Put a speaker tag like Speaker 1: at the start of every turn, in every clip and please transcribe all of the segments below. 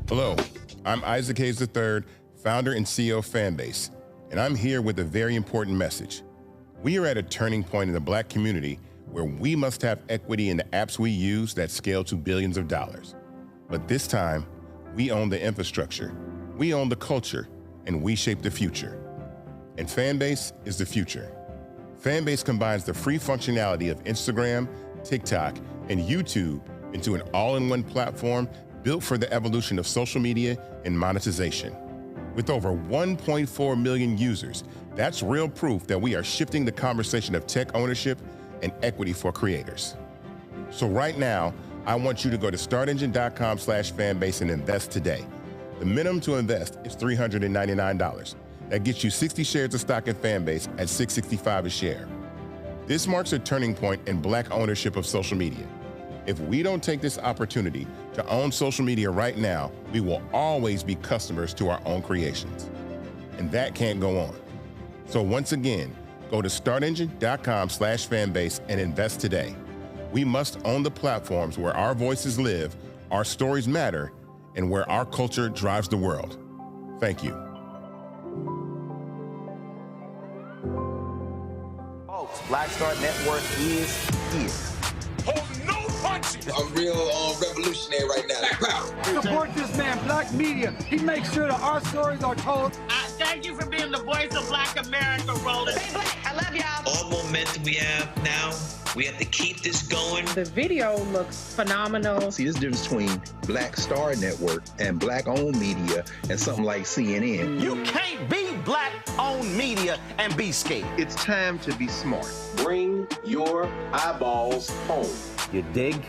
Speaker 1: Hello, I'm Isaac Hayes III, founder and CEO of Fanbase, and I'm here with a very important message. We are at a turning point in the Black community where we must have equity in the apps we use that scale to billions of dollars. But this time, we own the infrastructure, we own the culture, and we shape the future. And Fanbase is the future. Fanbase combines the free functionality of Instagram, TikTok, and YouTube into an all-in-one platform built for the evolution of social media and monetization. With over 1.4 million users, that's real proof that we are shifting the conversation of tech ownership and equity for creators. So right now, I want you to go to startengine.com/fanbase and invest today. The minimum to invest is $399. That gets you 60 shares of stock in Fanbase at $665 a share. This marks a turning point in Black ownership of social media. If we don't take this opportunity to own social media right now, we will always be customers to our own creations. And that can't go on. So once again, go to startengine.com/fanbase and invest today. We must own the platforms where our voices live, our stories matter, and where our culture drives the world. Thank you.
Speaker 2: Folks, Black Star Network is here. hold no punches.
Speaker 3: I'm real revolutionary right now.
Speaker 4: Support this man, Black Media. He makes sure that our stories are told.
Speaker 5: Thank you for being the voice of Black America, Roland.
Speaker 6: Stay black. I love y'all.
Speaker 7: All momentum we have now, we have to keep this going.
Speaker 8: The video looks phenomenal.
Speaker 9: See, there's a difference between Black Star Network and Black-owned media and something like CNN.
Speaker 10: You can't be Black-owned media and be scared.
Speaker 9: It's time to be smart.
Speaker 11: Bring your eyeballs home.
Speaker 10: You dig?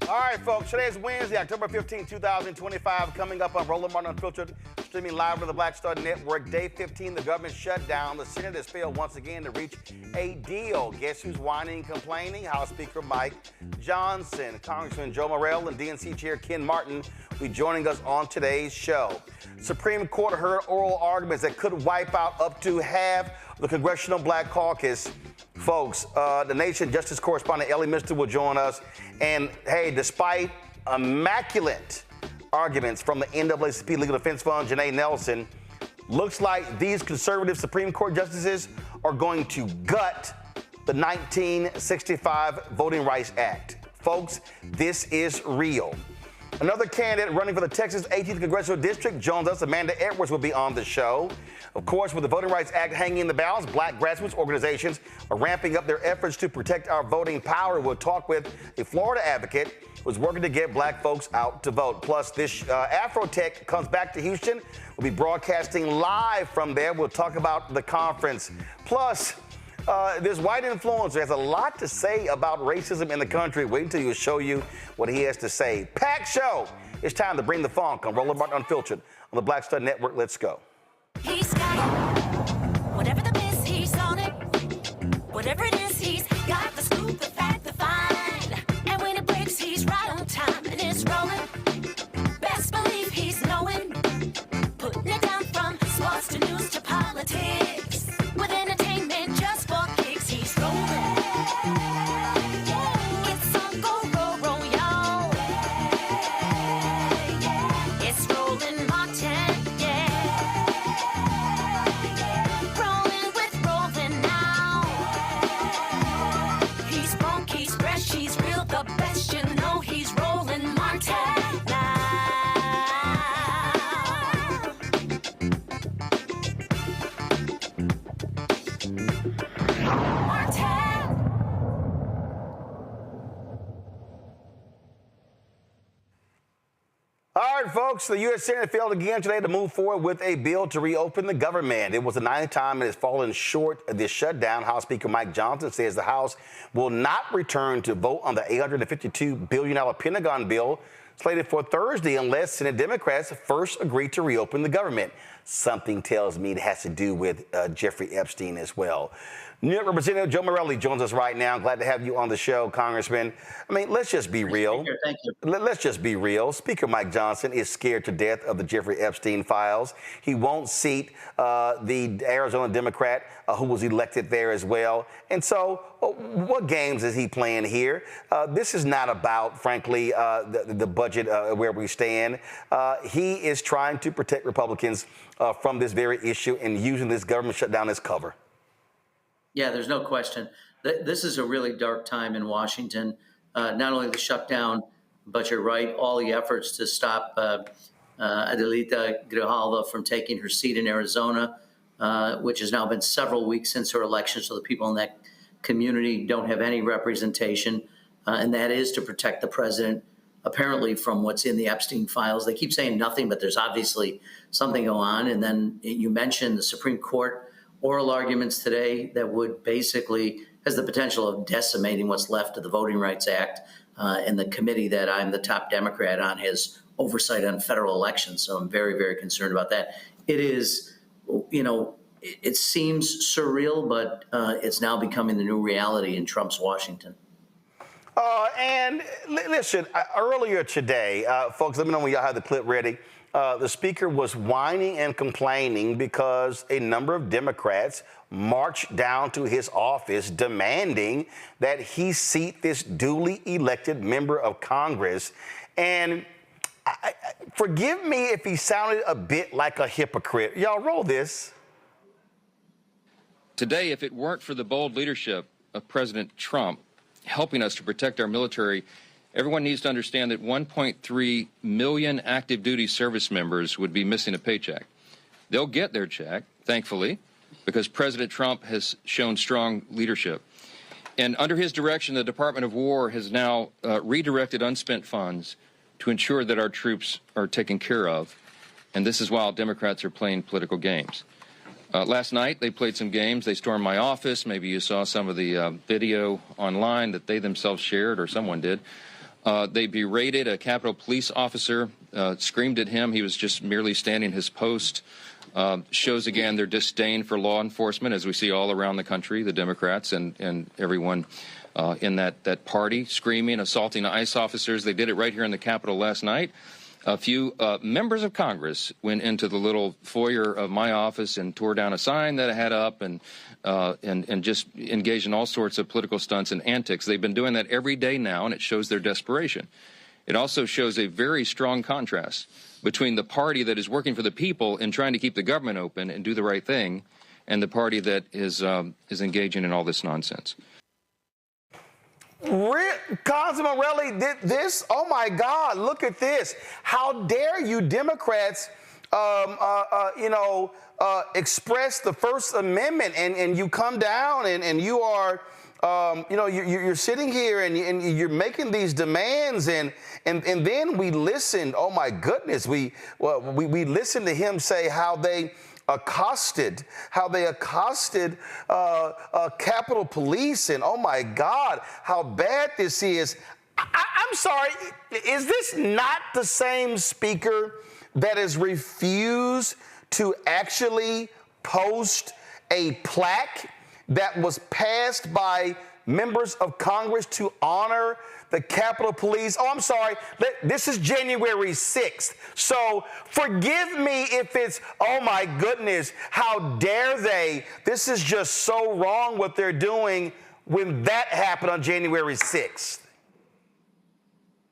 Speaker 10: All right, folks, today is Wednesday, October 15, 2025, coming up on Roland Martin Unfiltered, streaming live on the Black Star Network. Day 15, the government shutdown. The Senate has failed once again to reach a deal. Guess who's whining and complaining? House Speaker Mike Johnson. Congressman Joe Morrell and DNC Chair Ken Martin will be joining us on today's show. Supreme Court heard oral arguments that could wipe out up to half the Congressional Black Caucus. Folks, the Nation Justice correspondent Elie Mystal will join us. And hey, despite immaculate arguments from the NAACP Legal Defense Fund, Janae Nelson, looks like these conservative Supreme Court justices are going to gut the 1965 Voting Rights Act. Folks, this is real. Another candidate running for the Texas 18th Congressional District joins us. Amanda Edwards will be on the show. Of course, with the Voting Rights Act hanging in the balance, Black grassroots organizations are ramping up their efforts to protect our voting power. We'll talk with a Florida advocate who's working to get Black folks out to vote. Plus, this Afro Tech comes back to Houston. We'll be broadcasting live from there. We'll talk about the conference. Plus, this white influencer has a lot to say about racism in the country. Wait until he'll show you what he has to say. Packed show. It's time to bring the funk on Roland Martin Unfiltered on the Black Star Network. Let's go.
Speaker 12: He's got it. Whatever the miss, he's on it. Whatever it is, he's got the scoop, the fact, the find. And when it breaks, he's right on time and it's rolling. Best believe he's knowing. Putting it down from sports to news to politics.
Speaker 10: folks, the U.S. Senate failed again today to move forward with a bill to reopen the government. It was the 9th time it has fallen short of this shutdown. House Speaker Mike Johnson says the House will not return to vote on the $852 billion Pentagon bill slated for Thursday unless Senate Democrats first agree to reopen the government. Something tells me it has to do with Jeffrey Epstein as well. New York Representative Joe Morelli joins us right now. Glad to have you on the show, Congressman. I mean, let's just be real.
Speaker 2: Thank you.
Speaker 10: Let's just be real. Speaker Mike Johnson is scared to death of the Jeffrey Epstein files. He won't seat the Arizona Democrat who was elected there as well. And so what games is he playing here? This is not about, frankly, the budget where we stand. He is trying to protect Republicans from this very issue and using this government shutdown as cover.
Speaker 2: Yeah, there's no question. This is a really dark time in Washington. Not only the shutdown, but you're right, all the efforts to stop Adelita Grijalva from taking her seat in Arizona, which has now been several weeks since her election, so the people in that community don't have any representation, and that is to protect the president, apparently, from what's in the Epstein files. They keep saying nothing, but there's obviously something going on. And then you mentioned the Supreme Court oral arguments today that would basically has the potential of decimating what's left of the Voting Rights Act, and the committee that I'm the top Democrat on has oversight on federal elections. So I'm very, very concerned about that. It is, it seems surreal, but it's now becoming the new reality in Trump's Washington.
Speaker 10: And listen, earlier today, folks, let me know when y'all have the clip ready. The speaker was whining and complaining because a number of Democrats marched down to his office demanding that he seat this duly elected member of Congress. And forgive me if he sounded a bit like a hypocrite. Y'all roll this.
Speaker 6: Today, if it weren't for the bold leadership of President Trump helping us to protect our military, everyone needs to understand that 1.3 million active duty service members would be missing a paycheck. They'll get their check, thankfully, because President Trump has shown strong leadership. And under his direction, the Department of War has now redirected unspent funds to ensure that our troops are taken care of. And this is while Democrats are playing political games. Last night, they played some games. They stormed my office. Maybe you saw some of the video online that they themselves shared, or someone did. They berated a Capitol Police officer, screamed at him. He was just merely standing his post. Shows again their disdain for law enforcement, as we see all around the country, the Democrats and everyone in that party screaming, assaulting ICE officers. They did it right here in the Capitol last night. A few members of Congress went into the little foyer of my office and tore down a sign that I had up and just engaged in all sorts of political stunts and antics. They've been doing that every day now, and it shows their desperation. It also shows a very strong contrast between the party that is working for the people and trying to keep the government open and do the right thing, and the party that is engaging in all this nonsense.
Speaker 10: Congressman Morelli did this? Oh, my God, look at this. How dare you Democrats, express the First Amendment and you come down and you are, you're sitting here and you're making these demands and then we listened. Oh, my goodness. We listened to him say how they accosted Capitol Police, and oh my God, how bad this is. I'm sorry, is this not the same speaker that has refused to actually post a plaque that was passed by members of Congress to honor the Capitol Police? Oh, I'm sorry. This is January 6th. So forgive me if it's, oh my goodness, how dare they? This is just so wrong what they're doing when that happened on January 6th.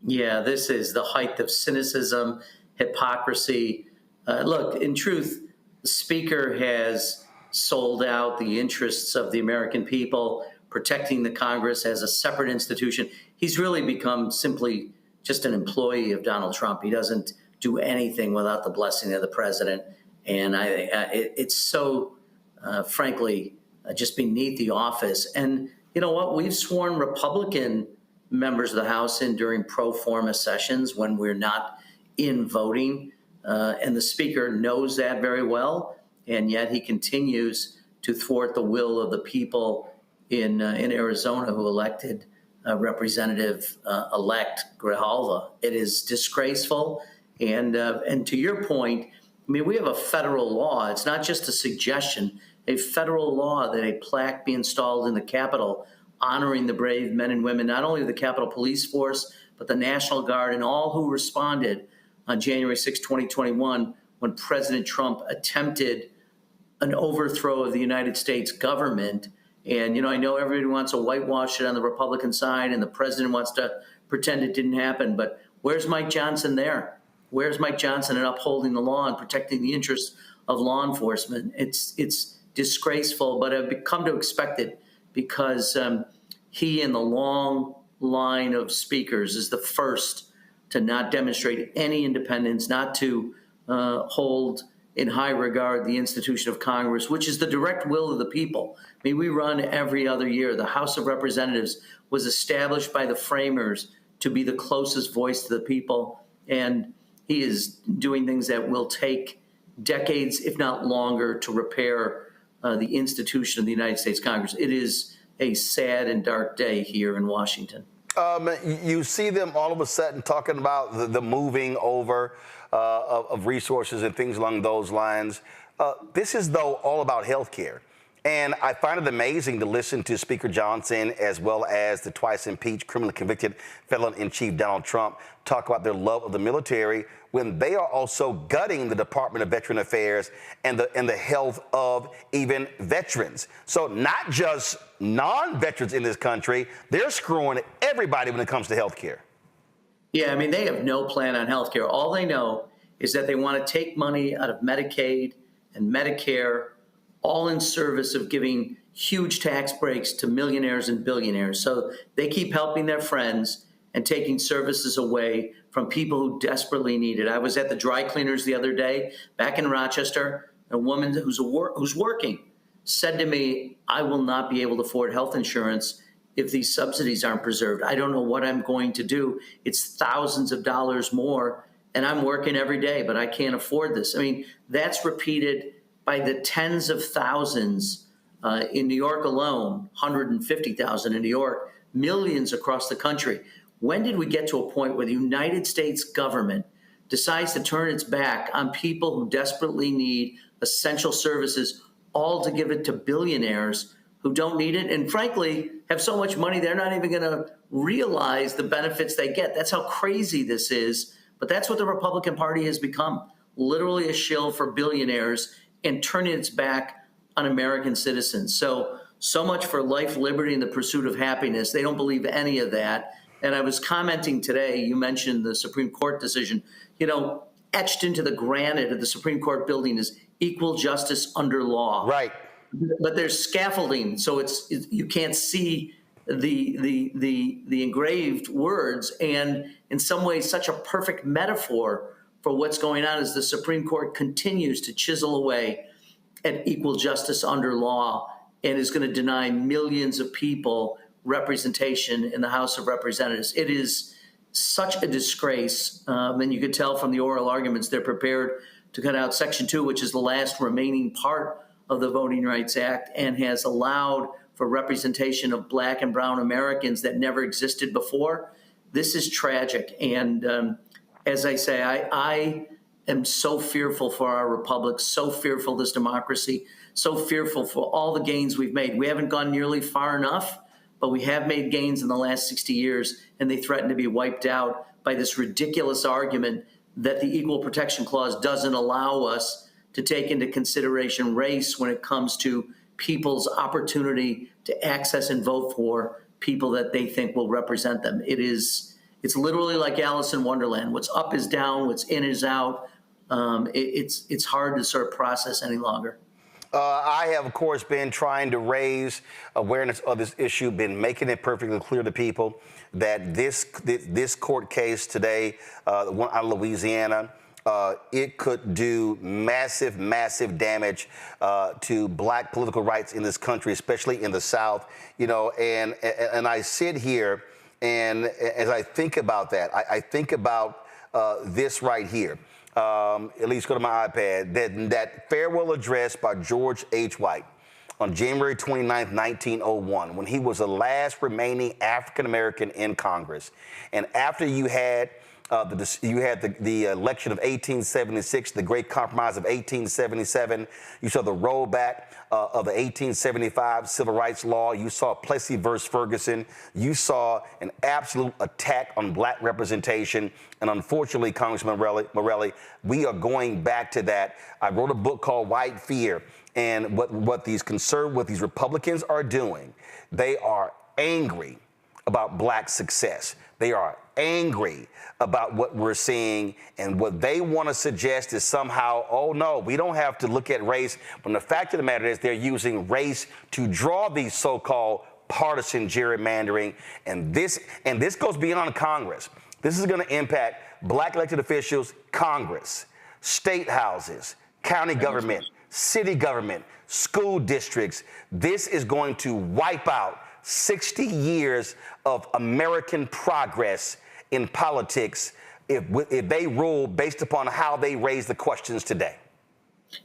Speaker 2: Yeah, this is the height of cynicism, hypocrisy. Look, in truth, the Speaker has sold out the interests of the American people, protecting the Congress as a separate institution. He's really become simply just an employee of Donald Trump. He doesn't do anything without the blessing of the president. And it's so, frankly, just beneath the office. And you know what? We've sworn Republican members of the House in during pro forma sessions when we're not in voting. And the speaker knows that very well, and yet he continues to thwart the will of the people in Arizona who elected Representative-elect Grijalva. It is disgraceful, and to your point, I mean, we have a federal law. It's not just a suggestion. A federal law that a plaque be installed in the Capitol honoring the brave men and women, not only of the Capitol Police Force, but the National Guard and all who responded on January 6, 2021, when President Trump attempted an overthrow of the United States government. And, I know everybody wants to whitewash it on the Republican side, and the president wants to pretend it didn't happen. But where's Mike Johnson there? Where's Mike Johnson in upholding the law and protecting the interests of law enforcement? It's disgraceful, but I've come to expect it because he in the long line of speakers is the first to not demonstrate any independence, not to hold in high regard the institution of Congress, which is the direct will of the people. I mean, we run every other year. The House of Representatives was established by the framers to be the closest voice to the people, and he is doing things that will take decades, if not longer, to repair the institution of the United States Congress. It is a sad and dark day here in Washington.
Speaker 10: You see them all of a sudden talking about the moving over of resources and things along those lines. This is, though, all about health care. And I find it amazing to listen to Speaker Johnson as well as the twice impeached, criminally convicted felon-in-chief Donald Trump talk about their love of the military when they are also gutting the Department of Veteran Affairs and the health of even veterans. So not just non-veterans in this country, they're screwing everybody when it comes to health care.
Speaker 2: Yeah, I mean, they have no plan on health care. All they know is that they want to take money out of Medicaid and Medicare, all in service of giving huge tax breaks to millionaires and billionaires. So they keep helping their friends and taking services away from people who desperately need it. I was at the dry cleaners the other day back in Rochester. A woman who's working said to me, I will not be able to afford health insurance if these subsidies aren't preserved. I don't know what I'm going to do. It's thousands of dollars more, and I'm working every day, but I can't afford this. I mean, that's repeated by the tens of thousands in New York alone, 150,000 in New York, millions across the country. When did we get to a point where the United States government decides to turn its back on people who desperately need essential services, all to give it to billionaires who don't need it and, frankly, have so much money they're not even going to realize the benefits they get? That's how crazy this is. But that's what the Republican Party has become, literally a shill for billionaires and turning its back on American citizens. So much for life, liberty, and the pursuit of happiness. They don't believe any of that. And I was commenting today, you mentioned the Supreme Court decision. Etched into the granite of the Supreme Court building is equal justice under law.
Speaker 10: Right.
Speaker 2: But there's scaffolding, so you can't see the engraved words. And in some ways, such a perfect metaphor for what's going on as the Supreme Court continues to chisel away at equal justice under law and is going to deny millions of people representation in the House of Representatives. It is such a disgrace. And you could tell from the oral arguments, they're prepared to cut out Section 2, which is the last remaining part of the Voting Rights Act and has allowed for representation of Black and brown Americans that never existed before. This is tragic. And as I say, I am so fearful for our republic, so fearful of this democracy, so fearful for all the gains we've made. We haven't gone nearly far enough, but we have made gains in the last 60 years, and they threaten to be wiped out by this ridiculous argument that the Equal Protection Clause doesn't allow us to take into consideration race when it comes to people's opportunity to access and vote for people that they think will represent them. It's literally like Alice in Wonderland. What's up is down, what's in is out. It's hard to sort of process any longer.
Speaker 10: I have, of course, been trying to raise awareness of this issue, been making it perfectly clear to people that this court case today, the one out of Louisiana, it could do massive, massive damage to Black political rights in this country, especially in the South. And I sit here, and as I think about that, I think about this right here. at least go to my iPad, that farewell address by George H. White on January 29th, 1901, when he was the last remaining African-American in Congress. And after you had the election of 1876, the Great Compromise of 1877. You saw the rollback of the 1875 Civil Rights Law. You saw Plessy versus Ferguson. You saw an absolute attack on black representation. And unfortunately, Congressman Morelli, we are going back to that. I wrote a book called White Fear. And what these Republicans are doing, they are angry about black success. They are angry about what we're seeing, and what they want to suggest is somehow, oh no, we don't have to look at race. When the fact of the matter is they're using race to draw these so-called partisan gerrymandering, and this goes beyond Congress. This is going to impact black elected officials, Congress, state houses, county government, city government, school districts. This is going to wipe out 60 years of American progress in politics if they rule based upon how they raise the questions today.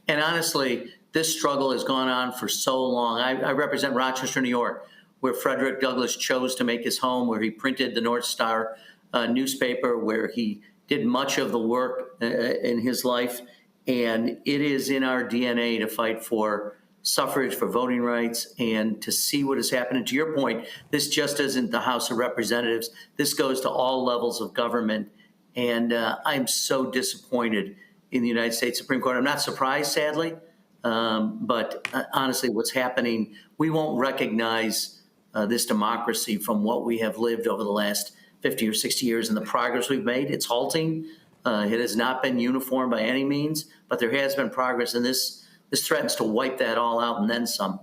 Speaker 2: And honestly, this struggle has gone on for so long. I represent Rochester, New York, where Frederick Douglass chose to make his home, where he printed the North Star newspaper, where he did much of the work in his life. And it is in our DNA to fight for suffrage, for voting rights, and to see what is happening. To your point, this just isn't the House of Representatives. This goes to all levels of government. And I'm so disappointed in the United States Supreme Court. I'm not surprised, sadly, but honestly, what's happening, we won't recognize this democracy from what we have lived over the last 50 or 60 years and the progress we've made. It's halting. It has not been uniform by any means, but there has been progress, and this threatens to wipe that all out and then some.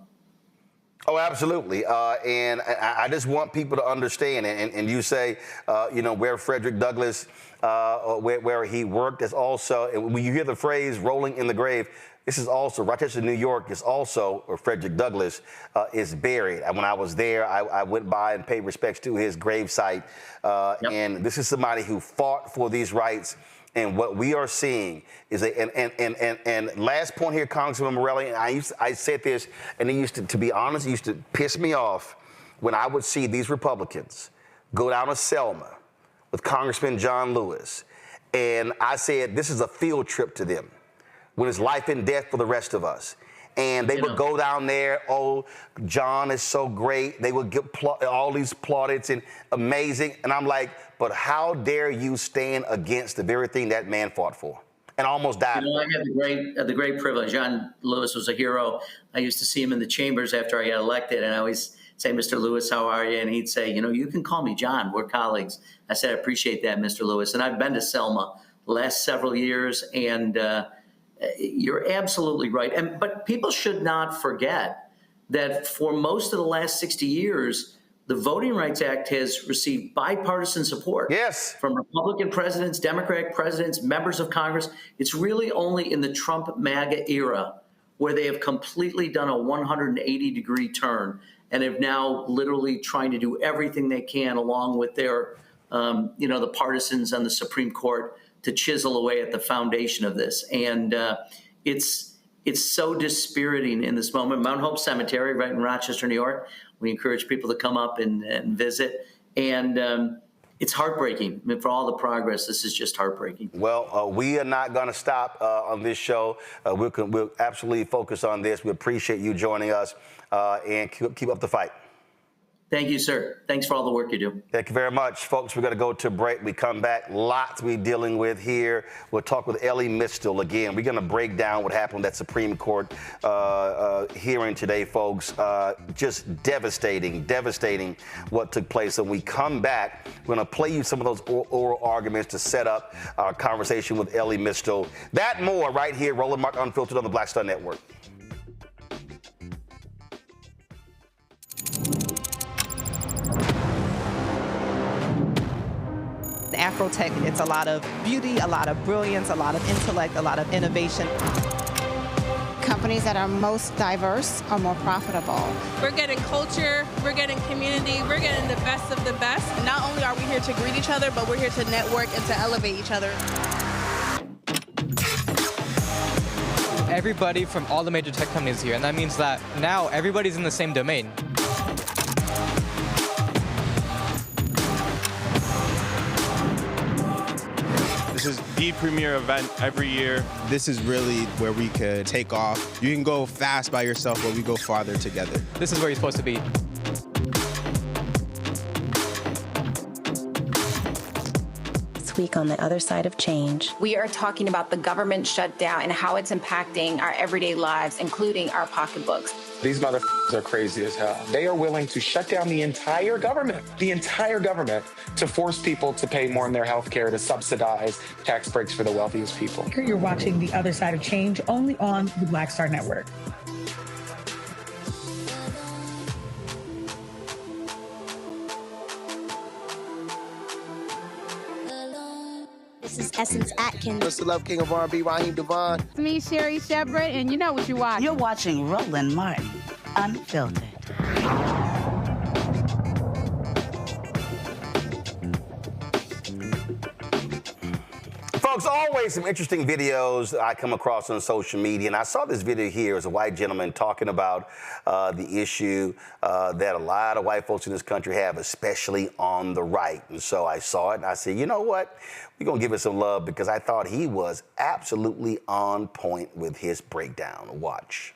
Speaker 10: Oh, absolutely. And I just want people to understand, and you say, where Frederick Douglass, where he worked, is also, and when you hear the phrase rolling in the grave, this is also, Rochester, New York is also where Frederick Douglass is buried. And when I was there, I went by and paid respects to his gravesite. And this is somebody who fought for these rights. And what we are seeing is and last point here, Congressman Morelli, and I said this, and to be honest, it used to piss me off when I would see these Republicans go down to Selma with Congressman John Lewis. And I said, this is a field trip to them, when it's life and death for the rest of us. And they would go down there, oh, John is so great. They would get all these plaudits and amazing. And I'm like, but how dare you stand against the very thing that man fought for and almost died for?
Speaker 2: I had the great privilege. John Lewis was a hero. I used to see him in the chambers after I got elected, and I always say, Mr. Lewis, how are you? And he'd say, you can call me John. We're colleagues. I said, I appreciate that, Mr. Lewis. And I've been to Selma the last several years, and you're absolutely right. But people should not forget that for most of the last 60 years, the Voting Rights Act has received bipartisan support.
Speaker 10: Yes.
Speaker 2: From Republican presidents, Democratic presidents, members of Congress. It's really only in the Trump MAGA era where they have completely done a 180-degree turn and have now literally trying to do everything they can along with their, the partisans on the Supreme Court to chisel away at the foundation of this. And it's so dispiriting in this moment. Mount Hope Cemetery, right in Rochester, New York, we encourage people to come up and visit. And it's heartbreaking. I mean, for all the progress, this is just heartbreaking.
Speaker 10: Well, we are not going to stop on this show. We'll absolutely focus on this. We appreciate you joining us and keep up the fight.
Speaker 2: Thank you, sir. Thanks for all the work you do.
Speaker 10: Thank you very much, folks. We're going to go to break. We come back. Lots we're dealing with here. We'll talk with Elie Mystal again. We're going to break down what happened at that Supreme Court hearing today, folks. Just devastating what took place. And we come back, we're going to play you some of those oral arguments to set up our conversation with Elie Mystal. That more right here, Roland Martin Unfiltered on the Black Star Network.
Speaker 13: Afro Tech, it's a lot of beauty, a lot of brilliance, a lot of intellect, a lot of innovation.
Speaker 14: Companies that are most diverse are more profitable.
Speaker 15: We're getting culture, we're getting community, we're getting the best of the best. Not only are we here to greet each other, but we're here to network and to elevate each other.
Speaker 16: everybody from all the major tech companies here, and that means that now everybody's in the same domain.
Speaker 17: This is the premier event every year.
Speaker 18: This is really where we could take off. You can go fast by yourself, but we go farther together.
Speaker 16: This is where you're supposed to be.
Speaker 19: Week on the other side of change.
Speaker 20: We are talking about the government shutdown and how it's impacting our everyday lives, including our pocketbooks.
Speaker 21: These motherfuckers are crazy as hell. They are willing to shut down the entire government, to force people to pay more in their health care, to subsidize tax breaks for the wealthiest people.
Speaker 22: You're watching The Other Side of Change only on the Black Star Network.
Speaker 23: This is Essence Atkins.
Speaker 24: Mr. Love King of R&B, Raheem Devon.
Speaker 23: It's me, Sherry Shepard, and you know what you're watching.
Speaker 25: You're watching Roland Martin, Unfiltered.
Speaker 10: Folks, always some interesting videos I come across on social media, and I saw this video here as a white gentleman talking about the issue that a lot of white folks in this country have, especially on the right. And so I saw it, and I said, you know what? We're going to give it some love because I thought he was absolutely on point with his breakdown. Watch.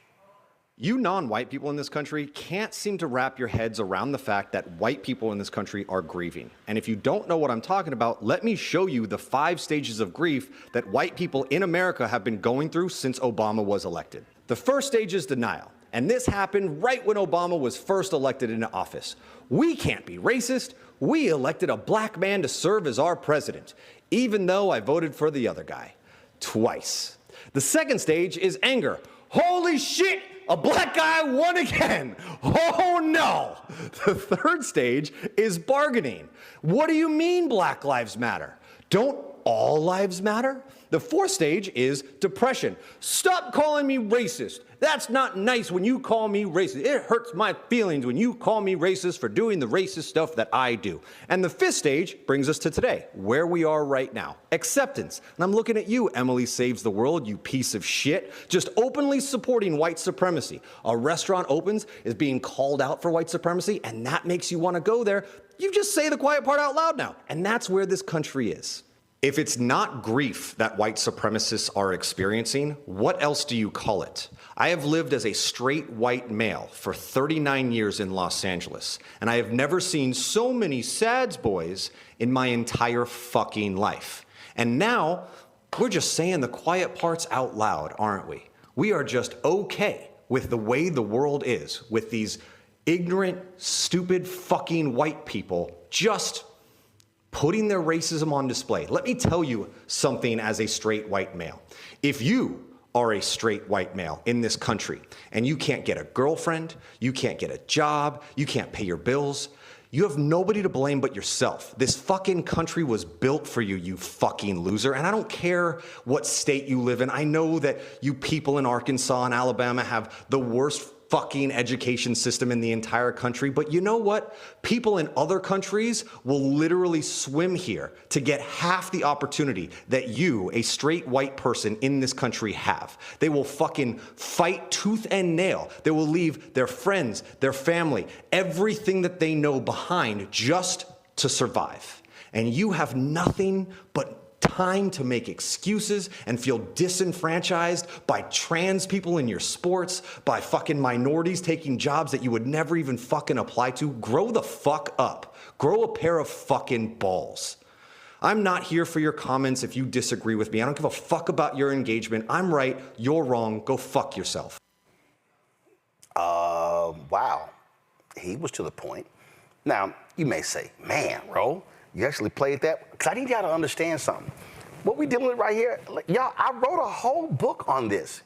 Speaker 26: You non-white people in this country can't seem to wrap your heads around the fact that white people in this country are grieving. And if you don't know what I'm talking about, let me show you the 5 stages of grief that white people in America have been going through since Obama was elected. The first stage is denial. And this happened right when Obama was first elected into office. We can't be racist. We elected a black man to serve as our president, even though I voted for the other guy twice. The second stage is anger. Holy shit! A black guy won again. Oh no. The third stage is bargaining. What do you mean Black Lives Matter? Don't all lives matter? The fourth stage is depression. Stop calling me racist. That's not nice when you call me racist. It hurts my feelings when you call me racist for doing the racist stuff that I do. And the fifth stage brings us to today, where we are right now. Acceptance. And I'm looking at you, Emily Saves the World, you piece of shit, just openly supporting white supremacy. A restaurant opens, is being called out for white supremacy, and that makes you want to go there. You just say the quiet part out loud now. And that's where this country is. If it's not grief that white supremacists are experiencing, what else do you call it? I have lived as a straight white male for 39 years in Los Angeles, and I have never seen so many sad boys in my entire fucking life. And now, we're just saying the quiet parts out loud, aren't we? We are just okay with the way the world is, with these ignorant, stupid fucking white people just putting their racism on display. Let me tell you something as a straight white male. If you are a straight white male in this country and you can't get a girlfriend, you can't get a job, you can't pay your bills, you have nobody to blame but yourself. This fucking country was built for you, you fucking loser. And I don't care what state you live in. I know that you people in Arkansas and Alabama have the worst fucking education system in the entire country. But you know what? People in other countries will literally swim here to get half the opportunity that you, a straight white person in this country, have. They will fucking fight tooth and nail. They will leave their friends, their family, everything that they know behind just to survive. And you have nothing but time to make excuses and feel disenfranchised by trans people in your sports, by fucking minorities taking jobs that you would never even fucking apply to. Grow the fuck up. Grow a pair of fucking balls. I'm not here for your comments if you disagree with me. I don't give a fuck about your engagement. I'm right, you're wrong. Go fuck yourself.
Speaker 10: Wow. He was to the point. Now, you may say, man, Ro, you actually played that? Because I need y'all to understand something. What we dealing with right here, y'all, I wrote a whole book on this.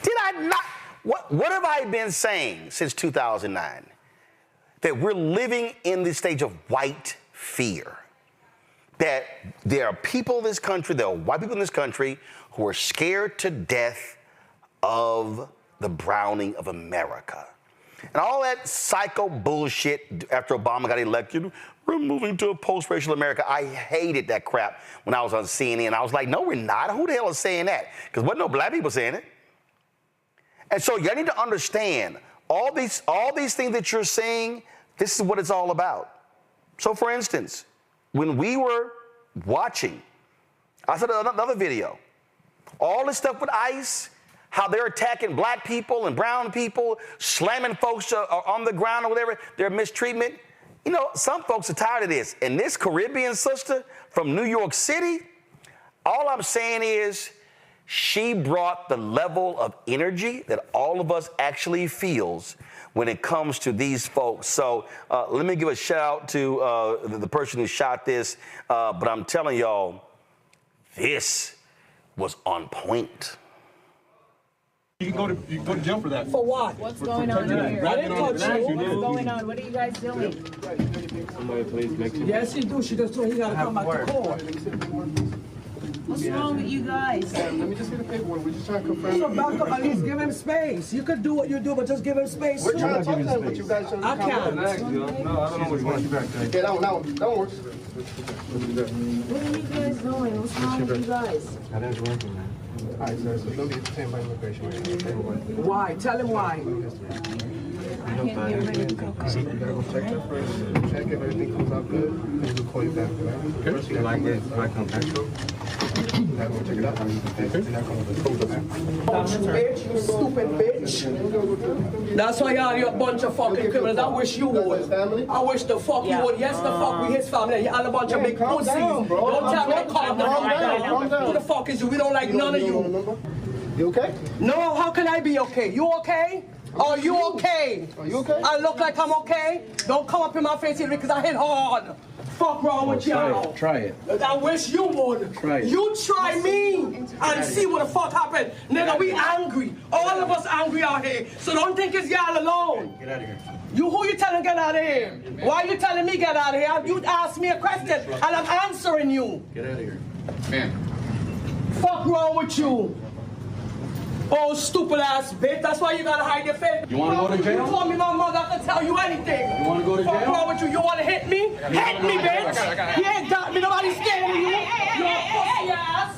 Speaker 10: Did I not? What have I been saying since 2009? That we're living in this stage of white fear. That there are people in this country, there are white people in this country who are scared to death of the browning of America. And all that psycho bullshit after Obama got elected, we're moving to a post-racial America. I hated that crap when I was on CNN. I was like, no, we're not. Who the hell is saying that? Because wasn't no black people saying it. And so you need to understand all these things that you're seeing, this is what it's all about. So for instance, when we were watching, I saw another video, all this stuff with ICE, how they're attacking black people and brown people, slamming folks on the ground or whatever, their mistreatment. You know, some folks are tired of this. And this Caribbean sister from New York City, all I'm saying is she brought the level of energy that all of us actually feels when it comes to these folks. So let me give a shout out to the person who shot this. But I'm telling y'all, this was on point.
Speaker 1: You can go to jail for that.
Speaker 23: For what? What's going on here? I didn't touch you. What's going on? What are you guys doing?
Speaker 1: Somebody please make sure.
Speaker 23: Yes, you do. She just told you got to come back to court. What's wrong with you guys?
Speaker 1: Let me just get a paperwork. We're just trying to confirm.
Speaker 23: So back up, at least give him space. You could do what you do, but just give him space.
Speaker 1: We're trying to talk to him, but you guys
Speaker 23: I can't.
Speaker 1: No, I don't know what you want. Okay, that one works.
Speaker 23: What are you guys doing? What's wrong with you guys?
Speaker 1: That is working, man. All right, sir, so don't get detained by immigration.
Speaker 23: Why? Tell him why.
Speaker 1: You gotta go check that first. Check if everything comes out good, and we'll call you back. First, you like it, I come back. Now go check it out.
Speaker 23: Bitch, you stupid bitch. That's why y'all, you're a bunch of fucking criminals. I wish you would. I wish the fuck you would. Yes, the fuck we his family. Y'all a bunch of big pussies. Don't tell me to calm the fuck down. Who the fuck is you? We don't like none of you.
Speaker 1: You okay?
Speaker 23: No, how can I be okay? You okay? Are you okay?
Speaker 1: Are you okay?
Speaker 23: I look like I'm okay? Don't come up in my face here because I hit hard. Fuck wrong with y'all.
Speaker 1: Try it.
Speaker 23: I wish you would.
Speaker 1: Try it.
Speaker 23: You try me and see what the fuck happened. Nigga, we angry. All of us angry out here. So don't think it's y'all alone.
Speaker 1: Get out of here.
Speaker 23: Who you telling get out of here? Why you telling me get out of here? You asked me a question and I'm answering you.
Speaker 1: Get out of here. Man.
Speaker 23: Fuck wrong with you? Oh, stupid ass bitch. That's why you gotta hide your face.
Speaker 1: You wanna go to jail?
Speaker 23: You told me my mother I could tell you anything.
Speaker 1: You wanna go to jail?
Speaker 23: Fuck wrong with you? You wanna hit me? Hit me, bitch. You ain't got me. Nobody's scared of you. You're a pussy ass.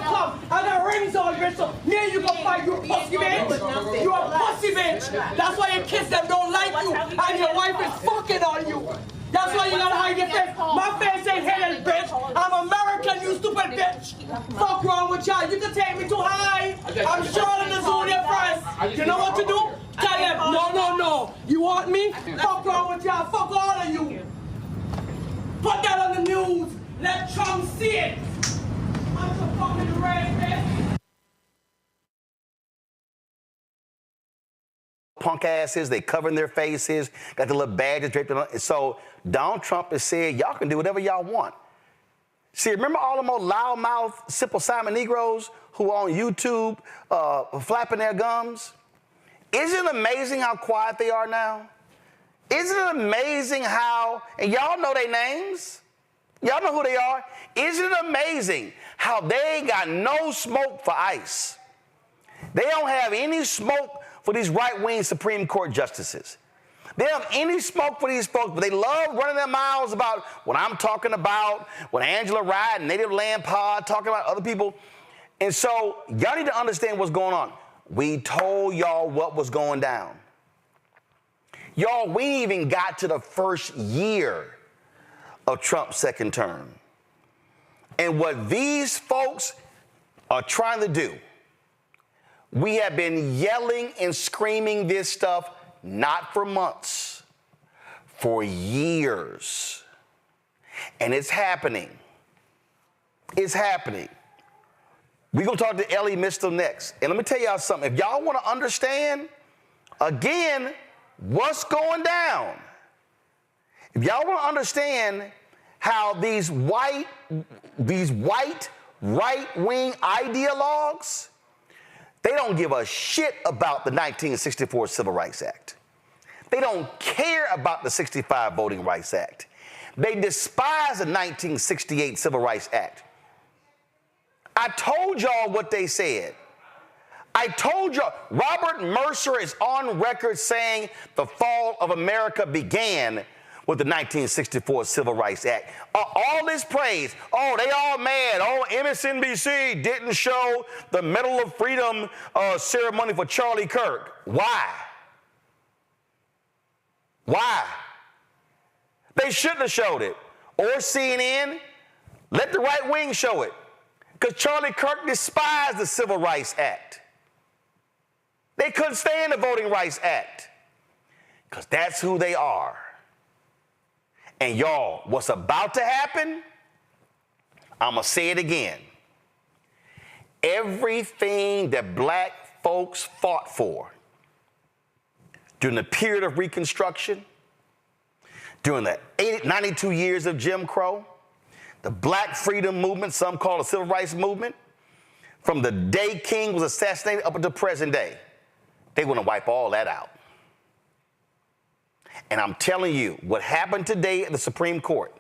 Speaker 23: Come. I got rings on, bitch. So me and you gonna fight. You a pussy bitch. You a pussy bitch. That's why your kids them don't like you. And your wife is fucking on you. That's why you gotta hide your face. My face ain't hidden, bitch. I'm American, you stupid bitch. Fuck wrong with y'all. You can take me too high. I'm sure in the zone your friends. You know what to do? Tell them, no. You want me? Fuck wrong with y'all. Fuck all of you. Put that on the news. Let Trump see it. I'm so fucking red, bitch.
Speaker 10: Punk asses, they covering their faces, got the little badges draped on. So Donald Trump has said, y'all can do whatever y'all want. See, remember all the old loudmouth, Simple Simon Negroes who are on YouTube flapping their gums? Isn't it amazing how quiet they are now? Isn't it amazing how, and y'all know their names, y'all know who they are. Isn't it amazing how they ain't got no smoke for ICE? They don't have any smoke for these right-wing Supreme Court justices. They don't have any smoke for these folks, but they love running their mouths about what I'm talking about, what Angela Rye and Native Land Pod talking about other people. And so y'all need to understand what's going on. We told y'all what was going down. Y'all, we even got to the first year of Trump's second term. And what these folks are trying to do, we have been yelling and screaming this stuff not for months, for years. And it's happening. It's happening. We're going to talk to Elie Mystal next. And let me tell y'all something. If y'all want to understand, again, what's going down, if y'all want to understand how these white right-wing ideologues, they don't give a shit about the 1964 Civil Rights Act. They don't care about the 65 Voting Rights Act. They despise the 1968 Civil Rights Act. I told y'all what they said. I told y'all, Robert Mercer is on record saying the fall of America began with the 1964 Civil Rights Act. All this praise, oh, they all mad. Oh, MSNBC didn't show the Medal of Freedom ceremony for Charlie Kirk. Why? Why? They shouldn't have showed it. Or CNN, let the right wing show it. Because Charlie Kirk despised the Civil Rights Act. They couldn't stand the Voting Rights Act. Because that's who they are. And y'all, what's about to happen, I'm going to say it again. Everything that black folks fought for during the period of Reconstruction, during the 92 years of Jim Crow, the Black Freedom Movement, some call the Civil Rights Movement, from the day King was assassinated up until present day, they want to wipe all that out. And I'm telling you, what happened today at the Supreme Court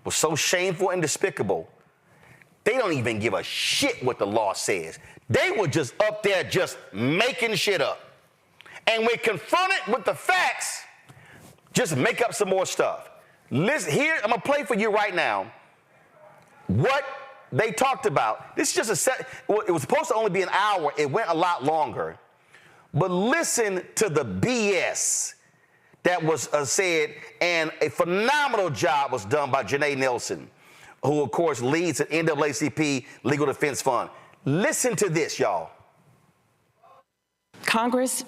Speaker 10: was so shameful and despicable, they don't even give a shit what the law says. They were just up there just making shit up. And when confronted with the facts, just make up some more stuff. Listen, here, I'm going to play for you right now what they talked about. This is just a set. Well, it was supposed to only be an hour. It went a lot longer. But listen to the BS that was said, and a phenomenal job was done by Janae Nelson, who, of course, leads the NAACP Legal Defense Fund. Listen to this, y'all.
Speaker 3: Congress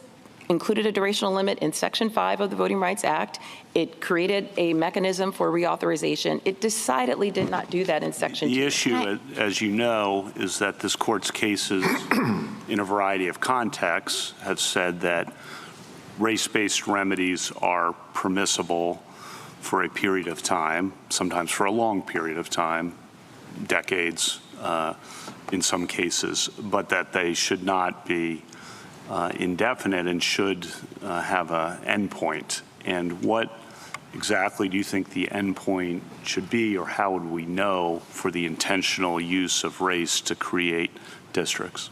Speaker 3: included a durational limit in Section 5 of the Voting Rights Act. It created a mechanism for reauthorization. It decidedly did not do that in Section 2.
Speaker 4: The issue, as you know, is that this court's cases in a variety of contexts have said that race-based remedies are permissible for a period of time, sometimes for a long period of time, decades in some cases, but that they should not be indefinite and should have an endpoint. And what exactly do you think the endpoint should be, or how would we know for the intentional use of race to create districts?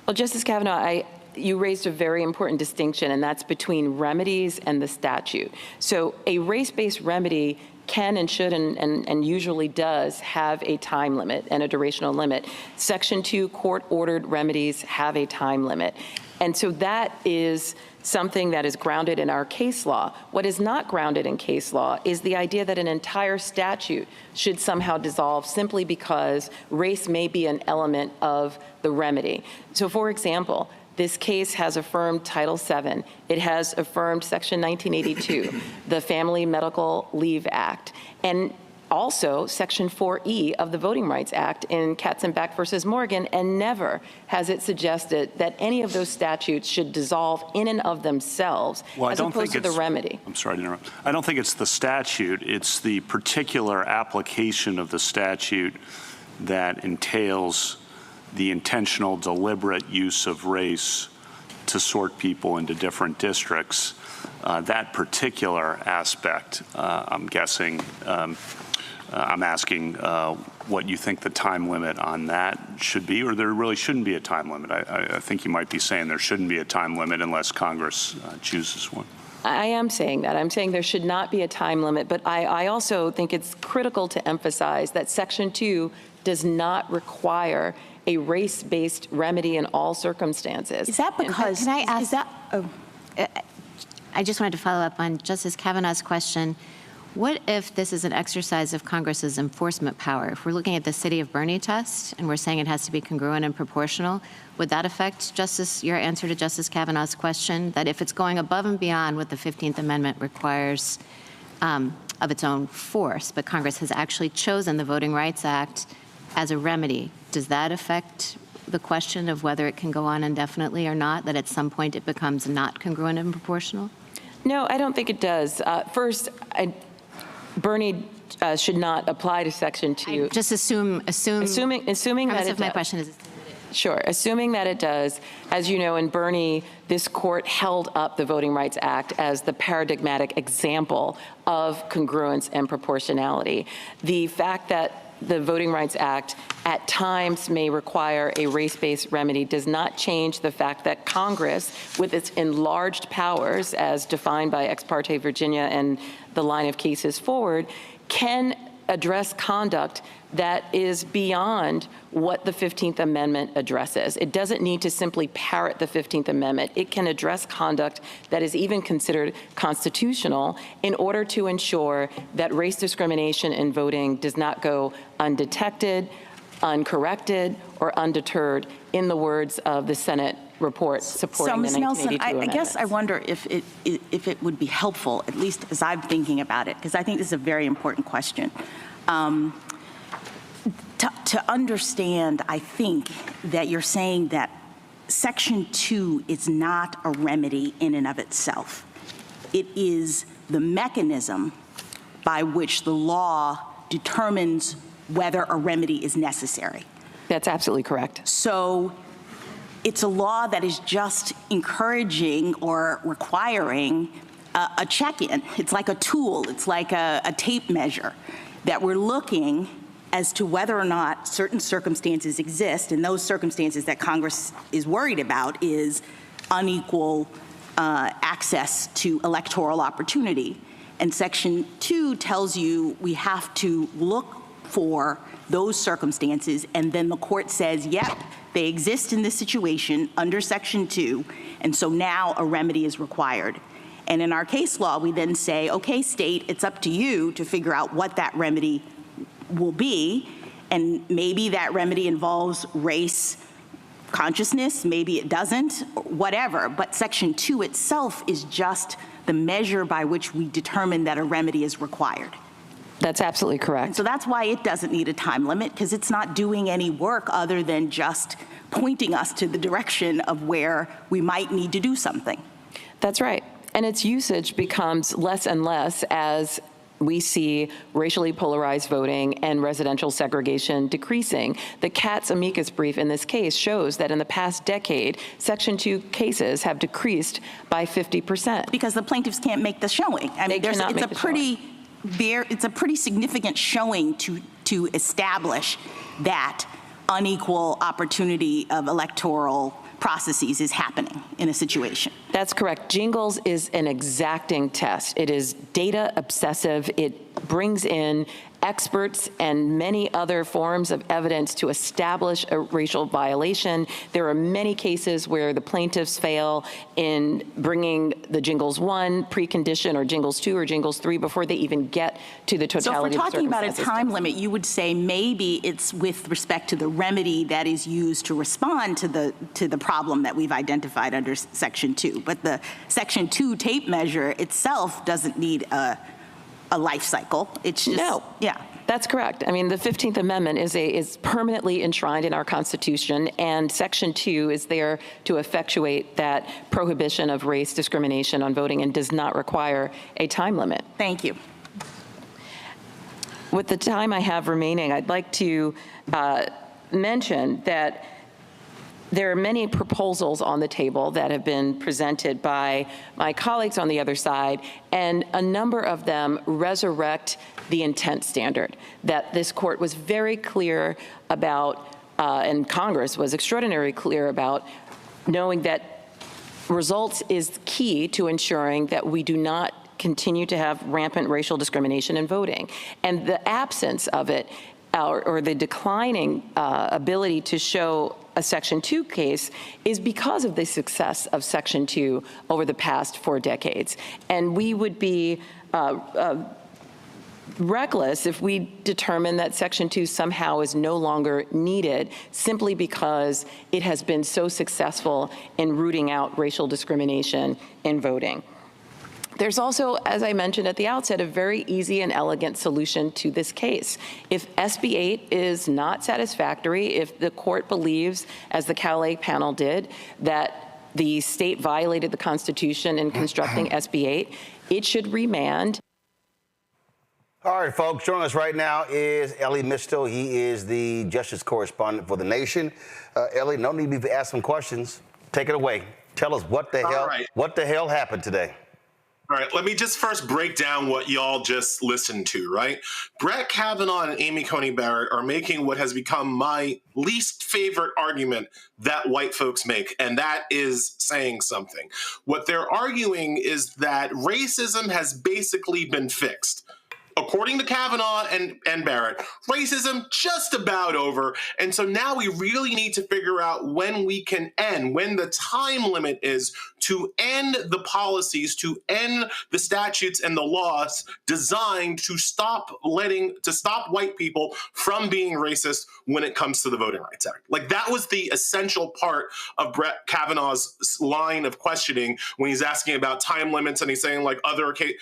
Speaker 3: Well, Justice Kavanaugh, you raised a very important distinction, and that's between remedies and the statute. So a race-based remedy can and should and usually does have a time limit and a durational limit. Section 2 court-ordered remedies have a time limit. And so that is something that is grounded in our case law. What is not grounded in case law is the idea that an entire statute should somehow dissolve simply because race may be an element of the remedy. So, for example, this case has affirmed Title VII. It has affirmed Section 1982, the Family Medical Leave Act, and also Section 4E of the Voting Rights Act in Katzenbach versus Morgan, and never has it suggested that any of those statutes should dissolve in and of themselves as opposed to the remedy.
Speaker 4: I'm sorry to interrupt. I don't think it's the statute. It's the particular application of the statute that entails the intentional, deliberate use of race to sort people into different districts. That particular aspect, I'm guessing, I'm asking what you think the time limit on that should be, or there really shouldn't be a time limit. I think you might be saying there shouldn't be a time limit unless Congress chooses one.
Speaker 3: I am saying that. I'm saying there should not be a time limit, but I also think it's critical to emphasize that Section 2 does not require a race-based remedy in all circumstances.
Speaker 5: Is that because, can I ask, I just wanted to follow up on Justice Kavanaugh's question. What if this is an exercise of Congress's enforcement power? If we're looking at the City of Bernie test and we're saying it has to be congruent and proportional, would that affect, Justice, your answer to Justice Kavanaugh's question, that if it's going above and beyond what the 15th Amendment requires of its own force, but Congress has actually chosen the Voting Rights Act as a remedy, does that affect the question of whether it can go on indefinitely or not, that at some point it becomes not congruent and proportional?
Speaker 3: No, I don't think it does. First, Bernie should not apply to Section 2.
Speaker 5: Just assuming that it
Speaker 3: my question is sure. Assuming that it does, as you know, in Bernie, this court held up the Voting Rights Act as the paradigmatic example of congruence and proportionality. The fact that the Voting Rights Act at times may require a race-based remedy does not change the fact that Congress, with its enlarged powers as defined by Ex parte Virginia and the line of cases forward, can address conduct that is beyond what the 15th Amendment addresses. It doesn't need to simply parrot the 15th Amendment. It can address conduct that is even considered constitutional in order to ensure that race discrimination in voting does not go undetected, uncorrected, or undeterred, in the words of the Senate report supporting the 1982
Speaker 6: Nelson, I
Speaker 3: amendments.
Speaker 6: guess I wonder if it would be helpful, at least as I'm thinking about it, because I think this is a very important question. To understand, I think that you're saying that Section 2 is not a remedy in and of itself. It is the mechanism by which the law determines whether a remedy is necessary.
Speaker 3: That's absolutely correct.
Speaker 6: So it's a law that is just encouraging or requiring a check-in. It's like a tool. It's like a tape measure that we're looking as to whether or not certain circumstances exist, and those circumstances that Congress is worried about is unequal access to electoral opportunity. And Section 2 tells you we have to look for those circumstances, and then the court says, yep, they exist in this situation under Section 2, and so now a remedy is required. And in our case law, we then say, okay, state, it's up to you to figure out what that remedy will be, and maybe that remedy involves race consciousness, maybe it doesn't, whatever. But Section 2 itself is just the measure by which we determine that a remedy is required.
Speaker 3: That's absolutely correct.
Speaker 6: And so that's why it doesn't need a time limit, because it's not doing any work other than just pointing us to the direction of where we might need to do something.
Speaker 3: That's right. And its usage becomes less and less as we see racially polarized voting and residential segregation decreasing. The Katz amicus brief in this case shows that in the past decade, Section 2 cases have decreased by 50%.
Speaker 6: Because the plaintiffs can't make the showing. I mean, it's a pretty significant showing to establish that unequal opportunity of electoral processes is happening in a situation.
Speaker 3: That's correct. Jingles is an exacting test. It is data obsessive. It brings in experts and many other forms of evidence to establish a racial violation. There are many cases where the plaintiffs fail in bringing the Jingles 1 precondition or Jingles 2 or Jingles 3 before they even get to the totality of the circumstances.
Speaker 6: So if we're talking about a time limit, you would say maybe it's with respect to the remedy that is used to respond to the problem that we've identified under Section 2. But the Section 2 tape measure itself doesn't need a life cycle. It's just,
Speaker 3: no.
Speaker 6: Yeah.
Speaker 3: That's correct. I mean, the 15th Amendment is permanently enshrined in our Constitution, and Section 2 is there to effectuate that prohibition of race discrimination on voting and does not require a time limit.
Speaker 6: Thank you.
Speaker 3: With the time I have remaining, I'd like to mention that there are many proposals on the table that have been presented by my colleagues on the other side, and a number of them resurrect the intent standard that this court was very clear about, and Congress was extraordinarily clear about, knowing that results is key to ensuring that we do not continue to have rampant racial discrimination in voting. And the absence of it, or the declining ability to show a Section 2 case is because of the success of Section 2 over the past 4 decades. And we would be reckless if we determine that Section 2 somehow is no longer needed simply because it has been so successful in rooting out racial discrimination in voting. There's also, as I mentioned at the outset, a very easy and elegant solution to this case. If SB 8 is not satisfactory, if the court believes, as the Calais panel did, that the state violated the Constitution in constructing SB 8, it should remand.
Speaker 10: All right, folks, joining us right now is Elie Mystal. He is the justice correspondent for The Nation. Elie, no need to ask some questions. Take it away. Tell us what the hell happened today.
Speaker 2: All right, let me just first break down what y'all just listened to, right? Brett Kavanaugh and Amy Coney Barrett are making what has become my least favorite argument that white folks make, and that is saying something. What they're arguing is that racism has basically been fixed. According to Kavanaugh and Barrett, racism just about over. And so now we really need to figure out when we can end, when the time limit is to end the policies, to end the statutes and the laws designed to stop white people from being racist when it comes to the Voting Rights Act. Like, that was the essential part of Brett Kavanaugh's line of questioning when he's asking about time limits and he's saying like other occasions.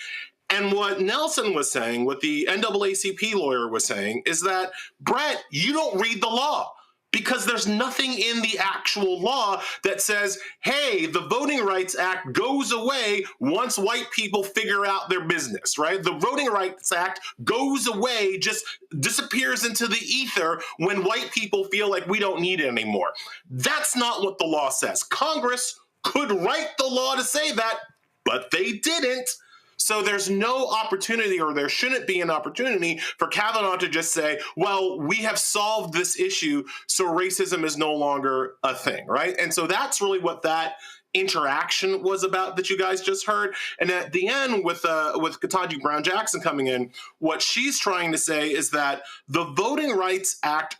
Speaker 2: And what Nelson was saying, what the NAACP lawyer was saying, is that, Brett, you don't read the law because there's nothing in the actual law that says, hey, the Voting Rights Act goes away once white people figure out their business, right? The Voting Rights Act goes away, just disappears into the ether when white people feel like we don't need it anymore. That's not what the law says. Congress could write the law to say that, but they didn't. So there's no opportunity, or there shouldn't be an opportunity, for Kavanaugh to just say, well, we have solved this issue, so racism is no longer a thing, right? And so that's really what that interaction was about that you guys just heard. And at the end, with Ketanji Brown Jackson coming in, what she's trying to say is that the Voting Rights Act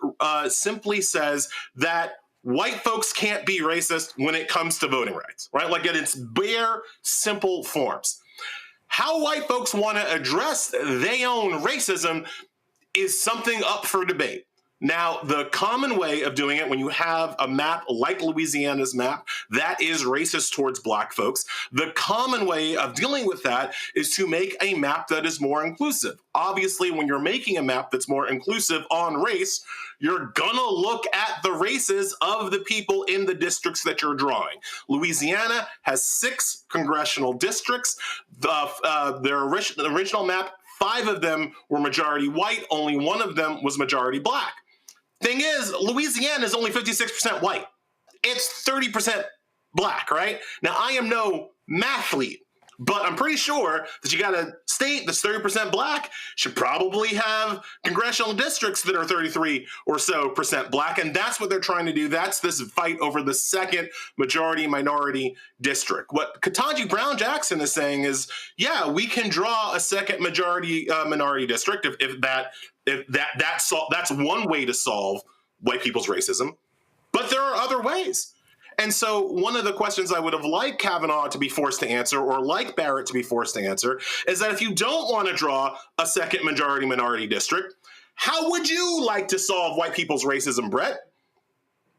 Speaker 2: simply says that white folks can't be racist when it comes to voting rights, right? Like in its bare, simple forms. How white folks want to address their own racism is something up for debate. Now, the common way of doing it, when you have a map like Louisiana's map that is racist towards black folks, the common way of dealing with that is to make a map that is more inclusive. Obviously, when you're making a map that's more inclusive on race, you're gonna look at the races of the people in the districts that you're drawing. Louisiana has 6 congressional districts. Their original map, 5 of them were majority white, only 1 of them was majority black. Thing is, Louisiana is only 56% white. It's 30% black, right? Now, I am no mathlete, but I'm pretty sure that you got a state that's 30% black should probably have congressional districts that are 33% or so black, and that's what they're trying to do. That's this fight over the second majority-minority district. What Ketanji Brown Jackson is saying is, yeah, we can draw a second majority-minority district that's one way to solve white people's racism, but there are other ways. And so one of the questions I would have liked Kavanaugh to be forced to answer, or like Barrett to be forced to answer, is that if you don't want to draw a second majority-minority district, how would you like to solve white people's racism, Brett?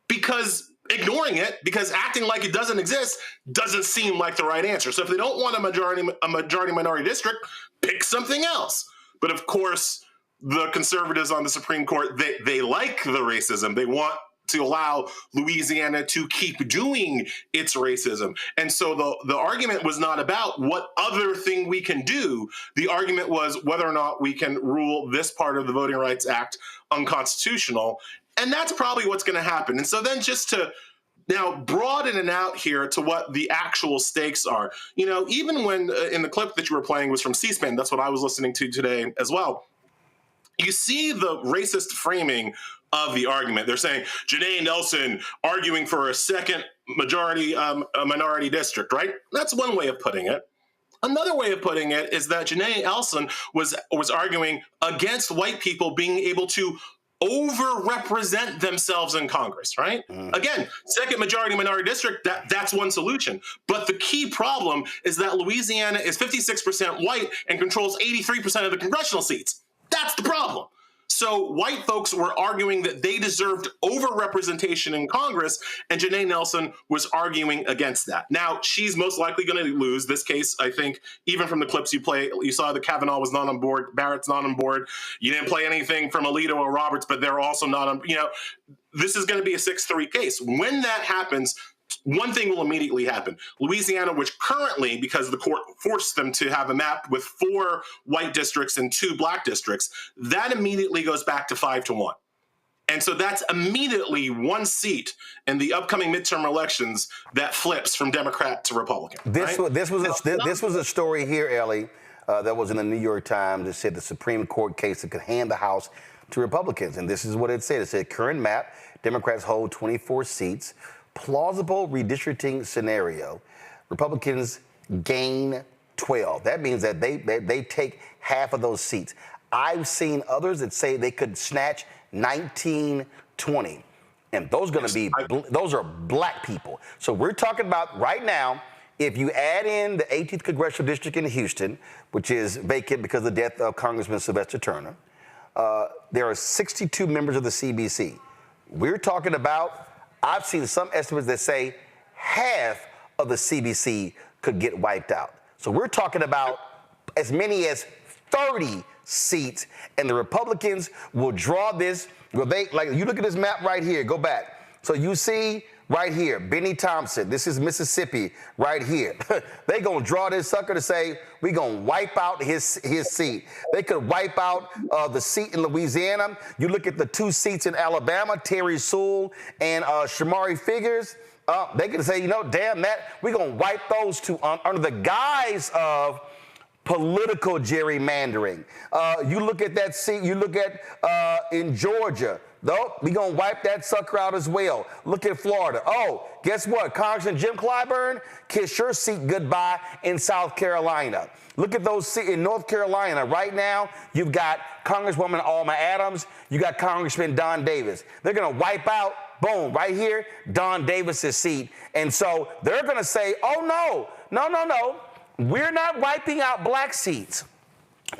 Speaker 2: Because ignoring it, because acting like it doesn't exist, doesn't seem like the right answer. So if they don't want a majority-minority district, pick something else. But of course, the conservatives on the Supreme Court, they like the racism. They want to allow Louisiana to keep doing its racism. And so the argument was not about what other thing we can do. The argument was whether or not we can rule this part of the Voting Rights Act unconstitutional. And that's probably what's going to happen. And so then just to now broaden it out here to what the actual stakes are, you know, even when in the clip that you were playing was from C-SPAN, that's what I was listening to today as well. You see the racist framing of the argument. They're saying Janae Nelson arguing for a second minority district, right? That's one way of putting it. Another way of putting it is that Janae Nelson was arguing against white people being able to overrepresent themselves in Congress, right? Again, second majority-minority district, that's one solution. But the key problem is that Louisiana is 56% white and controls 83% of the congressional seats. That's the problem. So white folks were arguing that they deserved overrepresentation in Congress, and Janae Nelson was arguing against that. Now, she's most likely going to lose this case. I think even from the clips you saw that Kavanaugh was not on board, Barrett's not on board. You didn't play anything from Alito or Roberts, but they're also not on, you know, this is going to be a 6-3 case. When that happens, one thing will immediately happen. Louisiana, which currently, because the court forced them to have a map with 4 white districts and 2 black districts, that immediately goes back to 5-1. And so that's immediately one seat in the upcoming midterm elections that flips from Democrat to Republican.
Speaker 10: This was a story here, Elie, that was in the New York Times that said the Supreme Court case that could hand the House to Republicans. And this is what it said. It said, current map, Democrats hold 24 seats. Plausible redistricting scenario, Republicans gain 12. That means that they take half of those seats. I've seen others that say they could snatch 19, 20. And those are black people. So we're talking about right now, if you add in the 18th Congressional District in Houston, which is vacant because of the death of Congressman Sylvester Turner, there are 62 members of the CBC. We're talking about, I've seen some estimates that say half of the CBC could get wiped out. So we're talking about as many as 30 seats, and the Republicans will draw this. Will they, like, you look at this map right here, go back. So you see right here, Benny Thompson, this is Mississippi right here. They gonna draw this sucker to say, we gonna wipe out his seat. They could wipe out the seat in Louisiana. You look at the 2 seats in Alabama, Terry Sewell and Shamari Figures. They could say, you know, damn that, we gonna wipe those two under the guise of political gerrymandering. You look at that seat, you look at in Georgia, though, we gonna wipe that sucker out as well. Look at Florida. Oh, guess what? Congressman Jim Clyburn, kiss your seat goodbye in South Carolina. Look at those seats in North Carolina. Right now, you've got Congresswoman Alma Adams, you got Congressman Don Davis. They're gonna wipe out, boom, right here, Don Davis's seat. And so they're gonna say, oh no, we're not wiping out black seats.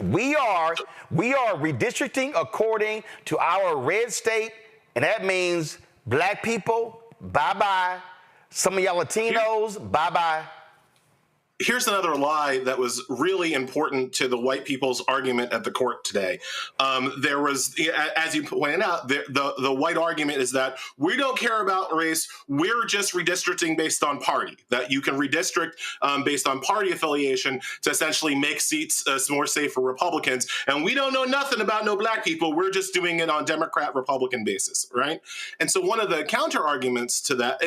Speaker 10: We are redistricting according to our red state, and that means black people, bye-bye. Some of y'all Latinos, bye-bye.
Speaker 2: Here's another lie that was really important to the white people's argument at the court today. There was, as you pointed out, the white argument is that we don't care about race. We're just redistricting based on party, that you can redistrict based on party affiliation to essentially make seats more safe for Republicans. And we don't know nothing about no black people. We're just doing it on Democrat-Republican basis, right? And so one of the counter arguments to that,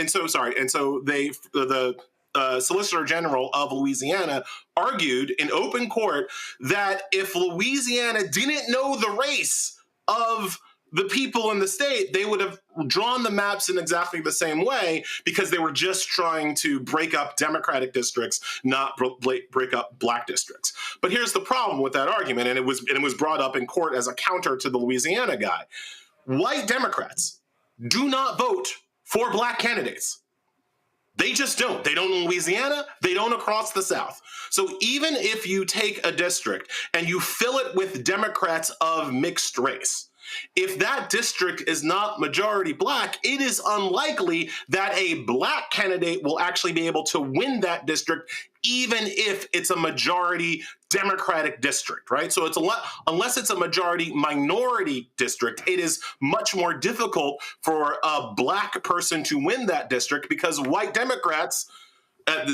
Speaker 2: the Solicitor General of Louisiana argued in open court that if Louisiana didn't know the race of the people in the state, they would have drawn the maps in exactly the same way because they were just trying to break up Democratic districts, not break up black districts. But here's the problem with that argument, and it was brought up in court as a counter to the Louisiana guy. White Democrats do not vote for black candidates. They just don't. They don't in Louisiana. They don't across the South. So even if you take a district and you fill it with Democrats of mixed race, if that district is not majority black, it is unlikely that a black candidate will actually be able to win that district, even if it's a majority Democratic district, right? So it's unless it's a majority minority district, it is much more difficult for a black person to win that district because white Democrats, as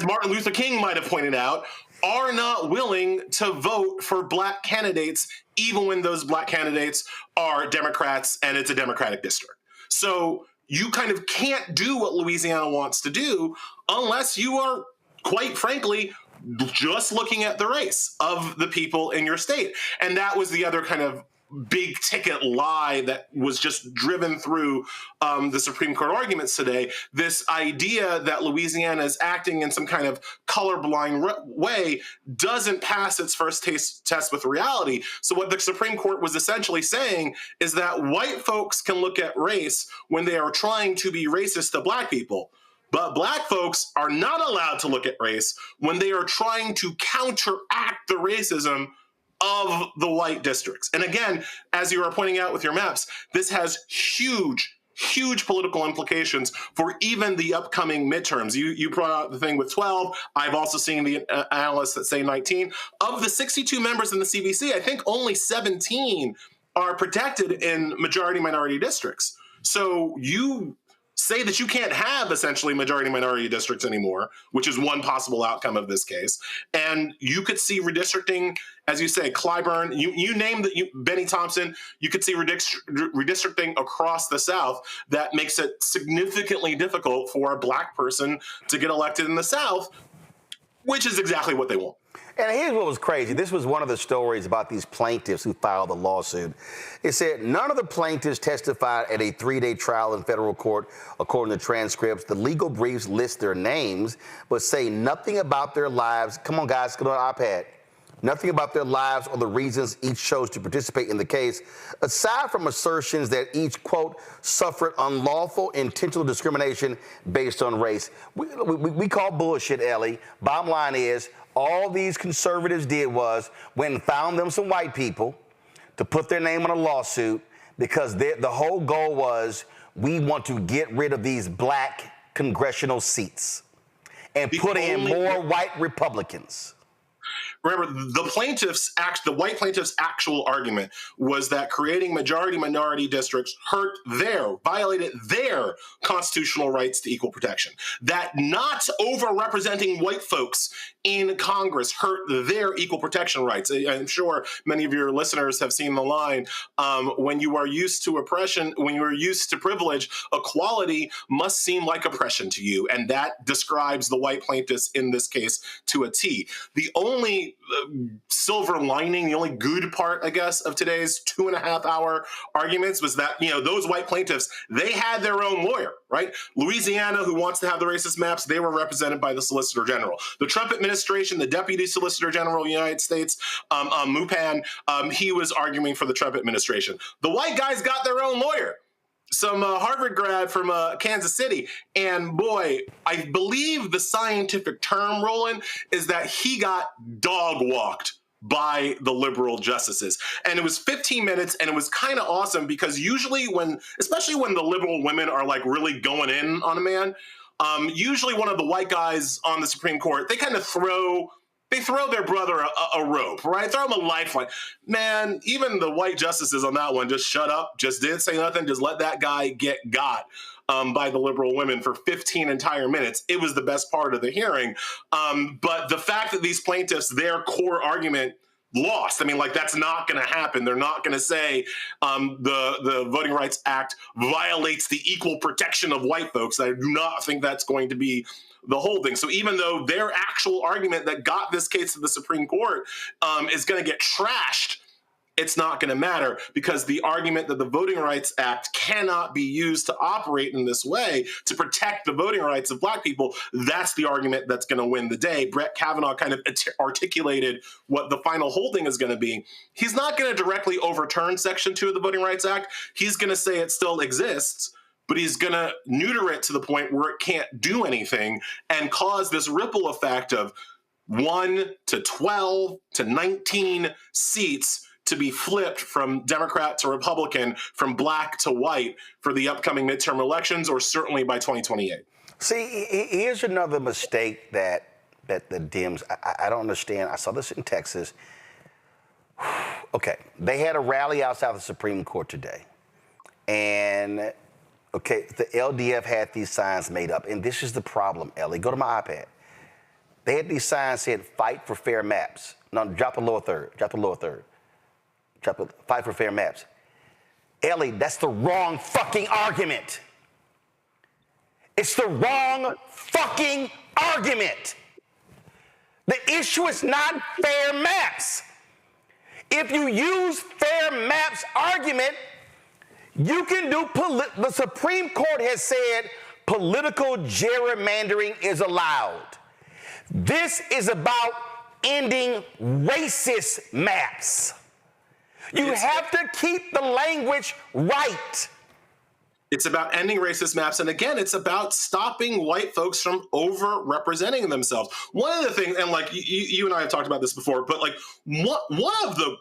Speaker 2: Martin Luther King might have pointed out, are not willing to vote for black candidates, even when those black candidates are Democrats and it's a Democratic district. So you kind of can't do what Louisiana wants to do unless you are, quite frankly, just looking at the race of the people in your state. And that was the other kind of big ticket lie that was just driven through the Supreme Court arguments today. This idea that Louisiana is acting in some kind of colorblind way doesn't pass its first test with reality. So what the Supreme Court was essentially saying is that white folks can look at race when they are trying to be racist to black people. But black folks are not allowed to look at race when they are trying to counteract the racism of the white districts. And again, as you are pointing out with your maps, this has huge political implications for even the upcoming midterms. You brought out the thing with 12. I've also seen the analysts that say 19. Of the 62 members in the CBC, I think only 17 are protected in majority minority districts. So you say that you can't have essentially majority minority districts anymore, which is one possible outcome of this case. And you could see redistricting, as you say, Clyburn, you name Benny Thompson, you could see redistricting across the South that makes it significantly difficult for a black person to get elected in the South, which is exactly what they want.
Speaker 10: And here's what was crazy. This was one of the stories about these plaintiffs who filed the lawsuit. It said none of the plaintiffs testified at a 3-day trial in federal court, according to transcripts. The legal briefs list their names, but say nothing about their lives. Come on, guys, get on the iPad. Nothing about their lives or the reasons each chose to participate in the case, aside from assertions that each, quote, suffered unlawful intentional discrimination based on race. We call bullshit, Elie. Bottom line is, all these conservatives did was went and found them some white people to put their name on a lawsuit because the whole goal was we want to get rid of these black congressional seats and put in more white Republicans.
Speaker 2: Remember, the white plaintiffs' actual argument was that creating majority-minority districts violated their constitutional rights to equal protection. That not over-representing white folks in Congress hurt their equal protection rights. I'm sure many of your listeners have seen the line, when you are used to oppression, when you are used to privilege, equality must seem like oppression to you. And that describes the white plaintiffs in this case to a T. The only silver lining, the only good part, I guess, of today's 2.5-hour arguments was that, those white plaintiffs, they had their own lawyer, right? Louisiana, who wants to have the racist maps, they were represented by the Solicitor General. The Trump administration, the Deputy Solicitor General of the United States, Mupan, he was arguing for the Trump administration. The white guys got their own lawyer. Some Harvard grad from Kansas City. And boy, I believe the scientific term, Roland, is that he got dog walked by the liberal justices. And it was 15 minutes, and it was kind of awesome because usually especially when the liberal women are like really going in on a man, usually one of the white guys on the Supreme Court, they kind of throw their brother a rope, right? Throw him a lifeline. Man, even the white justices on that one just shut up, just didn't say nothing, just let that guy get got by the liberal women for 15 entire minutes. It was the best part of the hearing. But the fact that these plaintiffs, their core argument lost. I mean, that's not going to happen. They're not going to say the Voting Rights Act violates the equal protection of white folks. I do not think that's going to be the holding. So even though their actual argument that got this case to the Supreme Court is going to get trashed, it's not going to matter because the argument that the Voting Rights Act cannot be used to operate in this way to protect the voting rights of black people, that's the argument that's going to win the day. Brett Kavanaugh kind of articulated what the final holding is going to be. He's not going to directly overturn Section 2 of the Voting Rights Act. He's going to say it still exists, but he's going to neuter it to the point where it can't do anything and cause this ripple effect of 1 to 12 to 19 seats to be flipped from Democrat to Republican, from black to white for the upcoming midterm elections, or certainly by 2028.
Speaker 10: See, here's another mistake that the Dems, I don't understand. I saw this in Texas. Okay, they had a rally outside the Supreme Court today. And, okay, the LDF had these signs made up. And this is the problem, Elie. Go to my iPad. They had these signs said, fight for fair maps. No, drop the lower third. Fight for fair maps. Elie, that's the wrong fucking argument. It's the wrong fucking argument. The issue is not fair maps. If you use fair maps argument, you can do, the Supreme Court has said political gerrymandering is allowed. This is about ending racist maps. You have to keep the language right.
Speaker 2: It's about ending racist maps. And again, it's about stopping white folks from over-representing themselves. One of the things, and you and I have talked about this before, but one of the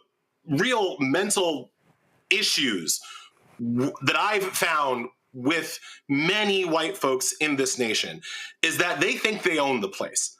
Speaker 2: real mental issues that I've found with many white folks in this nation is that they think they own the place.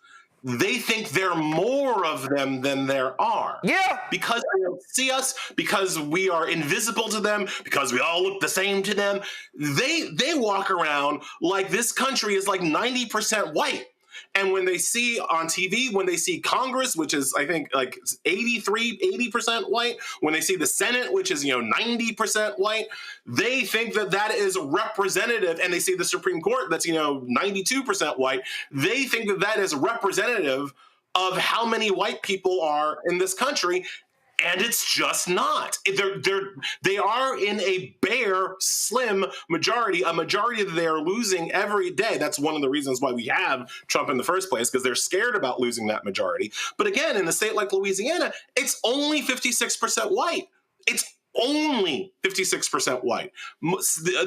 Speaker 2: they think there are more of them than there are.
Speaker 10: Yeah.
Speaker 2: Because they don't see us, because we are invisible to them, because we all look the same to them. They walk around like this country is like 90% white. And when they see on TV, when they see Congress, which is, I think, like 80% white, when they see the Senate, which is, 90% white, they think that that is representative, and they see the Supreme Court that's, 92% white, they think that that is representative of how many white people are in this country. And it's just not. They are in a bare, slim majority, a majority that they are losing every day. That's one of the reasons why we have Trump in the first place, because they're scared about losing that majority. But again, in a state like Louisiana, it's only 56% white. It's only 56% white.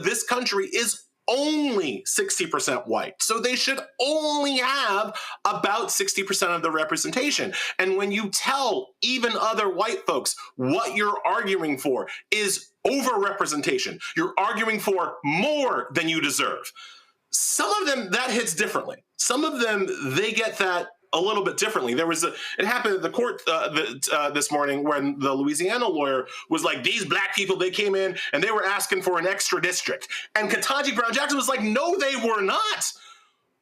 Speaker 2: This country is only 60% white. So they should only have about 60% of the representation. And when you tell even other white folks what you're arguing for is overrepresentation, you're arguing for more than you deserve. Some of them, that hits differently. Some of them, they get that a little bit differently. It happened at the court this morning when the Louisiana lawyer was like, these black people, they came in and they were asking for an extra district. And Ketanji Brown Jackson was like, no, they were not.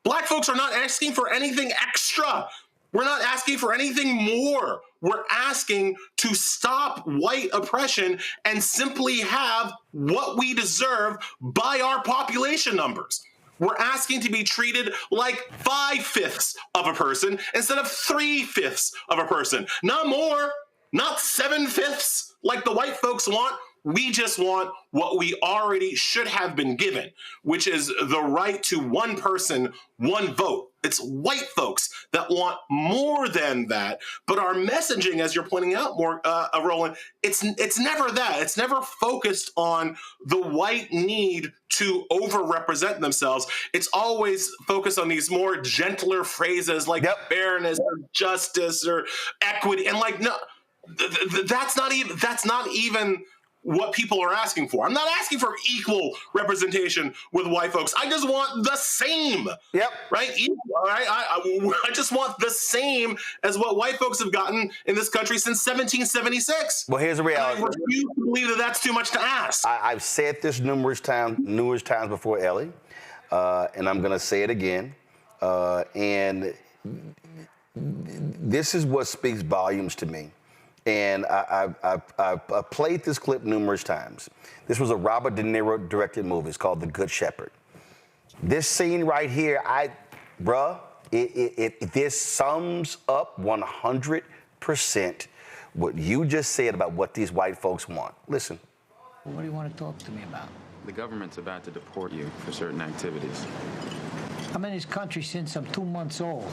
Speaker 2: Black folks are not asking for anything extra. We're not asking for anything more. We're asking to stop white oppression and simply have what we deserve by our population numbers. We're asking to be treated like 5/5 of a person instead of 3/5 of a person. Not more, not 7/5 like the white folks want. We just want what we already should have been given, which is the right to one person, one vote. It's white folks that want more than that. But our messaging, as you're pointing out, Roland, it's never that. It's never focused on the white need to overrepresent themselves. It's always focused on these more gentler phrases like fairness or justice or equity. And like, no, that's not even what people are asking for. I'm not asking for equal representation with white folks. I just want the same.
Speaker 10: Yep.
Speaker 2: Right? Right? I just want the same as what white folks have gotten in this country since 1776.
Speaker 10: Well, here's the reality.
Speaker 2: I refuse to believe that that's too much to ask.
Speaker 10: I've said this numerous times before, Elie, and I'm going to say it again. And this is what speaks volumes to me. And I've played this clip numerous times. This was a Robert De Niro directed movie. It's called The Good Shepherd. This scene right here, this sums up 100% what you just said about what these white folks want. Listen.
Speaker 7: What do you want to talk to me about?
Speaker 8: The government's about to deport you for certain activities.
Speaker 7: I'm in this country since I'm 2 months old.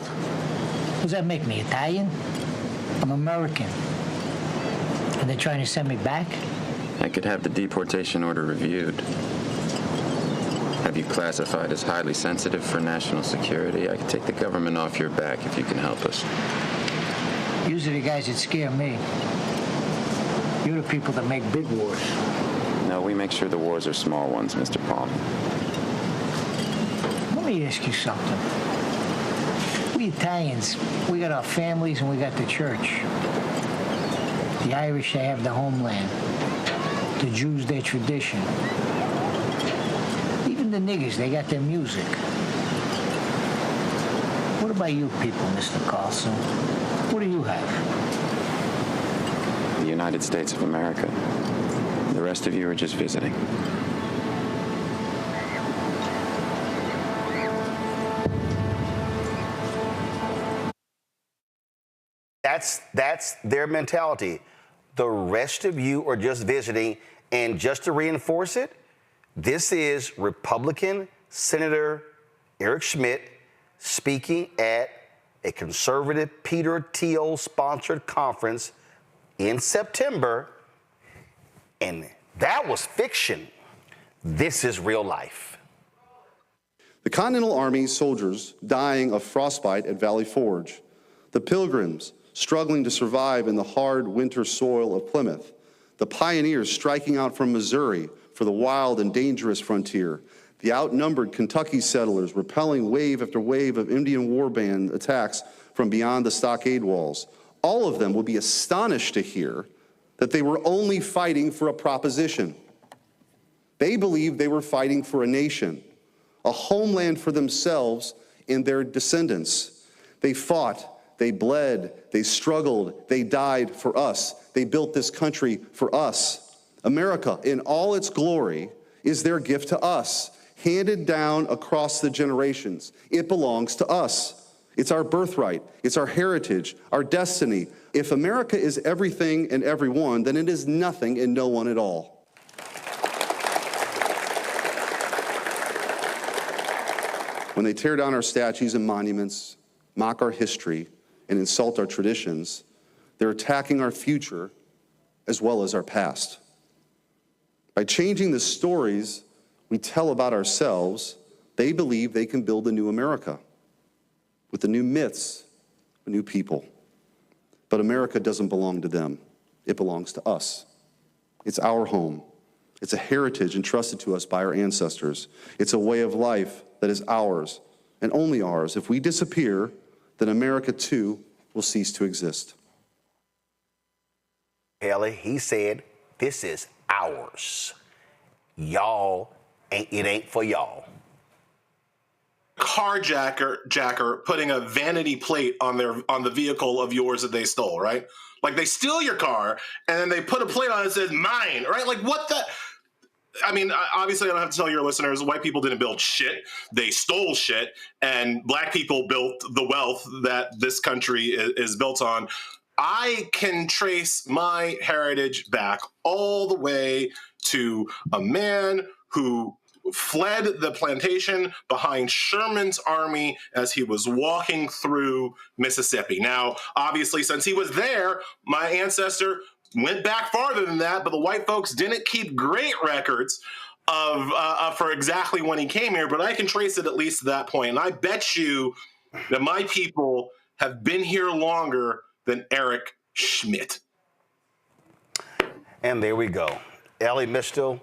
Speaker 7: Does that make me Italian? I'm American. And they're trying to send me back?
Speaker 8: I could have the deportation order reviewed. Have you classified as highly sensitive for national security? I could take the government off your back if you can help us.
Speaker 7: Usually the guys that scare me. You're the people that make big wars.
Speaker 8: No, we make sure the wars are small ones, Mr. Palm.
Speaker 7: Let me ask you something. We Italians, we got our families and we got the church. The Irish, they have the homeland. The Jews, their tradition. Even the niggers, they got their music. What about you people, Mr. Carlson? What do you have?
Speaker 8: The United States of America. The rest of you are just visiting.
Speaker 10: That's their mentality. The rest of you are just visiting. And just to reinforce it, this is Republican Senator Eric Schmidt speaking at a conservative Peter Thiel-sponsored conference in September. And that was fiction. This is real life.
Speaker 9: The Continental Army soldiers dying of frostbite at Valley Forge. The Pilgrims struggling to survive in the hard winter soil of Plymouth. The pioneers striking out from Missouri for the wild and dangerous frontier. the outnumbered Kentucky settlers repelling wave after wave of Indian war band attacks from beyond the stockade walls, all of them would be astonished to hear that they were only fighting for a proposition. They believed they were fighting for a nation, a homeland for themselves and their descendants. They fought, they bled, they struggled, they died for us. They built this country for us. America, in all its glory, is their gift to us, handed down across the generations. It belongs to us. It's our birthright. It's our heritage, our destiny. If America is everything and everyone, then it is nothing and no one at all. When they tear down our statues and monuments, mock our history, and insult our traditions, they're attacking our future as well as our past. By changing the stories we tell about ourselves, they believe they can build a new America with the new myths, a new people. But America doesn't belong to them. It belongs to us. It's our home. It's a heritage entrusted to us by our ancestors. It's a way of life that is ours and only ours. If we disappear, then America too will cease to exist.
Speaker 10: Elie, he said, this is ours. Y'all, it ain't for y'all.
Speaker 2: Carjacker putting a vanity plate on the vehicle of yours that they stole, right? Like they steal your car and then they put a plate on it that says mine, right? Like what the... I mean, obviously I don't have to tell your listeners, white people didn't build shit. They stole shit, and black people built the wealth that this country is built on. I can trace my heritage back all the way to a man who fled the plantation behind Sherman's army as he was walking through Mississippi. Now, obviously, since he was there, my ancestor went back farther than that, but the white folks didn't keep great records of for exactly when he came here, but I can trace it at least to that point. And I bet you that my people have been here longer than Eric Schmidt.
Speaker 10: And there we go. Elie Mystal,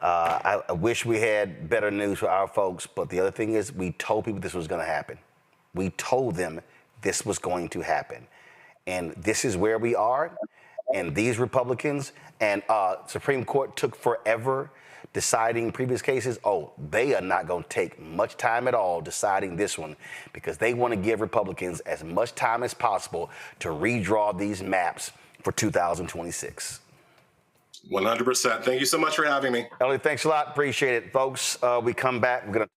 Speaker 10: I wish we had better news for our folks, but the other thing is we told people this was going to happen. We told them this was going to happen. And this is where we are. And these Republicans and Supreme Court took forever deciding previous cases. Oh, they are not going to take much time at all deciding this one because they want to give Republicans as much time as possible to redraw these maps for 2026.
Speaker 2: 100%. Thank you so much for having me.
Speaker 10: Elie, thanks a lot. Appreciate it, folks. We come back. We're going to...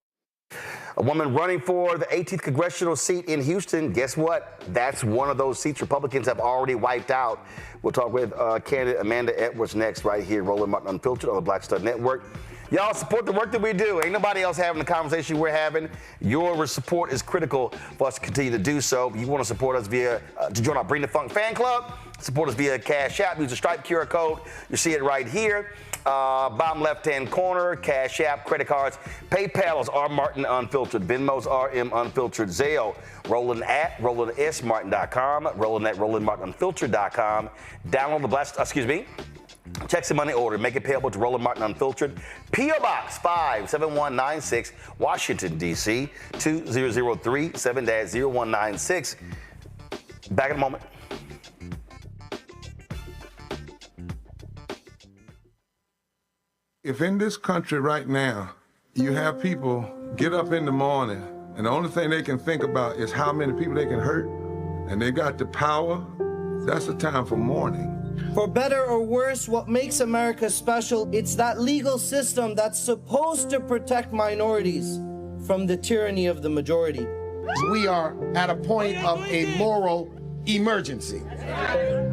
Speaker 10: A woman running for the 18th congressional seat in Houston. Guess what? That's one of those seats Republicans have already wiped out. We'll talk with candidate Amanda Edwards next right here, Roland Martin Unfiltered on the Black Star Network. Y'all support the work that we do. Ain't nobody else having the conversation we're having. Your support is critical for us to continue to do so. If you want to support us via, to join our Bring the Funk fan club, support us via Cash App. Use the Stripe QR code. You see it right here. Bottom left-hand corner, Cash App, credit cards. PayPal is R Martin Unfiltered. Venmo's RM Unfiltered. Zelle, Roland at RolandSMartin.com. Roland at RolandMartinUnfiltered.com. Download the check some money order. Make it payable to Roland Martin Unfiltered. P.O. Box 57196, Washington, D.C. 2003 7-0196. Back in a moment.
Speaker 11: If in this country right now, you have people get up in the morning and the only thing they can think about is how many people they can hurt, and they got the power, that's the time for mourning.
Speaker 12: For better or worse, what makes America special, it's that legal system that's supposed to protect minorities from the tyranny of the majority.
Speaker 13: We are at a point of a moral emergency.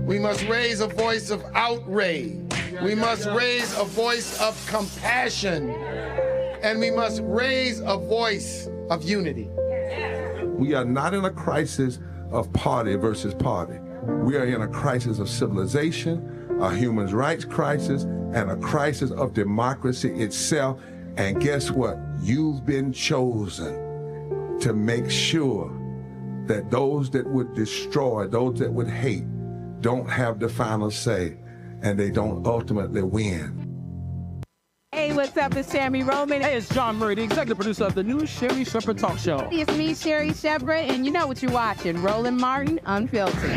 Speaker 13: We must raise a voice of outrage. We must raise a voice of compassion. And we must raise a voice of unity.
Speaker 11: We are not in a crisis of party versus party. We are in a crisis of civilization, a human rights crisis, and a crisis of democracy itself. And guess what? You've been chosen to make sure that those that would destroy, those that would hate, don't have the final say, and they don't ultimately win.
Speaker 14: Hey, what's up? It's Sammy Roman.
Speaker 15: Hey, it's John Murray, the executive producer of the new Sherry Shepherd Talk Show.
Speaker 14: It's me, Sherry Shepherd, and you know what you're watching, Roland Martin, Unfiltered.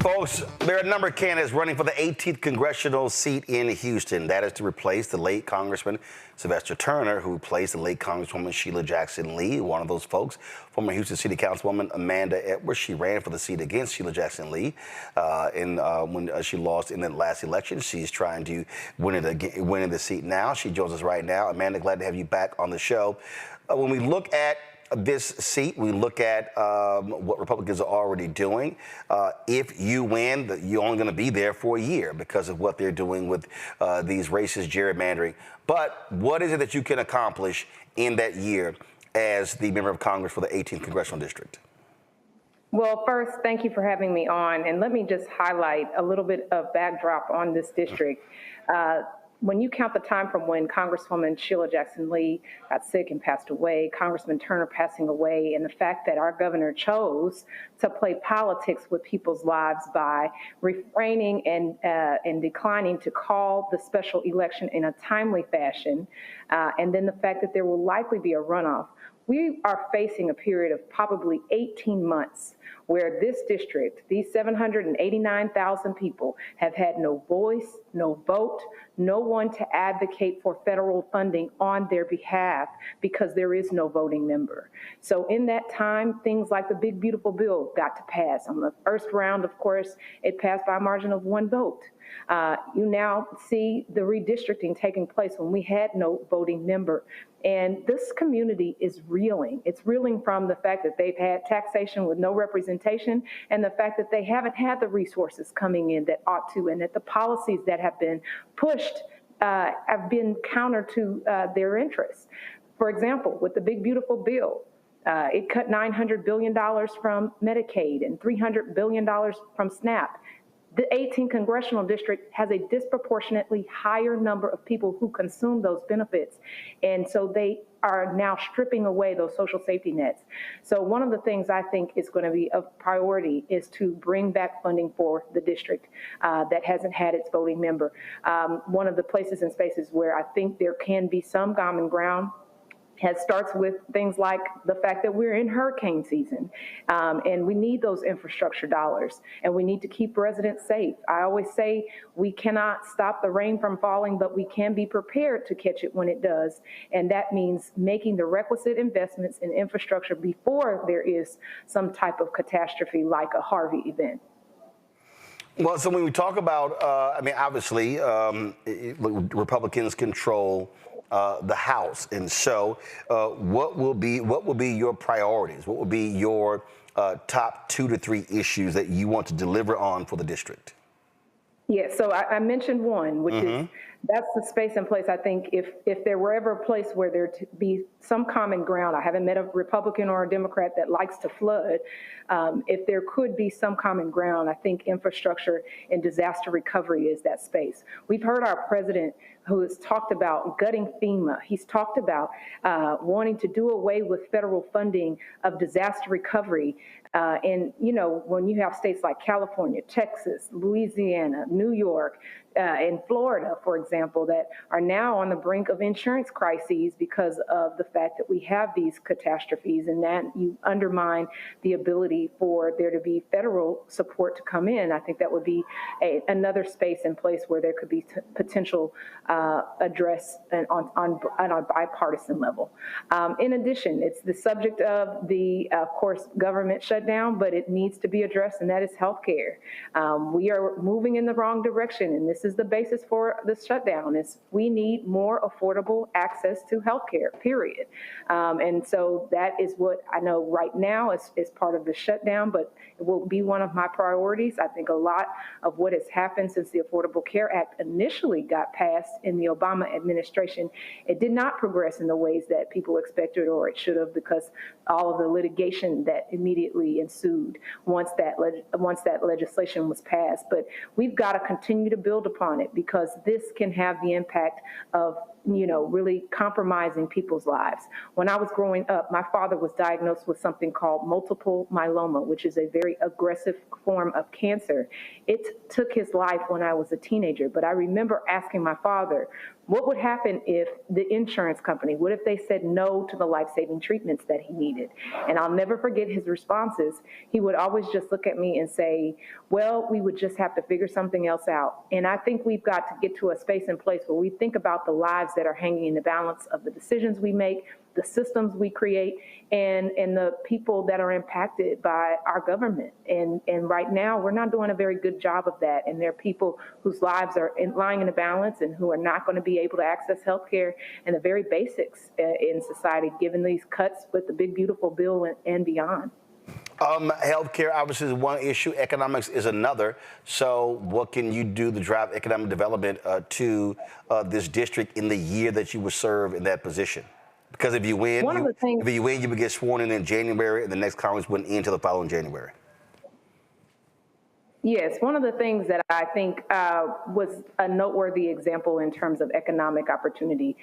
Speaker 10: Folks, there are a number of candidates running for the 18th congressional seat in Houston. That is to replace the late Congressman Sylvester Turner, who replaced the late Congresswoman Sheila Jackson Lee. One of those folks, former Houston City Councilwoman Amanda Edwards, she ran for the seat against Sheila Jackson Lee when she lost in the last election. She's trying to win the seat now. She joins us right now. Amanda, glad to have you back on the show. When we look at this seat, we look at what Republicans are already doing. If you win, you're only going to be there for a year because of what they're doing with these racist gerrymandering. But what is it that you can accomplish in that year as the member of Congress for the 18th Congressional District?
Speaker 16: Well, first, thank you for having me on. And let me just highlight a little bit of backdrop on this district. When you count the time from when Congresswoman Sheila Jackson Lee got sick and passed away, Congressman Turner passing away, and the fact that our governor chose to play politics with people's lives by refraining and declining to call the special election in a timely fashion, and then the fact that there will likely be a runoff, we are facing a period of probably 18 months where this district, these 789,000 people, have had no voice, no vote, no one to advocate for federal funding on their behalf because there is no voting member. So in that time, things like the Big Beautiful Bill got to pass. On the first round, of course, it passed by a margin of 1 vote. You now see the redistricting taking place when we had no voting member. And this community is reeling. It's reeling from the fact that they've had taxation with no representation and the fact that they haven't had the resources coming in that ought to, and that the policies that have been pushed have been counter to their interests. For example, with the Big Beautiful Bill, it cut $900 billion from Medicaid and $300 billion from SNAP. The 18th Congressional District has a disproportionately higher number of people who consume those benefits. And so they are now stripping away those social safety nets. So one of the things I think is going to be a priority is to bring back funding for the district that hasn't had its voting member. One of the places and spaces where I think there can be some common ground starts with things like the fact that we're in hurricane season, and we need those infrastructure dollars, and we need to keep residents safe. I always say we cannot stop the rain from falling, but we can be prepared to catch it when it does, and that means making the requisite investments in infrastructure before there is some type of catastrophe like a Harvey event.
Speaker 10: Well, so when we talk about, I mean, obviously, Republicans control the House, and so what will be your priorities? What will be your top 2 to 3 issues that you want to deliver on for the district?
Speaker 16: Yeah, so I mentioned one, which is that's the space and place. I think if there were ever a place where there to be some common ground, I haven't met a Republican or a Democrat that likes to flood. If there could be some common ground, I think infrastructure and disaster recovery is that space. We've heard our president who has talked about gutting FEMA. He's talked about wanting to do away with federal funding of disaster recovery. And, you know, when you have states like California, Texas, Louisiana, New York, and Florida, for example, that are now on the brink of insurance crises because of the fact that we have these catastrophes, and that you undermine the ability for there to be federal support to come in. I think that would be another space and place where there could be potential address on a bipartisan level. In addition, it's the subject of the, of course, government shutdown, but it needs to be addressed, and that is healthcare. We are moving in the wrong direction, and this is the basis for the shutdown. Is we need more affordable access to healthcare, period. And so that is what I know right now is part of the shutdown, but it will be one of my priorities. I think a lot of what has happened since the Affordable Care Act initially got passed in the Obama administration, it did not progress in the ways that people expected or it should have, because all of the litigation that immediately ensued once that legislation was passed. But we've got to continue to build upon it, because this can have the impact of really compromising people's lives. When I was growing up, my father was diagnosed with something called multiple myeloma, which is a very aggressive form of cancer. It took his life when I was a teenager, but I remember asking my father, what would happen if the insurance company, what if they said no to the life-saving treatments that he needed? And I'll never forget his responses. He would always just look at me and say, well, we would just have to figure something else out. And I think we've got to get to a space and place where we think about the lives that are hanging in the balance of the decisions we make, the systems we create, and the people that are impacted by our government. And right now, we're not doing a very good job of that. And there are people whose lives are lying in a balance and who are not going to be able to access health care and the very basics in society, given these cuts with the big, beautiful bill and beyond.
Speaker 10: Healthcare obviously is one issue. Economics is another. So what can you do to drive economic development to this district in the year that you will serve in that position? Because if you win, you would get sworn in January, and the next Congress wouldn't end until the following January.
Speaker 16: Yes, one of the things that I think was a noteworthy example in terms of economic opportunity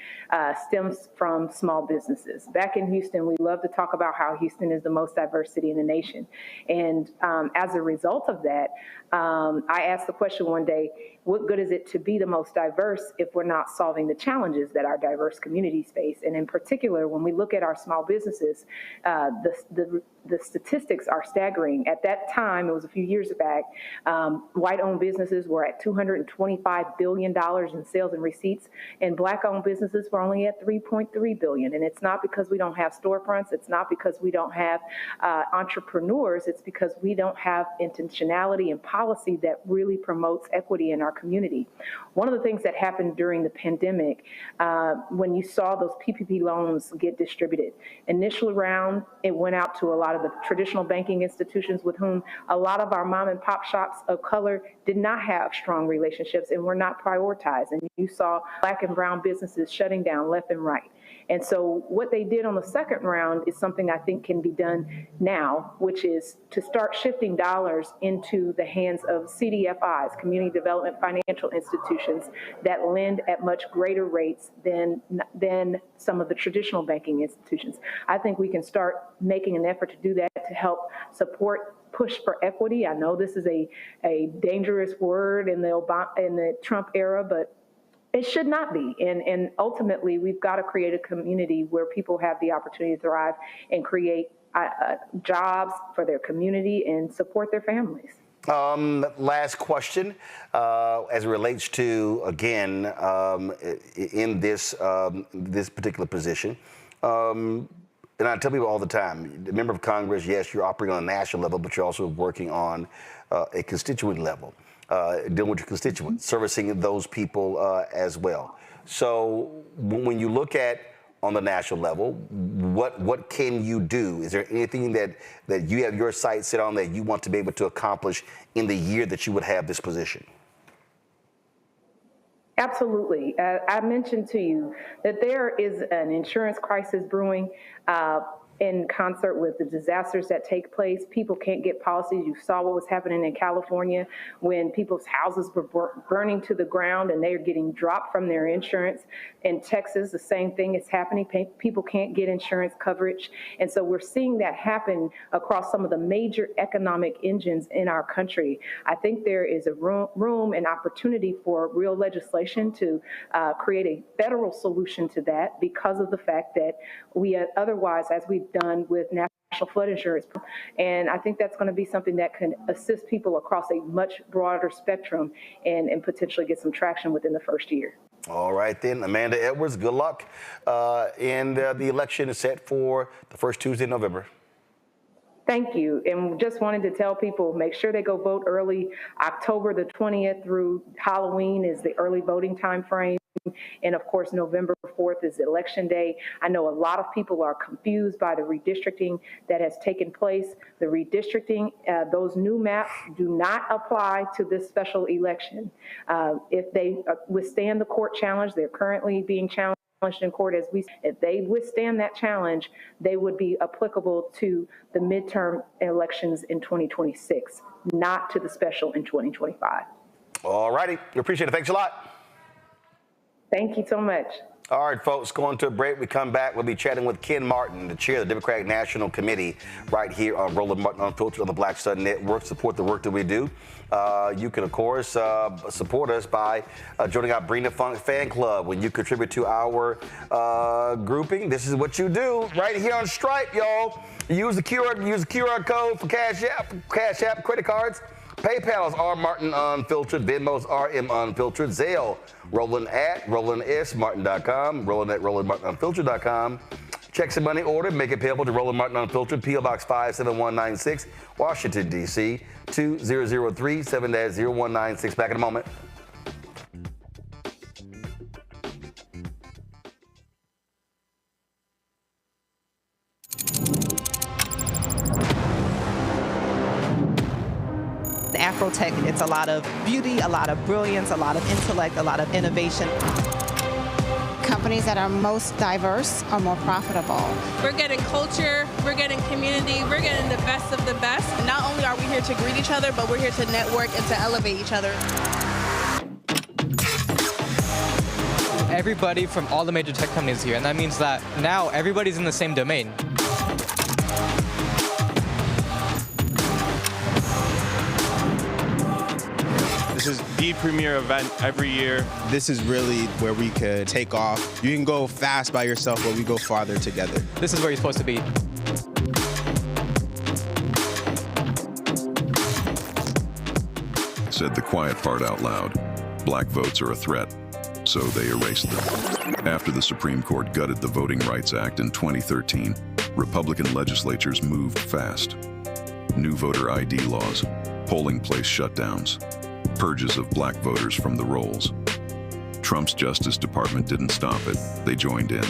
Speaker 16: stems from small businesses. Back in Houston, we love to talk about how Houston is the most diverse city in the nation. And as a result of that, I asked the question one day, what good is it to be the most diverse if we're not solving the challenges that our diverse communities face? And in particular, when we look at our small businesses, the statistics are staggering. At that time, it was a few years back, white-owned businesses were at $225 billion in sales and receipts, and black-owned businesses were only at $3.3 billion. And it's not because we don't have storefronts. It's not because we don't have entrepreneurs. It's because we don't have intentionality and policy that really promotes equity in our community. One of the things that happened during the pandemic, when you saw those PPP loans get distributed, initial round, it went out to a lot of the traditional banking institutions with whom a lot of our mom and pop shops of color did not have strong relationships and were not prioritized. And you saw black and brown businesses shutting down left and right. And so what they did on the second round is something I think can be done now, which is to start shifting dollars into the hands of CDFIs, community development financial institutions, that lend at much greater rates than some of the traditional banking institutions. I think we can start making an effort to do that to help support push for equity. I know this is a dangerous word in the Trump era, but it should not be. And ultimately, we've got to create a community where people have the opportunity to thrive and create jobs for their community and support their families.
Speaker 10: Last question, as it relates to, again, in this particular position. And I tell people all the time, the member of Congress, yes, you're operating on a national level, but you're also working on a constituent level, dealing with your constituents, servicing those people as well. So when you look at on the national level, what can you do? Is there anything that you have your sights set on that you want to be able to accomplish in the year that you would have this position?
Speaker 16: Absolutely. I mentioned to you that there is an insurance crisis brewing in concert with the disasters that take place. People can't get policies. You saw what was happening in California when people's houses were burning to the ground and they are getting dropped from their insurance. In Texas, the same thing is happening. People can't get insurance coverage. And so we're seeing that happen across some of the major economic engines in our country. I think there is a room and opportunity for real legislation to create a federal solution to that, because of the fact that we otherwise, as we've done with national flood insurance. And I think that's going to be something that can assist people across a much broader spectrum and potentially get some traction within the first year.
Speaker 10: All right, then. Amanda Edwards, good luck. And the election is set for the first Tuesday in November.
Speaker 16: Thank you. And just wanted to tell people, make sure they go vote early. October the 20th through Halloween is the early voting time frame. And of course, November 4th is Election Day. I know a lot of people are confused by the redistricting that has taken place. The redistricting, those new maps do not apply to this special election. If they withstand the court challenge, they're currently being challenged in court if they withstand that challenge, they would be applicable to the midterm elections in 2026, not to the special in 2025.
Speaker 10: All righty. We appreciate it. Thanks a lot.
Speaker 16: Thank you so much.
Speaker 10: All right, folks, going to a break. We come back. We'll be chatting with Ken Martin, the chair of the Democratic National Committee, right here on Roland Martin Unfiltered on the Black Star Network. Support the work that we do. You can, of course, support us by joining our Bring the Funk fan club. When you contribute to our grouping, this is what you do right here on Stripe, y'all. Use the QR code for Cash App, credit cards. PayPal is R Martin Unfiltered. Venmo's RM Unfiltered. Zelle, Roland at RolandSMartin.com. Roland at RolandMartinUnfiltered.com. Checks and money order. Make it payable to Roland Martin Unfiltered. P.O. Box 57196, Washington, D.C. 2003 7-0196. Back in a moment.
Speaker 17: Afro Tech, it's a lot of beauty, a lot of brilliance, a lot of intellect, a lot of innovation.
Speaker 18: Companies that are most diverse are more profitable.
Speaker 19: We're getting culture, we're getting community, we're getting the best of the best.
Speaker 20: Not only are we here to greet each other, but we're here to network and to elevate each other.
Speaker 21: Everybody from all the major tech companies here, and that means that now everybody's in the same domain.
Speaker 22: This is the premier event every year.
Speaker 27: This is really where we could take off. You can go fast by yourself, but we go farther together.
Speaker 21: This is where you're supposed to be.
Speaker 28: Said the quiet part out loud. Black votes are a threat, so they erased them. After the Supreme Court gutted the Voting Rights Act in 2013, Republican legislatures moved fast. New voter ID laws, polling place shutdowns, purges of black voters from the rolls. Trump's Justice Department didn't stop it, they joined in.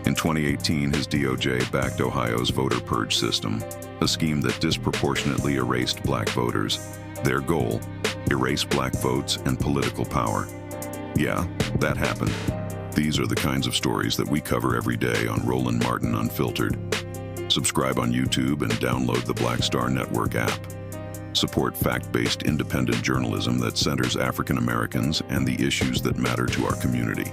Speaker 28: In 2018, his DOJ backed Ohio's voter purge system, a scheme that disproportionately erased black voters. Their goal, erase black votes and political power. Yeah, that happened. These are the kinds of stories that we cover every day on Roland Martin Unfiltered. Subscribe on YouTube and download the Black Star Network app. Support fact-based independent journalism that centers African Americans and the issues that matter to our community.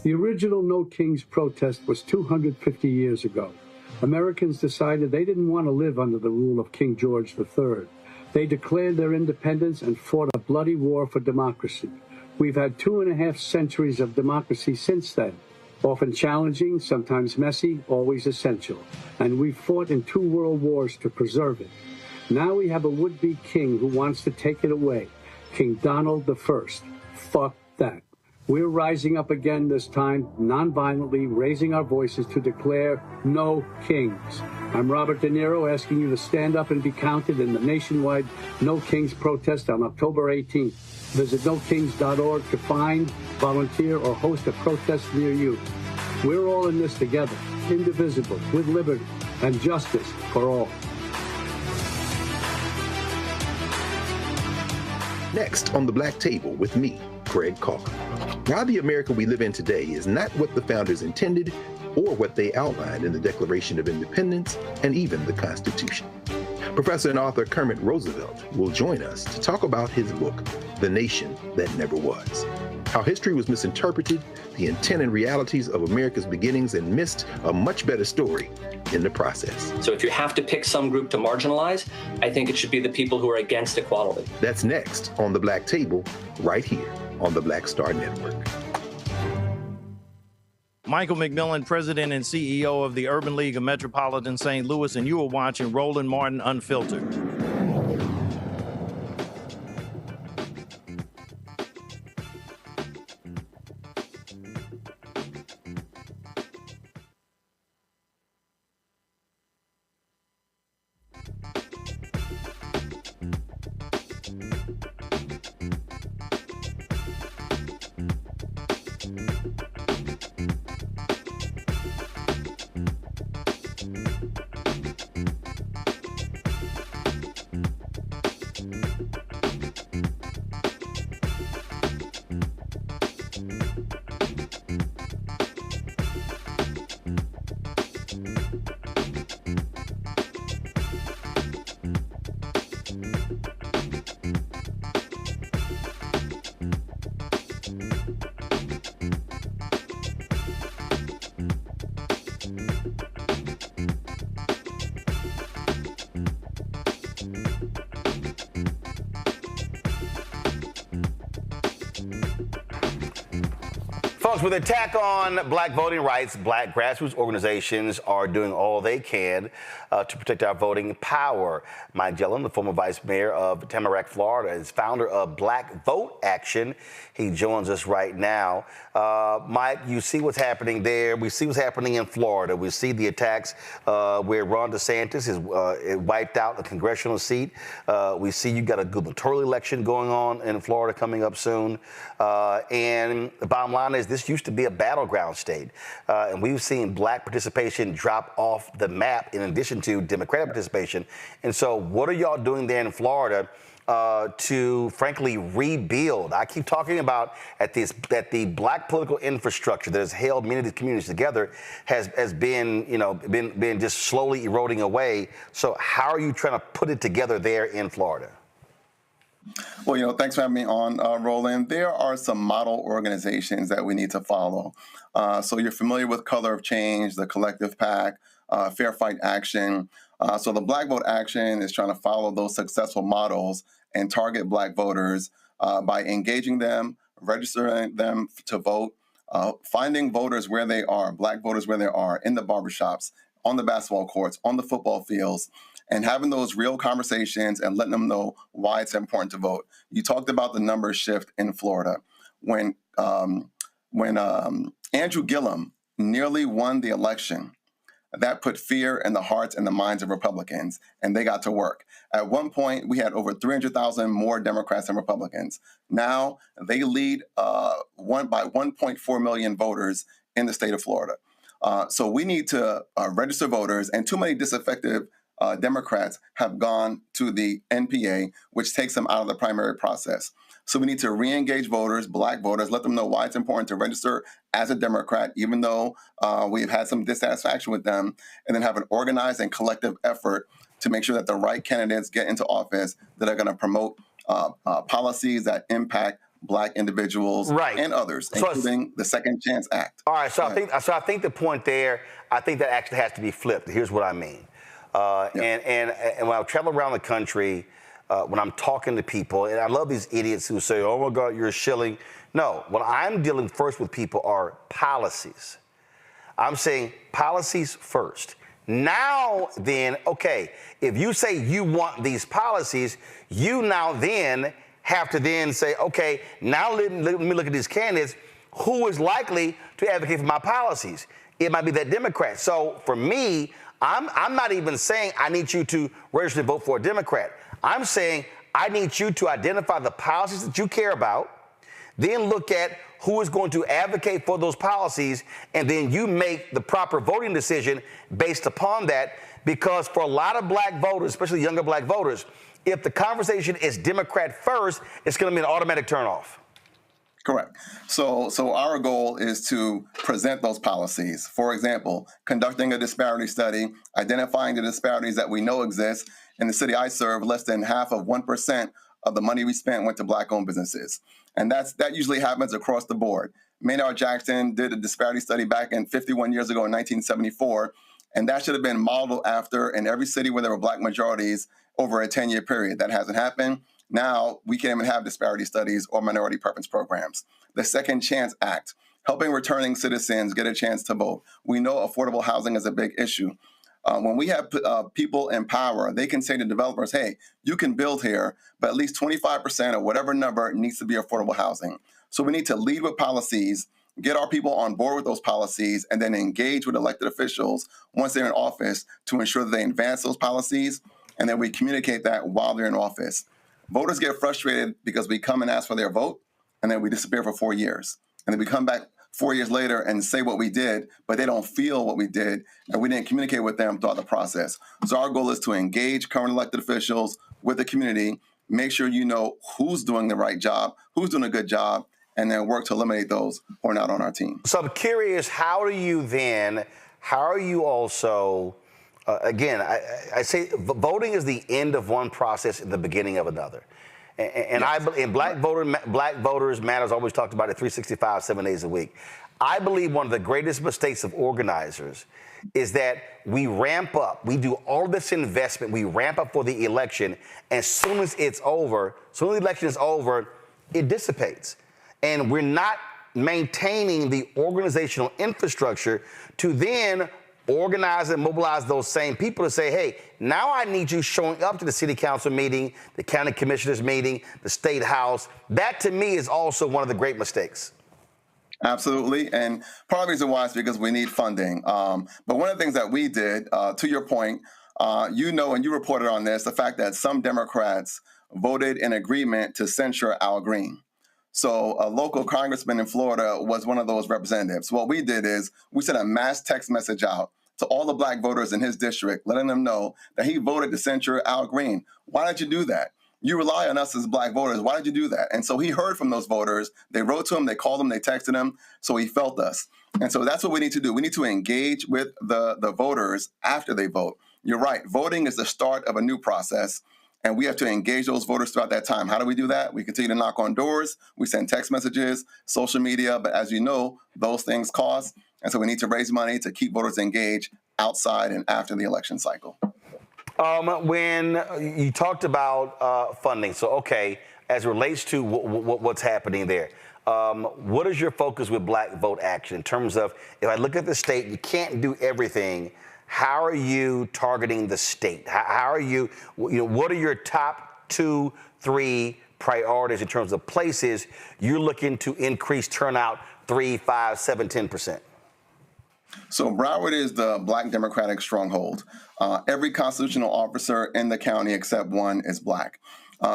Speaker 29: The original No Kings protest was 250 years ago. Americans decided they didn't want to live under the rule of King George III. They declared their independence and fought a bloody war for democracy. We've had 2.5 centuries of democracy since then, often challenging, sometimes messy, always essential. And we've fought in 2 world wars to preserve it. Now we have a would-be king who wants to take it away, King Donald I. Fuck that. We're rising up again this time, non-violently, raising our voices to declare no kings. I'm Robert De Niro, asking you to stand up and be counted in the nationwide No Kings protest on October 18th. Visit nokings.org to find, volunteer, or host a protest near you. We're all in this together, indivisible, with liberty and justice for all.
Speaker 30: Next on the Black Table with me, Greg Carr. Why the America we live in today is not what the founders intended or what they outlined in the Declaration of Independence and even the Constitution. Professor and author Kermit Roosevelt will join us to talk about his book, The Nation That Never Was. How history was misinterpreted, the intent and realities of America's beginnings, and missed a much better story in the process.
Speaker 31: So if you have to pick some group to marginalize, I think it should be the people who are against equality.
Speaker 30: That's next on The Black Table, right here on the Black Star Network.
Speaker 32: Michael McMillan, President and CEO of the Urban League of Metropolitan St. Louis, and you are watching Roland Martin Unfiltered.
Speaker 10: Folks, with the attack on black voting rights, black grassroots organizations are doing all they can to protect our voting power. Mike Gillum, the former vice mayor of Tamarack, Florida, is founder of Black Vote Action. He joins us right now. Mike, you see what's happening there. We see what's happening in Florida. We see the attacks where Ron DeSantis has wiped out a congressional seat. We see you got a gubernatorial election going on in Florida coming up soon. And the bottom line is this used to be a battleground state. And we've seen black participation drop off the map in addition to Democratic participation. And so what are y'all doing there in Florida to frankly rebuild? I keep talking about that the black political infrastructure that has held many of these communities together has been, been just slowly eroding away. So how are you trying to put it together there in Florida?
Speaker 1: Well, thanks for having me on, Roland. There are some model organizations that we need to follow. So you're familiar with Color of Change, the Collective PAC, Fair Fight Action. So the Black Vote Action is trying to follow those successful models and target black voters by engaging them, registering them to vote, finding voters where they are, black voters where they are, in the barbershops, on the basketball courts, on the football fields, and having those real conversations and letting them know why it's important to vote. You talked about the numbers shift in Florida. When Andrew Gillum nearly won the election, that put fear in the hearts and the minds of Republicans, and they got to work. At one point, we had over 300,000 more Democrats than Republicans. Now, they lead by 1.4 million voters in the state of Florida. So we need to register voters, and too many disaffected Democrats have gone to the NPA, which takes them out of the primary process. So we need to re-engage voters, black voters, let them know why it's important to register as a Democrat, even though we've had some dissatisfaction with them, and then have an organized and collective effort to make sure that the right candidates get into office that are going to promote policies that impact black individuals and others, including the Second Chance Act.
Speaker 10: All right, so I think the point there, I think that actually has to be flipped. Here's what I mean. And when I travel around the country, when I'm talking to people, and I love these idiots who say, oh my God, you're a shilling. No, what I'm dealing first with people are policies. I'm saying policies first. Now then, okay, if you say you want these policies, you now then have to then say, okay, now let me look at these candidates. Who is likely to advocate for my policies? It might be that Democrat. So for me, I'm not even saying I need you to register to vote for a Democrat. I'm saying I need you to identify the policies that you care about, then look at who is going to advocate for those policies, and then you make the proper voting decision based upon that. Because for a lot of black voters, especially younger black voters, if the conversation is Democrat first, it's going to be an automatic turnoff.
Speaker 1: Correct. So our goal is to present those policies. For example, conducting a disparity study, identifying the disparities that we know exist. In the city I serve, less than half of 1% of the money we spent went to black-owned businesses. And that usually happens across the board. Maynard Jackson did a disparity study back in 51 years ago in 1974, and that should have been modeled after in every city where there were black majorities over a 10-year period. That hasn't happened. Now, we can't even have disparity studies or minority preference programs. The Second Chance Act, helping returning citizens get a chance to vote. We know affordable housing is a big issue. When we have people in power, they can say to developers, hey, you can build here, but at least 25% or whatever number needs to be affordable housing. So we need to lead with policies, get our people on board with those policies, and then engage with elected officials once they're in office to ensure that they advance those policies, and then we communicate that while they're in office. Voters get frustrated because we come and ask for their vote, and then we disappear for 4 years. And then we come back 4 years later and say what we did, but they don't feel what we did, and we didn't communicate with them throughout the process. So our goal is to engage current elected officials with the community, make sure you know who's doing the right job, who's doing a good job, and then work to eliminate those who are not on our team.
Speaker 10: So I'm curious, how are you also, again, I say voting is the end of one process and the beginning of another. And yes. Black voters matters always talked about it 365, 7 days a week. I believe one of the greatest mistakes of organizers is that we ramp up, we do all this investment, we ramp up for the election, and as soon as it's over, as soon as the election is over, it dissipates. And we're not maintaining the organizational infrastructure to then organize and mobilize those same people to say, hey, now I need you showing up to the city council meeting, the county commissioners meeting, the state house. That to me is also one of the great mistakes.
Speaker 1: Absolutely. And part of the reason why is because we need funding. But one of the things that we did, to your point, and you reported on this, the fact that some Democrats voted in agreement to censure Al Green. So a local congressman in Florida was one of those representatives. What we did is we sent a mass text message out to all the black voters in his district, letting them know that he voted to censure Al Green. Why did you do that? You rely on us as black voters. Why did you do that? And so he heard from those voters. They wrote to him, they called him, they texted him. So he felt us. And so that's what we need to do. We need to engage with the voters after they vote. You're right. Voting is the start of a new process. And we have to engage those voters throughout that time. How do we do that? We continue to knock on doors. We send text messages, social media. But as you know, those things cost. And so we need to raise money to keep voters engaged outside and after the election cycle.
Speaker 10: When you talked about funding, so okay, as it relates to what's happening there, what is your focus with Black Vote Action in terms of, if I look at the state, you can't do everything. How are you targeting the state? How are you, what are your top 2, 3 priorities in terms of places you're looking to increase turnout 3, 5, 7, 10%?
Speaker 1: So Broward is the Black Democratic stronghold. Every constitutional officer in the county except one is Black.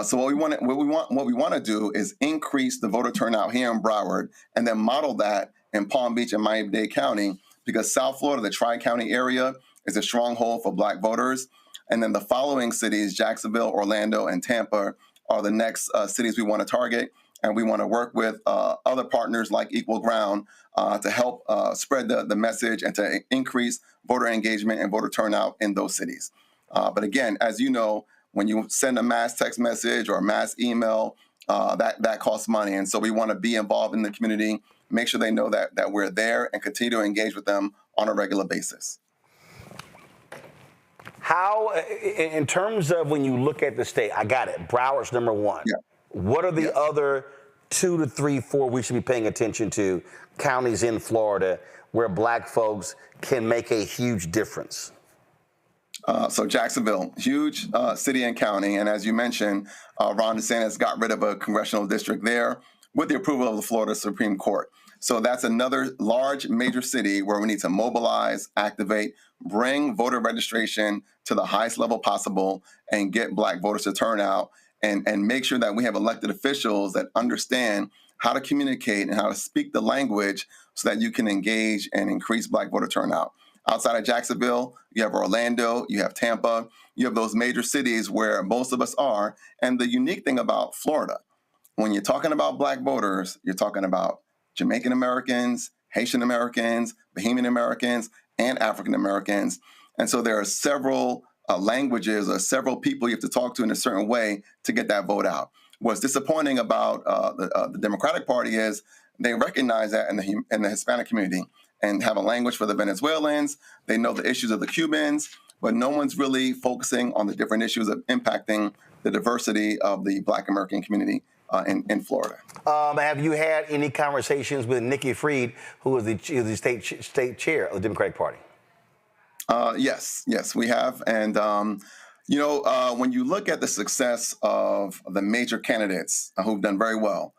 Speaker 1: So what we want to do is increase the voter turnout here in Broward, and then model that in Palm Beach and Miami-Dade County, because South Florida, the Tri-County area, is a stronghold for Black voters. And then the following cities, Jacksonville, Orlando, and Tampa, are the next cities we want to target. And we want to work with other partners like Equal Ground to help spread the message and to increase voter engagement and voter turnout in those cities. But again, as you know, when you send a mass text message or a mass email, that costs money. And so we want to be involved in the community, make sure they know that we're there, and continue to engage with them on a regular basis.
Speaker 10: How, in terms of when you look at the state, I got it, Broward's number 1. Yeah. What are the other 2 to 3, 4 we should be paying attention to, counties in Florida where Black folks can make a huge difference?
Speaker 1: So Jacksonville, huge city and county. And as you mentioned, Ron DeSantis got rid of a congressional district there with the approval of the Florida Supreme Court. So that's another large major city where we need to mobilize, activate, bring voter registration to the highest level possible, and get Black voters to turn out, and make sure that we have elected officials that understand how to communicate and how to speak the language so that you can engage and increase Black voter turnout. Outside of Jacksonville, you have Orlando, you have Tampa, you have those major cities where most of us are. And the unique thing about Florida, when you're talking about Black voters, you're talking about Jamaican Americans, Haitian Americans, Bahamian Americans, and African Americans. And so there are several languages or several people you have to talk to in a certain way to get that vote out. What's disappointing about the Democratic Party is they recognize that in the Hispanic community and have a language for the Venezuelans. They know the issues of the Cubans, but no one's really focusing on the different issues of impacting the diversity of the Black American community in Florida.
Speaker 10: Have you had any conversations with Nikki Fried, who is the state chair of the Democratic Party?
Speaker 1: Yes, we have. And, when you look at the success of the major candidates who've done very well,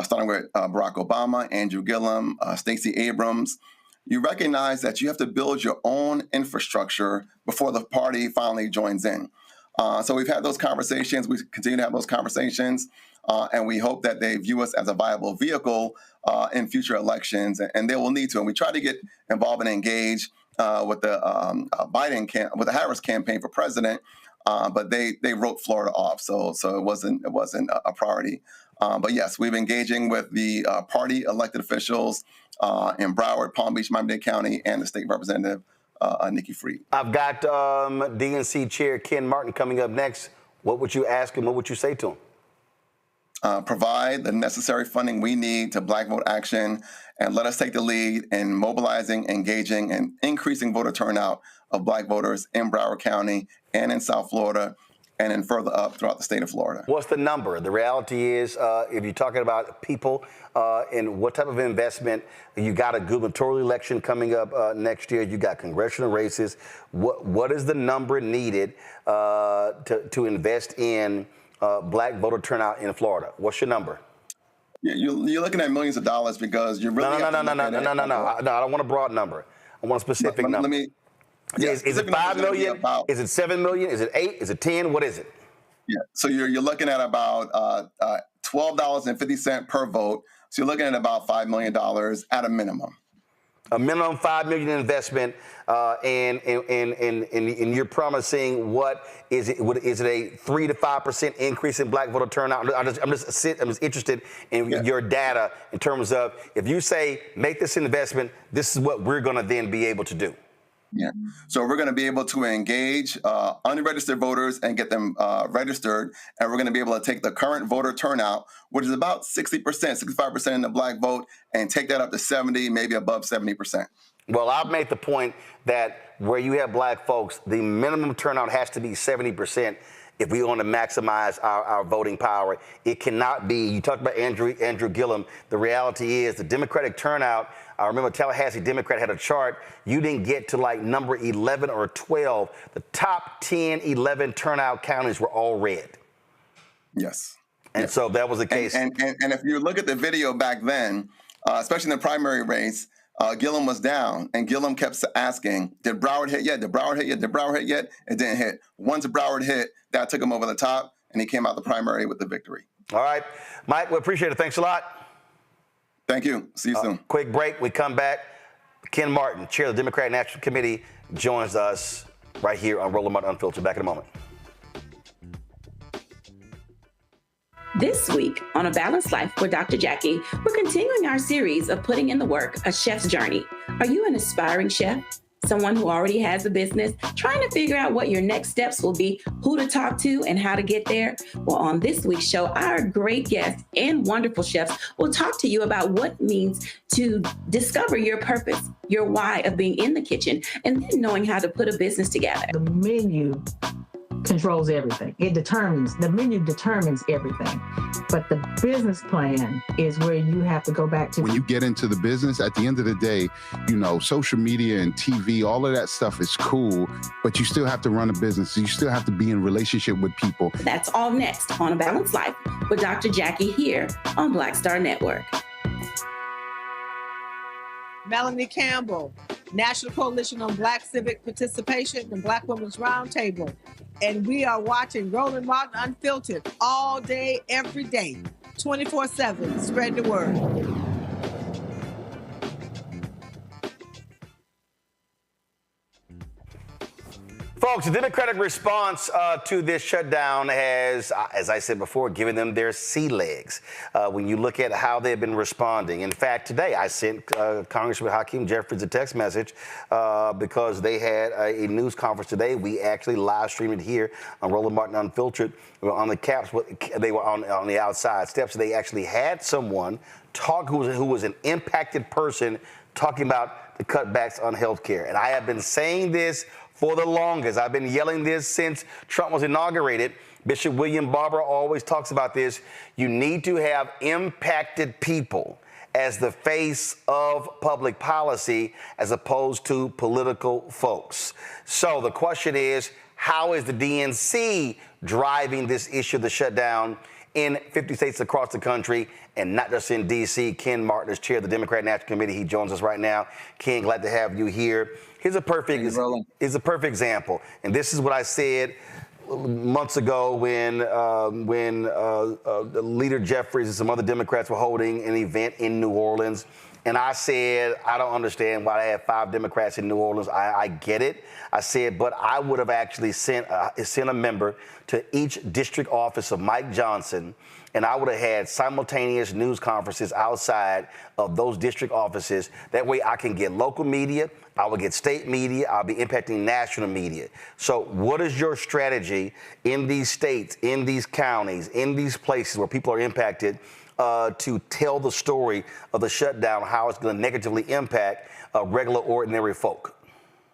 Speaker 1: starting with Barack Obama, Andrew Gillum, Stacey Abrams, you recognize that you have to build your own infrastructure before the party finally joins in. So we've had those conversations. We continue to have those conversations. And we hope that they view us as a viable vehicle in future elections, and they will need to. And we try to get involved and engage with the with the Harris campaign for president, but they wrote Florida off, so it wasn't a priority. But yes, we've been engaging with the party elected officials in Broward, Palm Beach, Miami-Dade County, and the state representative Nikki Fried.
Speaker 10: I've got DNC Chair Ken Martin coming up next. What would you ask him? What would you say to him?
Speaker 1: Provide the necessary funding we need to Black Vote Action, and let us take the lead in mobilizing, engaging, and increasing voter turnout of Black voters in Broward County and in South Florida. and then further up throughout the state of Florida.
Speaker 10: What's the number? The reality is, if you're talking about people and what type of investment, you got a gubernatorial election coming up next year, you got congressional races. What is the number needed to invest in black voter turnout in Florida? What's your number?
Speaker 1: You're looking at millions of dollars because you're really
Speaker 10: No. I don't want a broad number. I want a specific number. Is it 5 million? Is it 7 million? Is it 8? Is it 10? What is it?
Speaker 1: Yeah. So you're looking at about $12.50 per vote. So you're looking at about $5 million at a minimum.
Speaker 10: A minimum $5 million investment, and you're promising what is it? Is it a 3 to 5% increase in black voter turnout? I'm just interested in your data in terms of if you say make this investment, this is what we're going to then be able to do.
Speaker 1: Yeah. So we're going to be able to engage unregistered voters and get them registered. And we're going to be able to take the current voter turnout, which is about 60%, 65% in the black vote, and take that up to 70, maybe above 70%.
Speaker 10: Well, I've made the point that where you have black folks, the minimum turnout has to be 70%. If we want to maximize our voting power, it cannot be. You talked about Andrew Gillum. The reality is the Democratic turnout. I remember Tallahassee Democrat had a chart. You didn't get to like number 11 or 12. The top 10, 11 turnout counties were all red.
Speaker 1: Yes.
Speaker 10: And so that was the case.
Speaker 1: And if you look at the video back then, especially in the primary race, Gillum was down, and Gillum kept asking, did Broward hit yet? Did Broward hit yet? Did Broward hit yet? It didn't hit. Once Broward hit, that took him over the top, and he came out the primary with the victory.
Speaker 10: All right. Mike, we appreciate it. Thanks a lot.
Speaker 1: Thank you. See you soon.
Speaker 10: Quick break. We come back. Ken Martin, chair of the Democratic National Committee, joins us right here on Roland Martin Unfiltered. Back in a moment.
Speaker 2: This week on A Balanced Life with Dr. Jackie, we're continuing our series of putting in the work, A Chef's Journey. Are you an aspiring chef? Someone who already has a business, trying to figure out what your next steps will be, who to talk to, and how to get there? Well, on this week's show, our great guests and wonderful chefs will talk to you about what it means to discover your purpose, your why of being in the kitchen, and then knowing how to put a business together.
Speaker 3: The menu controls everything. The menu determines everything. But the business plan is where you have to go back to.
Speaker 4: When you get into the business, at the end of the day, social media and TV, all of that stuff is cool, but you still have to run a business. You still have to be in relationship with people.
Speaker 2: That's all next on A Balanced Life with Dr. Jackie here on Black Star Network.
Speaker 5: Melanie Campbell, National Coalition on Black Civic Participation and Black Women's Roundtable. And we are watching Roland Martin Unfiltered all day, every day, 24/7. Spread the word.
Speaker 10: Folks, the Democratic response to this shutdown has, as I said before, given them their sea legs. When you look at how they've been responding. In fact, today I sent Congressman Hakeem Jeffries a text message because they had a news conference today. We actually live streamed it here on Roland Martin Unfiltered. We were on the caps. They were on the outside steps. They actually had someone talk who was an impacted person talking about the cutbacks on health care. And I have been saying this for the longest. I've been yelling this since Trump was inaugurated. Bishop William Barber always talks about this. You need to have impacted people as the face of public policy as opposed to political folks. So the question is, how is the DNC driving this issue of the shutdown in 50 states across the country and not just in D.C.? Ken Martin is chair of the Democratic National Committee. He joins us right now. Ken, glad to have you here. Here's a perfect example. And this is what I said months ago when Leader Jeffries and some other Democrats were holding an event in New Orleans. And I said, I don't understand why they have 5 Democrats in New Orleans. I get it. I said, but I would have actually sent a member to each district office of Mike Johnson, and I would have had simultaneous news conferences outside of those district offices. That way I can get local media, I will get state media, I'll be impacting national media. So what is your strategy in these states, in these counties, in these places where people are impacted to tell the story of the shutdown, how it's going to negatively impact regular, ordinary folk?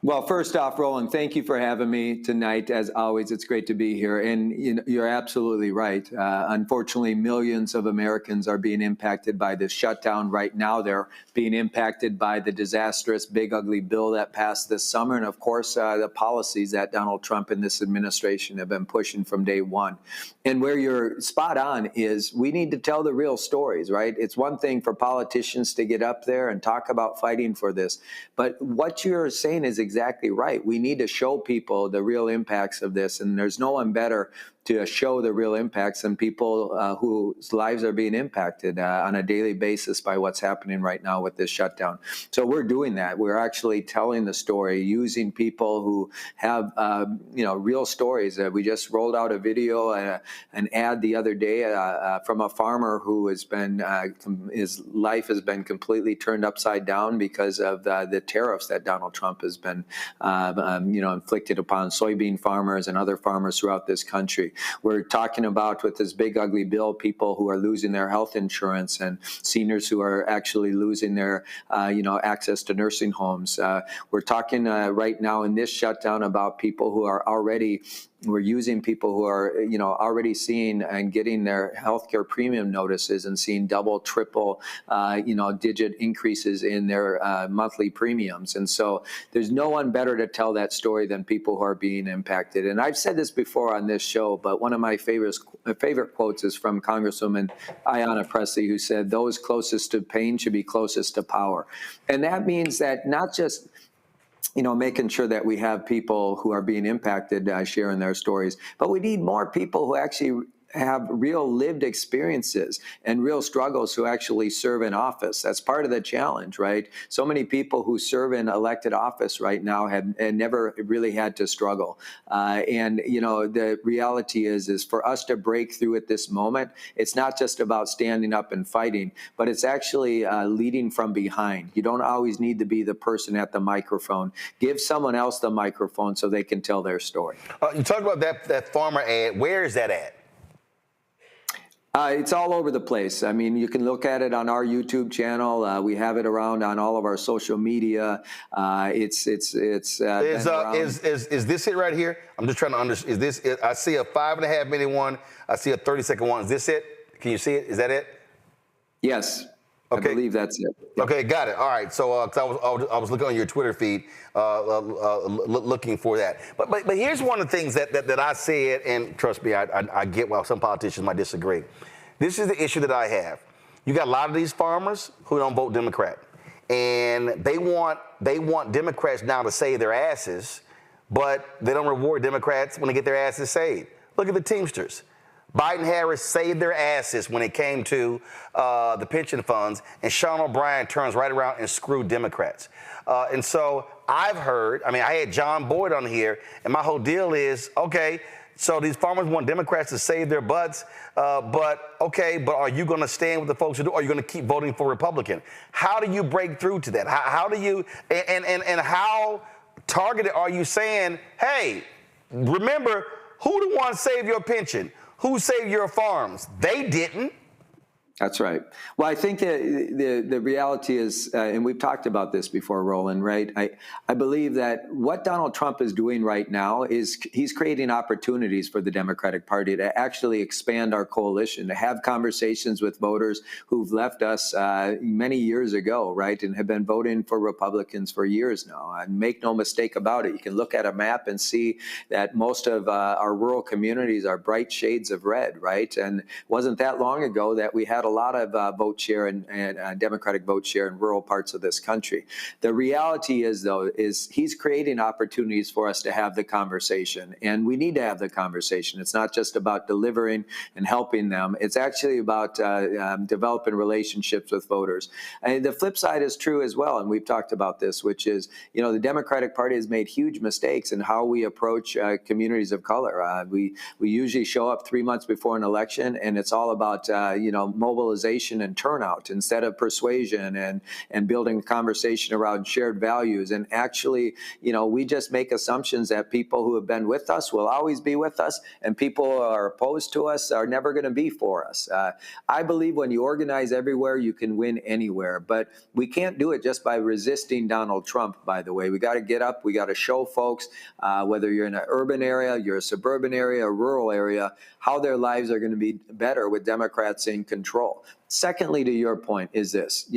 Speaker 6: Well, first off, Roland, thank you for having me tonight. As always, it's great to be here. And you're absolutely right. Unfortunately, millions of Americans are being impacted by this shutdown right now. They're being impacted by the disastrous big ugly bill that passed this summer. And of course, the policies that Donald Trump and this administration have been pushing from day one. And where you're spot on is we need to tell the real stories, right? It's one thing for politicians to get up there and talk about fighting for this. But what you're saying is exactly right. We need to show people the real impacts of this, and there's no one better to show the real impacts than people whose lives are being impacted on a daily basis by what's happening right now with this shutdown. So we're doing that. We're actually telling the story using people who have real stories. We just rolled out a video, an ad the other day from a farmer who has been his life has been completely turned upside down because of the tariffs that Donald Trump has been inflicted upon soybean farmers and other farmers throughout this country. We're talking about, with this big ugly bill, people who are losing their health insurance and seniors who are actually losing their access to nursing homes. We're talking right now in this shutdown about people who are already we're using people who are, already seeing and getting their healthcare premium notices and seeing double, triple, digit increases in their monthly premiums. And so there's no one better to tell that story than people who are being impacted. And I've said this before on this show, but one of my favorite quotes is from Congresswoman Ayanna Pressley, who said, "Those closest to pain should be closest to power." And that means that not just making sure that we have people who are being impacted sharing their stories, but we need more people who actually have real lived experiences and real struggles who actually serve in office. That's part of the challenge, right? So many people who serve in elected office right now have never really had to struggle. The reality is for us to break through at this moment, it's not just about standing up and fighting, but it's actually leading from behind. You don't always need to be the person at the microphone. Give someone else the microphone so they can tell their story.
Speaker 10: You talked about that farmer ad. Where is that at?
Speaker 6: It's all over the place. I mean, you can look at it on our YouTube channel. We have it around on all of our social media. Is this it right here? I'm just trying to understand. Is this it? I see a 5.5 minute one. I see a 30-second one. Is this it? Can you see it? Is that it? Yes. Okay. I believe that's it.
Speaker 10: Okay, got it. All right. So I was looking on your Twitter feed, looking for that. But here's one of the things that I said, and trust me, I get why some politicians might disagree. This is the issue that I have. You got a lot of these farmers who don't vote Democrat, and they want Democrats now to save their asses, but they don't reward Democrats when they get their asses saved. Look at the Teamsters. Biden-Harris saved their asses when it came to the pension funds, and Sean O'Brien turns right around and screwed Democrats. And so I've heard, I had John Boyd on here, and my whole deal is, okay, so these farmers want Democrats to save their butts, but are you going to stand with the folks who do, or are you going to keep voting for Republican? How do you break through to that? How do you, and how targeted are you saying, hey, remember, who the one saved your pension? Who saved your farms? They didn't.
Speaker 6: That's right. Well, I think that the reality is, and we've talked about this before, Roland, right? I believe that what Donald Trump is doing right now is he's creating opportunities for the Democratic Party to actually expand our coalition, to have conversations with voters who've left us many years ago, right, and have been voting for Republicans for years now. And make no mistake about it, you can look at a map and see that most of our rural communities are bright shades of red, right? And it wasn't that long ago that we had a lot of vote share and Democratic vote share in rural parts of this country. The reality is, though, is he's creating opportunities for us to have the conversation, and we need to have the conversation. It's not just about delivering and helping them. It's actually about developing relationships with voters. And the flip side is true as well, and we've talked about this, which is, the Democratic Party has made huge mistakes in how we approach communities of color. We usually show up 3 months before an election, and it's all about, mobilization and turnout instead of persuasion and building a conversation around shared values. And actually, we just make assumptions that people who have been with us will always be with us, and people who are opposed to us are never going to be for us. I believe when you organize everywhere, you can win anywhere. But we can't do it just by resisting Donald Trump, by the way. We got to get up. We got to show folks, whether you're in an urban area, you're a suburban area, a rural area, how their lives are going to be better with Democrats in control. Secondly, to your point, is this,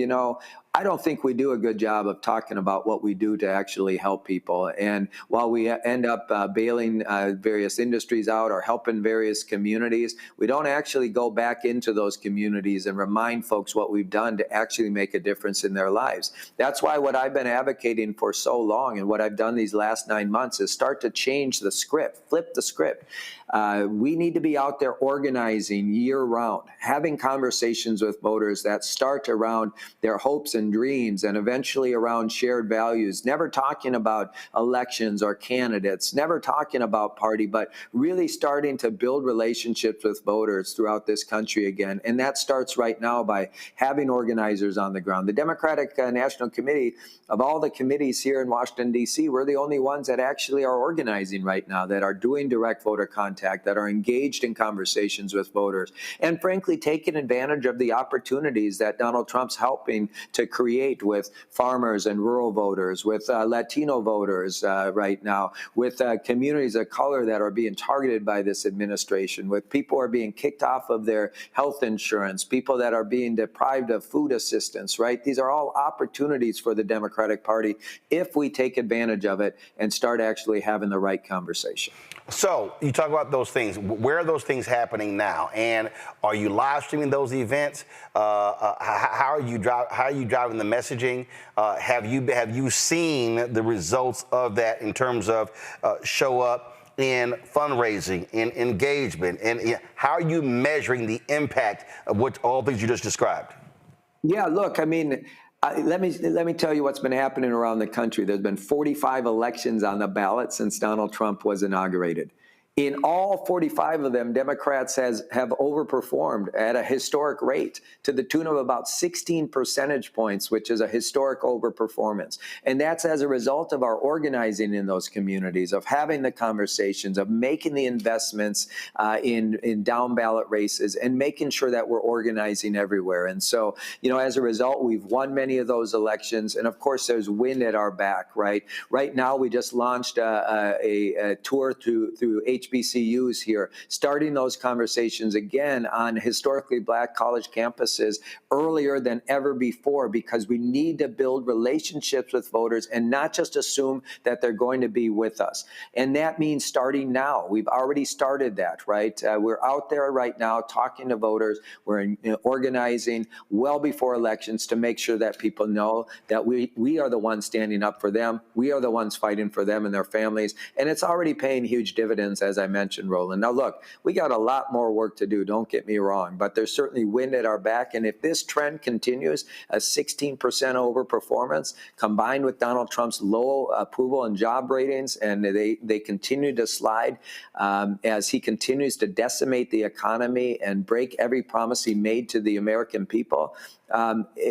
Speaker 6: I don't think we do a good job of talking about what we do to actually help people. And while we end up bailing various industries out or helping various communities, we don't actually go back into those communities and remind folks what we've done to actually make a difference in their lives. That's why what I've been advocating for so long and what I've done these last 9 months is start to change the script, flip the script. We need to be out there organizing year-round, having conversations with voters that start around their hopes and dreams and eventually around shared values, never talking about elections or candidates, never talking about party, but really starting to build relationships with voters throughout this country again. And that starts right now by having organizers on the ground. The Democratic National Committee, of all the committees here in Washington, D.C., we're the only ones that actually are organizing right now, that are doing direct voter contact, that are engaged in conversations with voters, and frankly, taking advantage of the opportunities that Donald Trump's helping to create with farmers and rural voters, with Latino voters right now, with communities of color that are being targeted by this administration, with people who are being kicked off of their health insurance, people that are being deprived of food assistance, right? These are all opportunities for the Democratic Party if we take advantage of it and start actually having the right conversation.
Speaker 10: So you talk about those things. Where are those things happening now? And are you live streaming those events? How are you driving the messaging? Have you seen the results of that in terms of show up in fundraising, in engagement, and how are you measuring the impact of what all things you just described?
Speaker 6: Yeah, look, I mean, let me tell you what's been happening around the country. There's been 45 elections on the ballot since Donald Trump was inaugurated. In all 45 of them, Democrats have overperformed at a historic rate to the tune of about 16 percentage points, which is a historic overperformance. And that's as a result of our organizing in those communities, of having the conversations, of making the investments in down ballot races and making sure that we're organizing everywhere. And so, as a result, we've won many of those elections. And of course, there's wind at our back, right? Right now, we just launched a tour through HBCUs here, starting those conversations again on historically Black college campuses earlier than ever before, because we need to build relationships with voters and not just assume that they're going to be with us. And that means starting now. We've already started that, right? We're out there right now talking to voters. We're organizing well before elections to make sure that people know that we are the ones standing up for them. We are the ones fighting for them and their families. And it's already paying huge dividends, as I mentioned, Roland. Now, look, we got a lot more work to do, don't get me wrong, but there's certainly wind at our back. And if this trend continues, a 16% overperformance combined with Donald Trump's low approval and job ratings, and they continue to slide as he continues to decimate the economy and break every promise he made to the American people,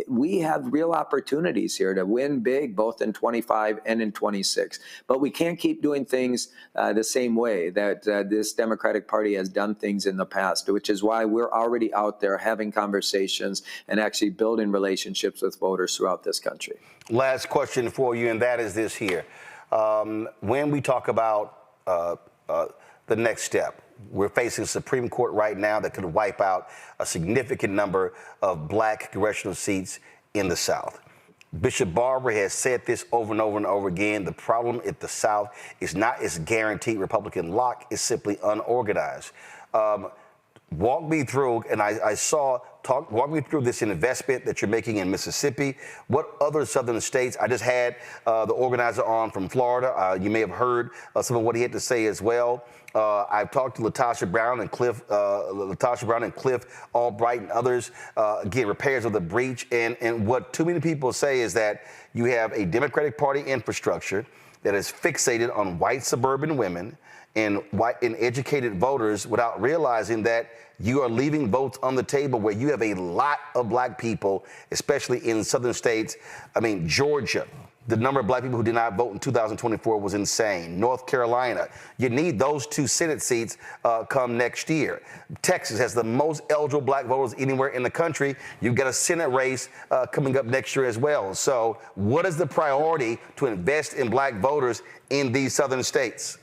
Speaker 6: we have real opportunities here to win big, both in 25 and in 26. But we can't keep doing things the same way that this Democratic Party has done things in the past, which is why we're already out there having conversations and actually building relationships with voters throughout this country.
Speaker 10: Last question for you, and that is this here. When we talk about the next step, we're facing a Supreme Court right now that could wipe out a significant number of Black congressional seats in the South. Bishop Barber has said this over and over and over again. The problem at the South is not its guaranteed Republican lock, it's simply unorganized. Walk me through, and walk me through this investment that you're making in Mississippi. What other southern states? I just had the organizer on from Florida. You may have heard some of what he had to say as well. I've talked to Latasha Brown and Cliff Albright and others, again, repairs of the breach. And what too many people say is that you have a Democratic Party infrastructure that is fixated on white suburban women and white and educated voters without realizing that you are leaving votes on the table where you have a lot of black people, especially in southern states. I mean, Georgia, the number of black people who did not vote in 2024 was insane. North Carolina, you need those 2 Senate seats come next year. Texas has the most eligible black voters anywhere in the country. You've got a Senate race coming up next year as well. So what is the priority to invest in black voters in these southern states?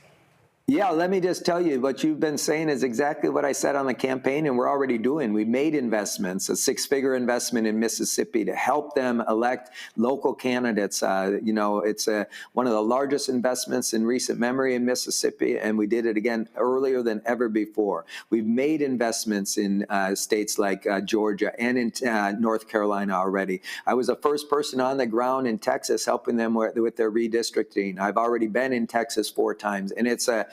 Speaker 6: Yeah, let me just tell you, what you've been saying is exactly what I said on the campaign, and we're already doing. We made investments, a 6-figure investment in Mississippi to help them elect local candidates. You know, it's one of the largest investments in recent memory in Mississippi, and we did it again earlier than ever before. We've made investments in states like Georgia and in North Carolina already. I was the first person on the ground in Texas helping them with their redistricting. I've already been in Texas 4 times, and it's a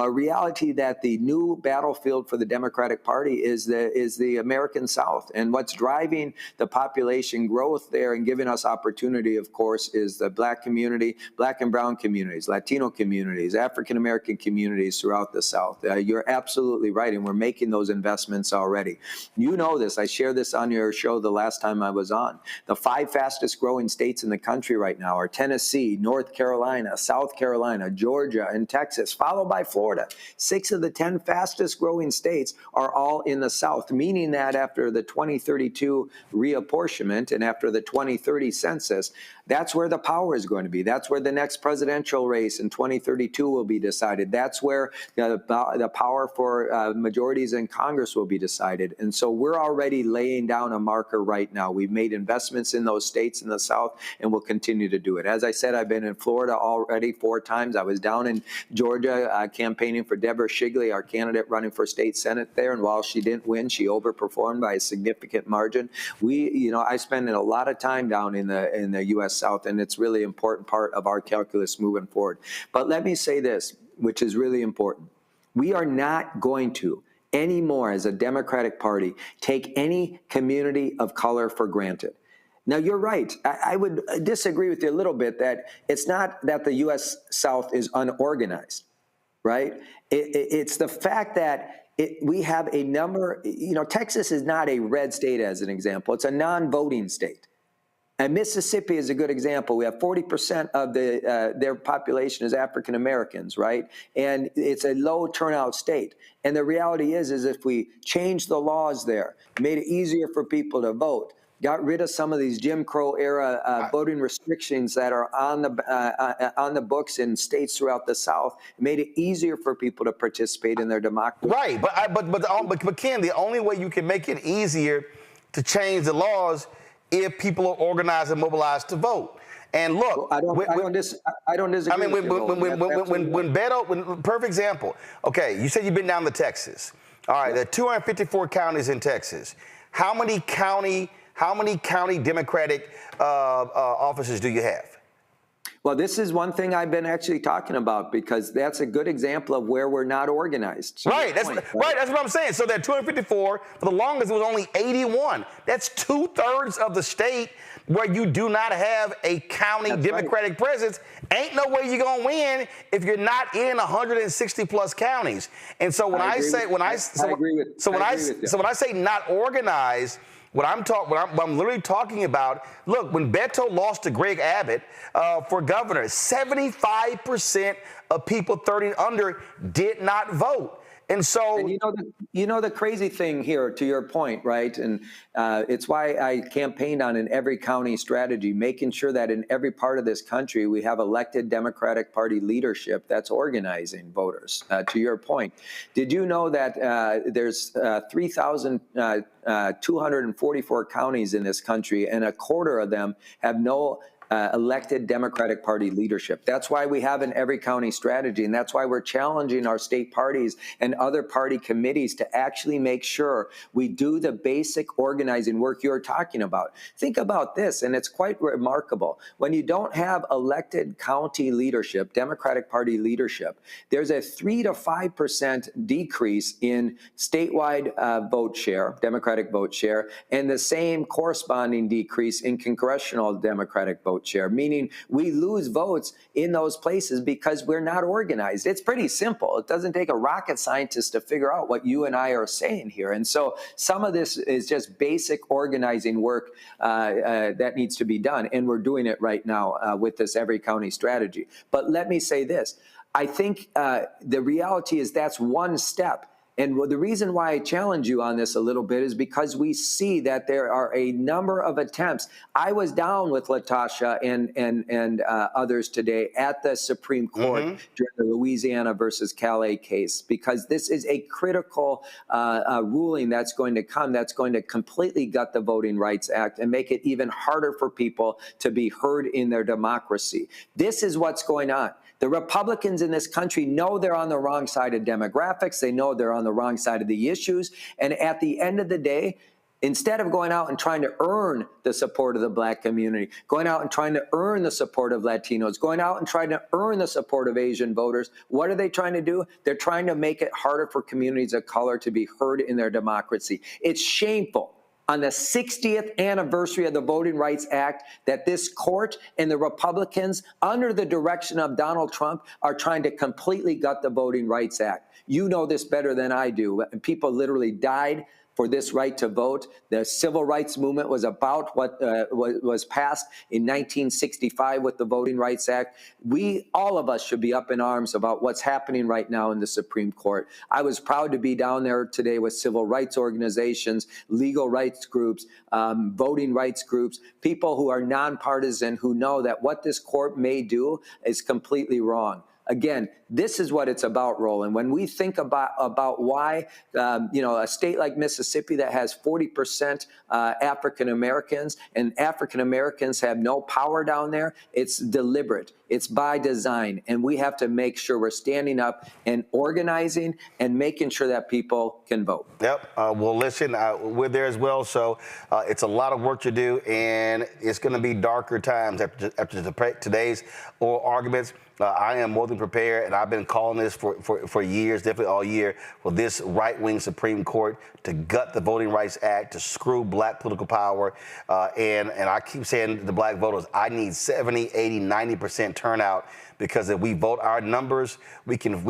Speaker 6: reality that the new battlefield for the Democratic Party is the American South. And what's driving the population growth there and giving us opportunity, of course, is the black community, black and brown communities, Latino communities, African American communities throughout the South. You're absolutely right, and we're making those investments already. You know this. I shared this on your show the last time I was on. The 5 fastest growing states in the country right now are Tennessee, North Carolina, South Carolina, Georgia, and Texas, followed by Florida. 6 of the 10 fastest growing states are all in the South, meaning that after the 2032 reapportionment and after the 2030 census, that's where the power is going to be. That's where the next presidential race in 2032 will be decided. That's where the power for majorities in Congress will be decided. And so we're already laying down a marker right now. We've made investments in those states in the South, and we'll continue to do it. As I said, I've been in Florida already 4 times. I was down in Georgia campaigning for Deborah Shigley, our candidate running for state senate there. And while she didn't win, she overperformed by a significant margin. I spend a lot of time down in the U.S. South, and it's really important part of our calculus moving forward. But let me say this, which is really important. We are not going to anymore as a Democratic Party take any community of color for granted. Now, you're right. I would disagree with you a little bit that it's not that the U.S. South is unorganized, right? It's the fact that we have a number, Texas is not a red state as an example. It's a non-voting state. And Mississippi is a good example. We have 40% of their population is African Americans, right? And it's a low turnout state. And the reality is if we change the laws there, made it easier for people to vote, got rid of some of these Jim Crow era voting restrictions that are on the books in states throughout the South, made it easier for people to participate in their democracy.
Speaker 10: Right, but Ken, the only way you can make it easier to change the laws if people are organized and mobilized to vote. And look,
Speaker 6: I don't disagree.
Speaker 10: I mean, when Beto, perfect example. Okay, you said you've been down to Texas. All right, there are 254 counties in Texas. How many county Democratic offices do you have?
Speaker 6: Well, this is one thing I've been actually talking about because that's a good example of where we're not organized.
Speaker 10: Right, that's what I'm saying. So there are 254. For the longest, it was only 81. That's 2/3 of the state where you do not have a county Democratic presence. Ain't no way you're gonna win if you're not in 160 plus counties. And so when I say not organized, what I'm literally talking about, look, when Beto lost to Greg Abbott for governor, 75% of people 30 and under did not vote. And so,
Speaker 6: the crazy thing here, to your point, right? And it's why I campaigned on in every county strategy, making sure that in every part of this country we have elected Democratic Party leadership that's organizing voters. To your point, did you know that there's 3,244 counties in this country, and a quarter of them have no elected Democratic Party leadership? That's why we have an every county strategy, and that's why we're challenging our state parties and other party committees to actually make sure we do the basic organizing work you're talking about. Think about this, and it's quite remarkable. When you don't have elected county leadership, Democratic Party leadership, there's a 3 to 5% decrease in statewide vote share, Democratic vote share, and the same corresponding decrease in congressional Democratic vote vote share, meaning we lose votes in those places because we're not organized. It's pretty simple. It doesn't take a rocket scientist to figure out what you and I are saying here. And so some of this is just basic organizing work that needs to be done. And we're doing it right now with this every county strategy. But let me say this. I think the reality is that's one step. And the reason why I challenge you on this a little bit is because we see that there are a number of attempts. I was down with Latasha and others today at the Supreme Court during the Louisiana versus Calais case, because this is a critical ruling that's going to come that's going to completely gut the Voting Rights Act and make it even harder for people to be heard in their democracy. This is what's going on. The Republicans in this country know they're on the wrong side of demographics. They know they're on the wrong side of the issues. And at the end of the day, instead of going out and trying to earn the support of the Black community, going out and trying to earn the support of Latinos, going out and trying to earn the support of Asian voters, what are they trying to do? They're trying to make it harder for communities of color to be heard in their democracy. It's shameful on the 60th anniversary of the Voting Rights Act that this court and the Republicans, under the direction of Donald Trump, are trying to completely gut the Voting Rights Act. You know this better than I do. People literally died for this right to vote. The civil rights movement was about what was passed in 1965 with the Voting Rights Act. All of us should be up in arms about what's happening right now in the Supreme Court. I was proud to be down there today with civil rights organizations, legal rights groups, voting rights groups, people who are nonpartisan, who know that what this court may do is completely wrong. Again, this is what it's about, Roland. When we think about why, a state like Mississippi that has 40% African Americans and African Americans have no power down there, it's deliberate. It's by design. And we have to make sure we're standing up and organizing and making sure that people can vote.
Speaker 10: Yep. Well, listen, we're there as well. So it's a lot of work to do, and it's going to be darker times after today's oral arguments. I am more than prepared, and I've been calling this for years, definitely all year, for this right-wing Supreme Court to gut the Voting Rights Act, to screw Black political power. And I keep saying to the Black voters, I need 70, 80, 90% turnout, because if we vote our numbers, we can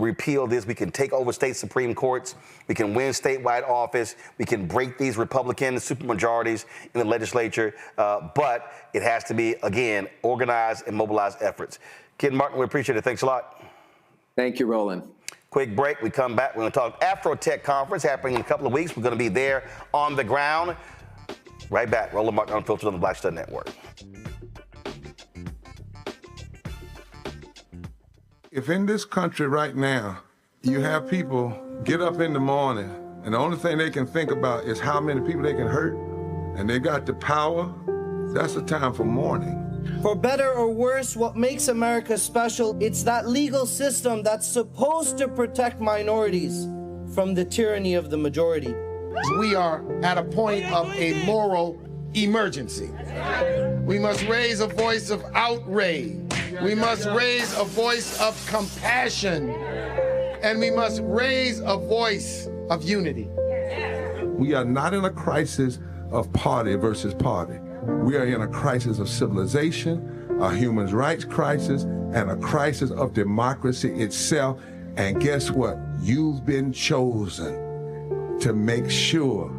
Speaker 10: repeal this. We can take over state Supreme Courts. We can win statewide office. We can break these Republican supermajorities in the legislature. But it has to be, again, organized and mobilized efforts. Ken Martin, we appreciate it. Thanks a lot.
Speaker 6: Thank you, Roland.
Speaker 10: Quick break. We come back. We're going to talk Afro Tech conference happening in a couple of weeks. We're going to be there on the ground. Right back. Roland Martin, Unfiltered on the Black Stud Network.
Speaker 7: If in this country right now, you have people get up in the morning and the only thing they can think about is how many people they can hurt, and they got the power, that's the time for mourning.
Speaker 8: For better or worse, what makes America special, it's that legal system that's supposed to protect minorities from the tyranny of the majority.
Speaker 9: We are at a point of a moral emergency. We must raise a voice of outrage. We must raise a voice of compassion. And we must raise a voice of unity.
Speaker 7: We are not in a crisis of party versus party. We are in a crisis of civilization, a human rights crisis, and a crisis of democracy itself. And guess what? You've been chosen to make sure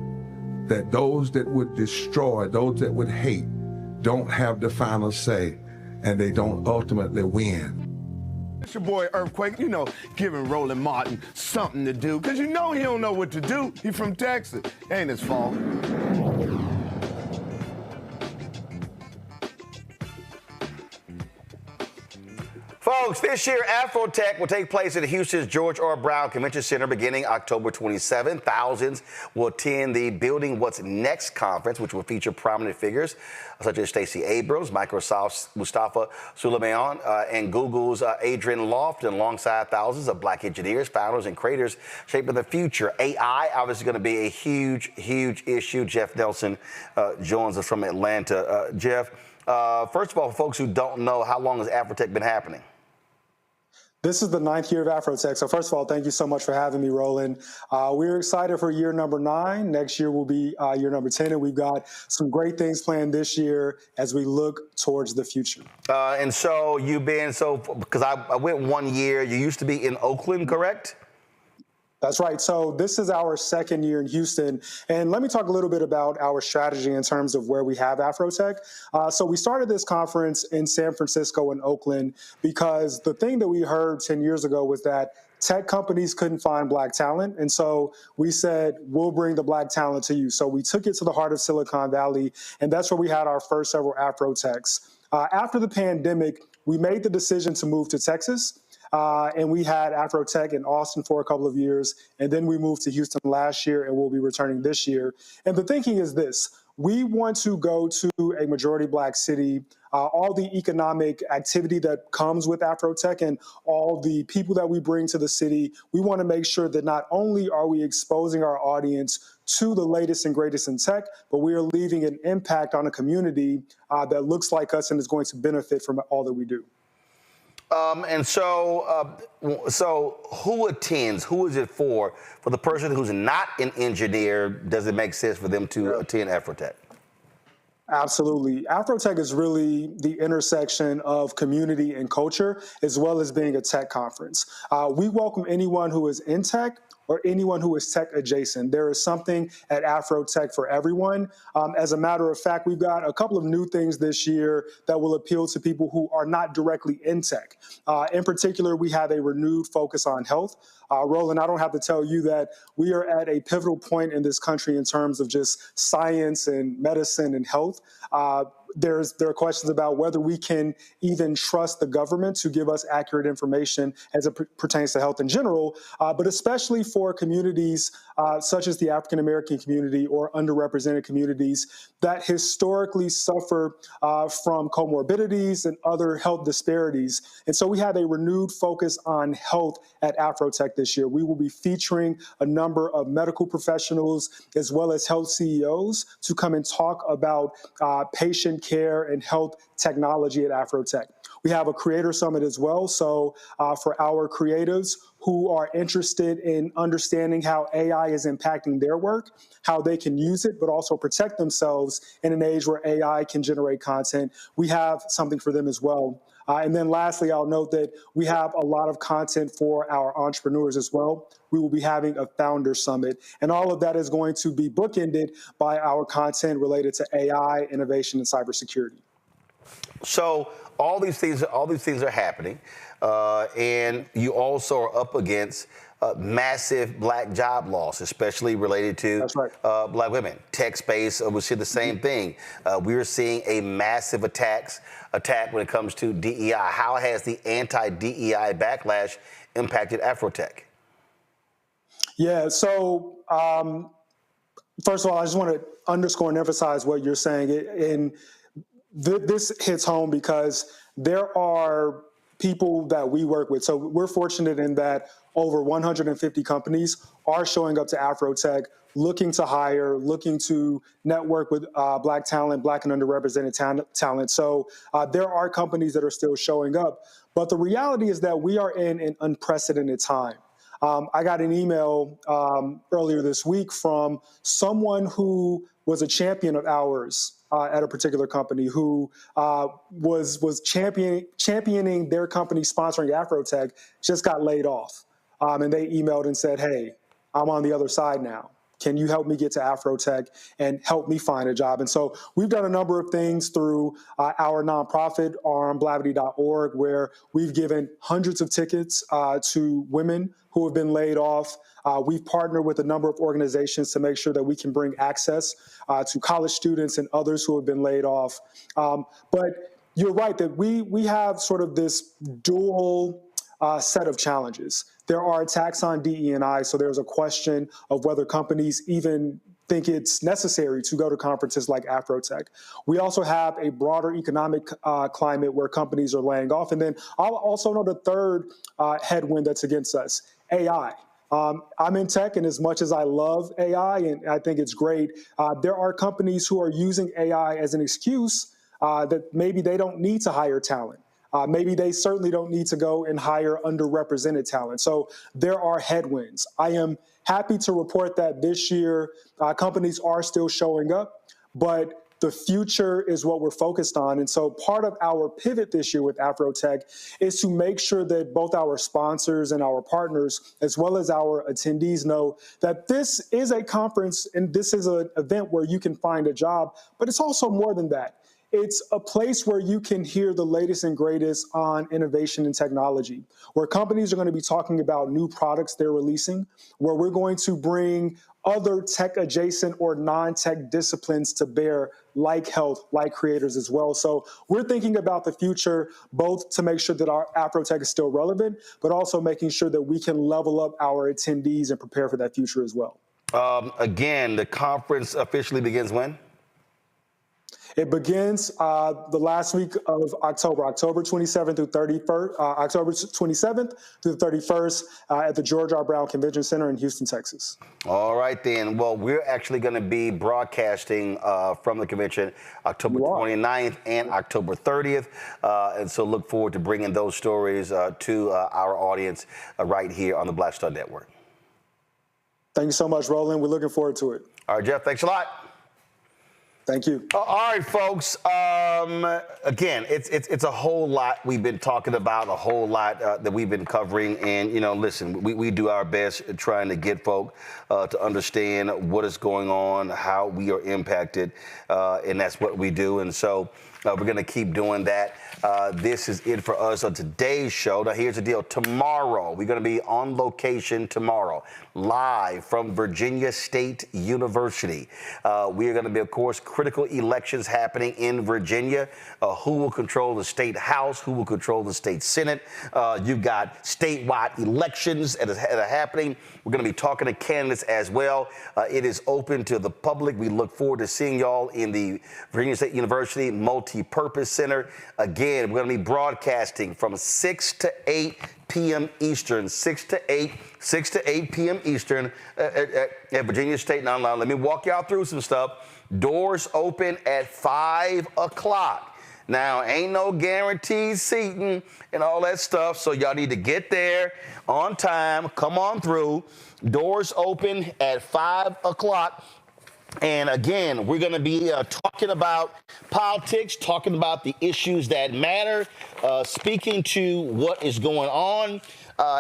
Speaker 7: that those that would destroy, those that would hate, don't have the final say, and they don't ultimately win.
Speaker 9: It's your boy Earthquake, giving Roland Martin something to do, because he don't know what to do. He's from Texas. Ain't his fault.
Speaker 10: Folks, this year, Afro Tech will take place at Houston's George R. Brown Convention Center beginning October 27. Thousands will attend the Building What's Next conference, which will feature prominent figures such as Stacey Abrams, Microsoft's Mustafa Suleyman, and Google's Adrian Lofton, alongside thousands of Black engineers, founders, and creators shaping the future. AI, obviously, going to be a huge, huge issue. Jeff Nelson joins us from Atlanta. Jeff, first of all, for folks who don't know, how long has Afro Tech been happening?
Speaker 11: This is the 9th year of Afro Tech. So first of all, thank you so much for having me, Roland. We're excited for year number 9. Next year will be year number 10, and we've got some great things planned this year as we look towards the future.
Speaker 10: And so because I went 1 year, you used to be in Oakland, correct?
Speaker 11: That's right. So this is our 2nd year in Houston. And let me talk a little bit about our strategy in terms of where we have Afro Tech. So we started this conference in San Francisco and Oakland because the thing that we heard 10 years ago was that tech companies couldn't find Black talent. And so we said, we'll bring the Black talent to you. So we took it to the heart of Silicon Valley, and that's where we had our first several Afro Techs. After the pandemic, we made the decision to move to Texas. And we had Afro Tech in Austin for a couple of years, and then we moved to Houston last year, and we'll be returning this year. And the thinking is this: we want to go to a majority Black city. All the economic activity that comes with Afro Tech and all the people that we bring to the city, we want to make sure that not only are we exposing our audience to the latest and greatest in tech, but we are leaving an impact on a community that looks like us and is going to benefit from all that we do.
Speaker 10: So who attends? Who is it for? For the person who's not an engineer, does it make sense for them to attend Afro Tech?
Speaker 11: Absolutely. Afro Tech is really the intersection of community and culture, as well as being a tech conference. We welcome anyone who is in tech or anyone who is tech adjacent. There is something at Afro Tech for everyone. As a matter of fact, we've got a couple of new things this year that will appeal to people who are not directly in tech. In particular, we have a renewed focus on health. Roland, I don't have to tell you that we are at a pivotal point in this country in terms of just science and medicine and health. There are questions about whether we can even trust the government to give us accurate information as it pertains to health in general, but especially for communities such as the African American community or underrepresented communities that historically suffer from comorbidities and other health disparities. And so we have a renewed focus on health at Afro Tech this year. We will be featuring a number of medical professionals as well as health CEOs to come and talk about patient care and health technology at Afro Tech. We have a creator summit as well. So for our creatives who are interested in understanding how AI is impacting their work, how they can use it, but also protect themselves in an age where AI can generate content, we have something for them as well. And then lastly, I'll note that we have a lot of content for our entrepreneurs as well. We will be having a founder summit, and all of that is going to be bookended by our content related to AI, innovation, and cybersecurity.
Speaker 10: So all these things are happening, and you also are up against massive Black job loss, especially related to Black women. Tech space, we see the same thing. We're seeing a massive attack when it comes to DEI. How has the anti-DEI backlash impacted Afro Tech?
Speaker 11: Yeah, so first of all, I just want to underscore and emphasize what you're saying. And this hits home because there are people that we work with. So we're fortunate in that over 150 companies are showing up to Afro Tech, looking to hire, looking to network with Black talent, Black and underrepresented talent. So there are companies that are still showing up. But the reality is that we are in an unprecedented time. I got an email earlier this week from someone who was a champion of ours at a particular company who was championing their company sponsoring Afro Tech, just got laid off. And they emailed and said, hey, I'm on the other side now. Can you help me get to Afro Tech and help me find a job? And so we've done a number of things through our nonprofit, armblavity.org, where we've given hundreds of tickets to women who have been laid off. We've partnered with a number of organizations to make sure that we can bring access to college students and others who have been laid off. But you're right that we have sort of this dual set of challenges. There are attacks on DE&I, so there's a question of whether companies even think it's necessary to go to conferences like Afro Tech. We also have a broader economic climate where companies are laying off. And then I'll also know the third headwind that's against us, AI. I'm in tech, and as much as I love AI, and I think it's great, there are companies who are using AI as an excuse that maybe they don't need to hire talent. Maybe they certainly don't need to go and hire underrepresented talent. So there are headwinds. I am happy to report that this year companies are still showing up, but the future is what we're focused on. And so part of our pivot this year with Afro Tech is to make sure that both our sponsors and our partners, as well as our attendees, know that this is a conference and this is an event where you can find a job, but it's also more than that. It's a place where you can hear the latest and greatest on innovation and technology, where companies are going to be talking about new products they're releasing, where we're going to bring other tech adjacent or non-tech disciplines to bear, like health, like creators as well. So we're thinking about the future, both to make sure that our Afro Tech is still relevant, but also making sure that we can level up our attendees and prepare for that future as well.
Speaker 10: Again, the conference officially begins when?
Speaker 11: It begins the last week of October, October 27th through 31st, October 27th through the 31st at the George R. Brown Convention Center in Houston, Texas.
Speaker 10: All right, then. Well, we're actually going to be broadcasting from the convention October 29th and October 30th. And so look forward to bringing those stories to our audience right here on the Black Star Network.
Speaker 11: Thank you so much, Roland. We're looking forward to it.
Speaker 10: All right, Jeff, thanks a lot.
Speaker 11: Thank you.
Speaker 10: All right, folks. Again, it's a whole lot we've been talking about, a whole lot that we've been covering. And, you know, listen, we do our best trying to get folk to understand what is going on, how we are impacted, and that's what we do. And so we're going to keep doing that. This is it for us on today's show. Now, here's the deal. Tomorrow, we're going to be on location tomorrow, live from Virginia State University. We are going to be, of course, critical elections happening in Virginia. Who will control the state house? Who will control the state senate? You've got statewide elections that are happening. We're going to be talking to candidates as well. It is open to the public. We look forward to seeing y'all in the Virginia State University Multi-Purpose Center. Again, we're going to be broadcasting from 6 to 8 p.m. Eastern, 6 to 8 p.m. Eastern at Virginia State. Now, let me walk y'all through some stuff. Doors open at 5 o'clock. Now, ain't no guaranteed seating and all that stuff, so y'all need to get there on time. Come on through. Doors open at 5 o'clock. And again, we're going to be talking about politics, talking about the issues that matter, speaking to what is going on.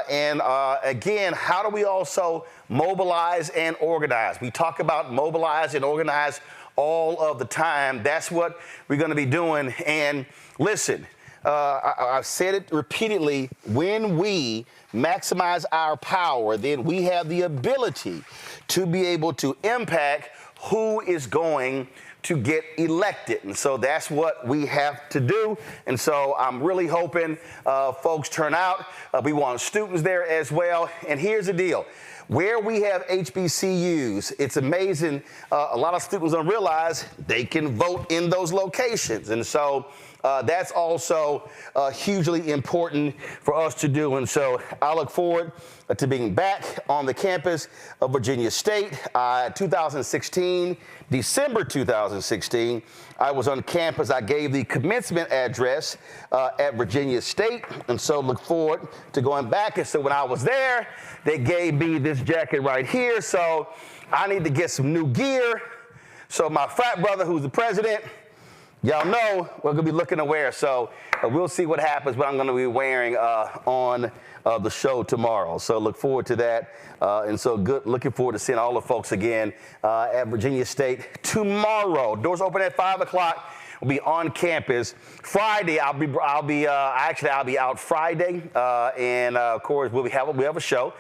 Speaker 10: And again, how do we also mobilize and organize? We talk about mobilize and organize all of the time. That's what we're going to be doing. And listen, I've said it repeatedly, when we maximize our power, then we have the ability to be able to impact who is going to get elected. And so that's what we have to do. And so I'm really hoping folks turn out. We want students there as well. And here's the deal. Where we have HBCUs, it's amazing. A lot of students don't realize they can vote in those locations. And so that's also hugely important for us to do. And so I look forward to being back on the campus of Virginia State. 2016, December 2016, I was on campus. I gave the commencement address at Virginia State. And so look forward to going back. And so when I was there, they gave me this jacket right here. So I need to get some new gear. So my frat brother, who's the president, y'all know we're going to be looking to wear. So we'll see what happens, but I'm going to be wearing on the show tomorrow. So look forward to that. And so looking forward to seeing all the folks again at Virginia State tomorrow. Doors open at 5 o'clock. We'll be on campus. Friday, I'll be out Friday, and of course we have a show.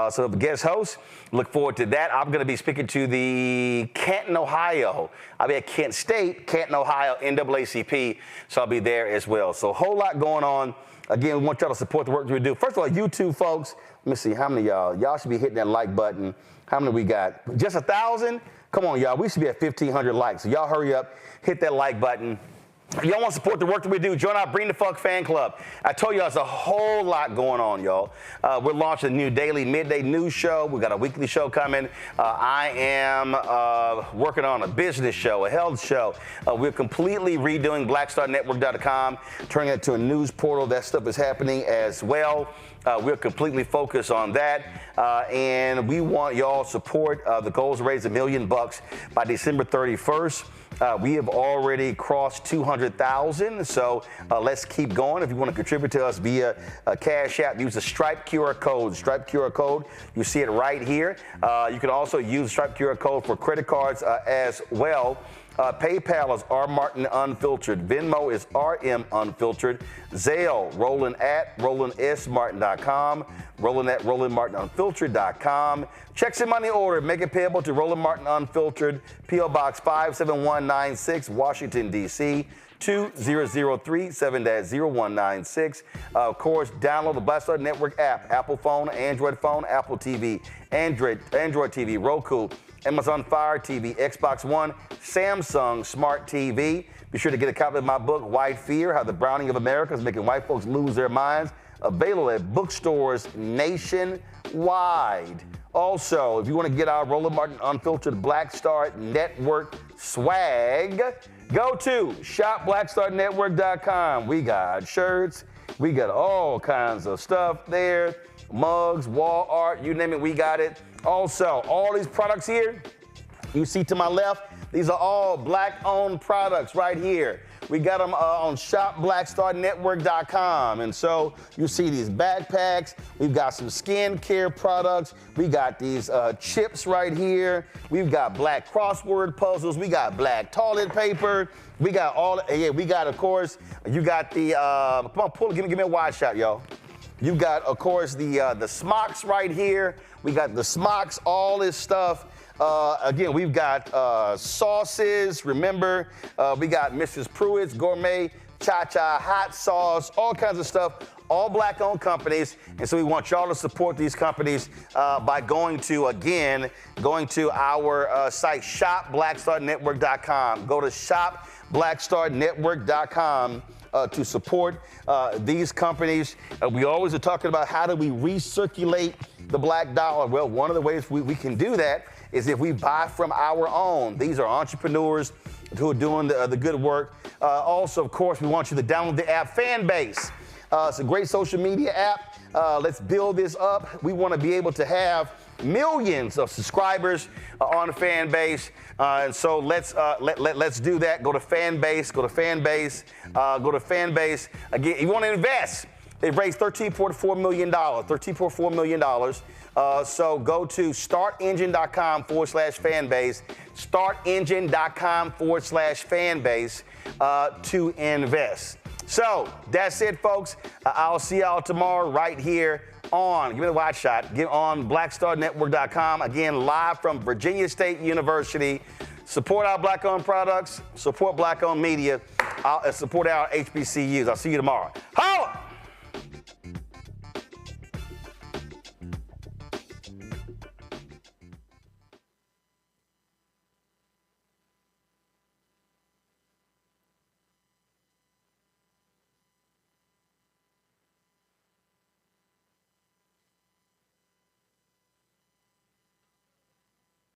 Speaker 10: So the guest host, look forward to that. I'm going to be speaking to the Canton, Ohio. I'll be at Kent State, Canton, Ohio, NAACP. So I'll be there as well. So a whole lot going on. Again, we want y'all to support the work we do. First of all, YouTube folks, let me see how many of y'all should be hitting that like button. How many we got? Just 1,000? Come on, y'all. We should be at 1,500 likes. So y'all hurry up, hit that like button. If y'all want to support the work that we do, join our Bring the Fuck fan club. I told you there's a whole lot going on, y'all. We're launching a new daily midday news show. We got a weekly show coming. I am working on a business show, a health show. We're completely redoing blackstarnetwork.com, turning it to a news portal. That stuff is happening as well. We're completely focused on that, and we want y'all support. The goal is to raise $1 million by December 31st. We have already crossed 200,000, so let's keep going. If you want to contribute to us via Cash App, use the Stripe QR code. Stripe QR code, you see it right here. You can also use the Stripe QR code for credit cards as well. PayPal is R Martin Unfiltered. Venmo is RM Unfiltered. Zelle, Roland at RolandSMartin.com. Roland at RolandMartinUnfiltered.com. Checks and money order. Make it payable to Roland Martin Unfiltered. P.O. Box 57196, Washington, D.C. 2003 7-0196. Of course, download the Black Star Network app. Apple phone, Android phone, Apple TV, Android TV, Roku, Amazon Fire TV, Xbox One, Samsung Smart TV. Be sure to get a copy of my book, White Fear, How the Browning of America is Making White Folks Lose Their Minds. Available at bookstores nationwide. Also, if you want to get our Roland Martin Unfiltered Black Star Network swag, go to shopblackstarnetwork.com. We got shirts. We got all kinds of stuff there. Mugs, wall art, you name it, we got it. Also, all these products here, you see to my left, these are all black-owned products right here. We got them on shopblackstarnetwork.com. And so you see these backpacks. We've got some skincare products. We got these chips right here. We've got black crossword puzzles. We got black toilet paper. We got all, yeah, we got, of course, you got the, come on, pull, give me a wide shot, y'all. You got, of course, the smocks right here. We got the smocks, all this stuff. Again, we've got sauces. Remember, we got Mrs. Pruitt's Gourmet Cha-Cha Hot Sauce, all kinds of stuff, all black-owned companies. And so we want y'all to support these companies by going to our site, shopblackstarnetwork.com. Go to shopblackstarnetwork.com. To support these companies. We always are talking about how do we recirculate the black dollar. Well, one of the ways we can do that is if we buy from our own. These are entrepreneurs who are doing the good work. Also, of course, we want you to download the app Fanbase. It's a great social media app. Let's build this up. We want to be able to have millions of subscribers on Fanbase. And so let's do that. Go to Fanbase. Go to Fanbase. Again, you want to invest. They've raised $13.4 million. So go to startengine.com/fanbase. Startengine.com/fanbase to invest. So that's it, folks. I'll see y'all tomorrow right here on, give me the wide shot, get on blackstarnetwork.com. Again, live from Virginia State University. Support our black-owned products, support black-owned media, support our HBCUs. I'll see you tomorrow. Holla!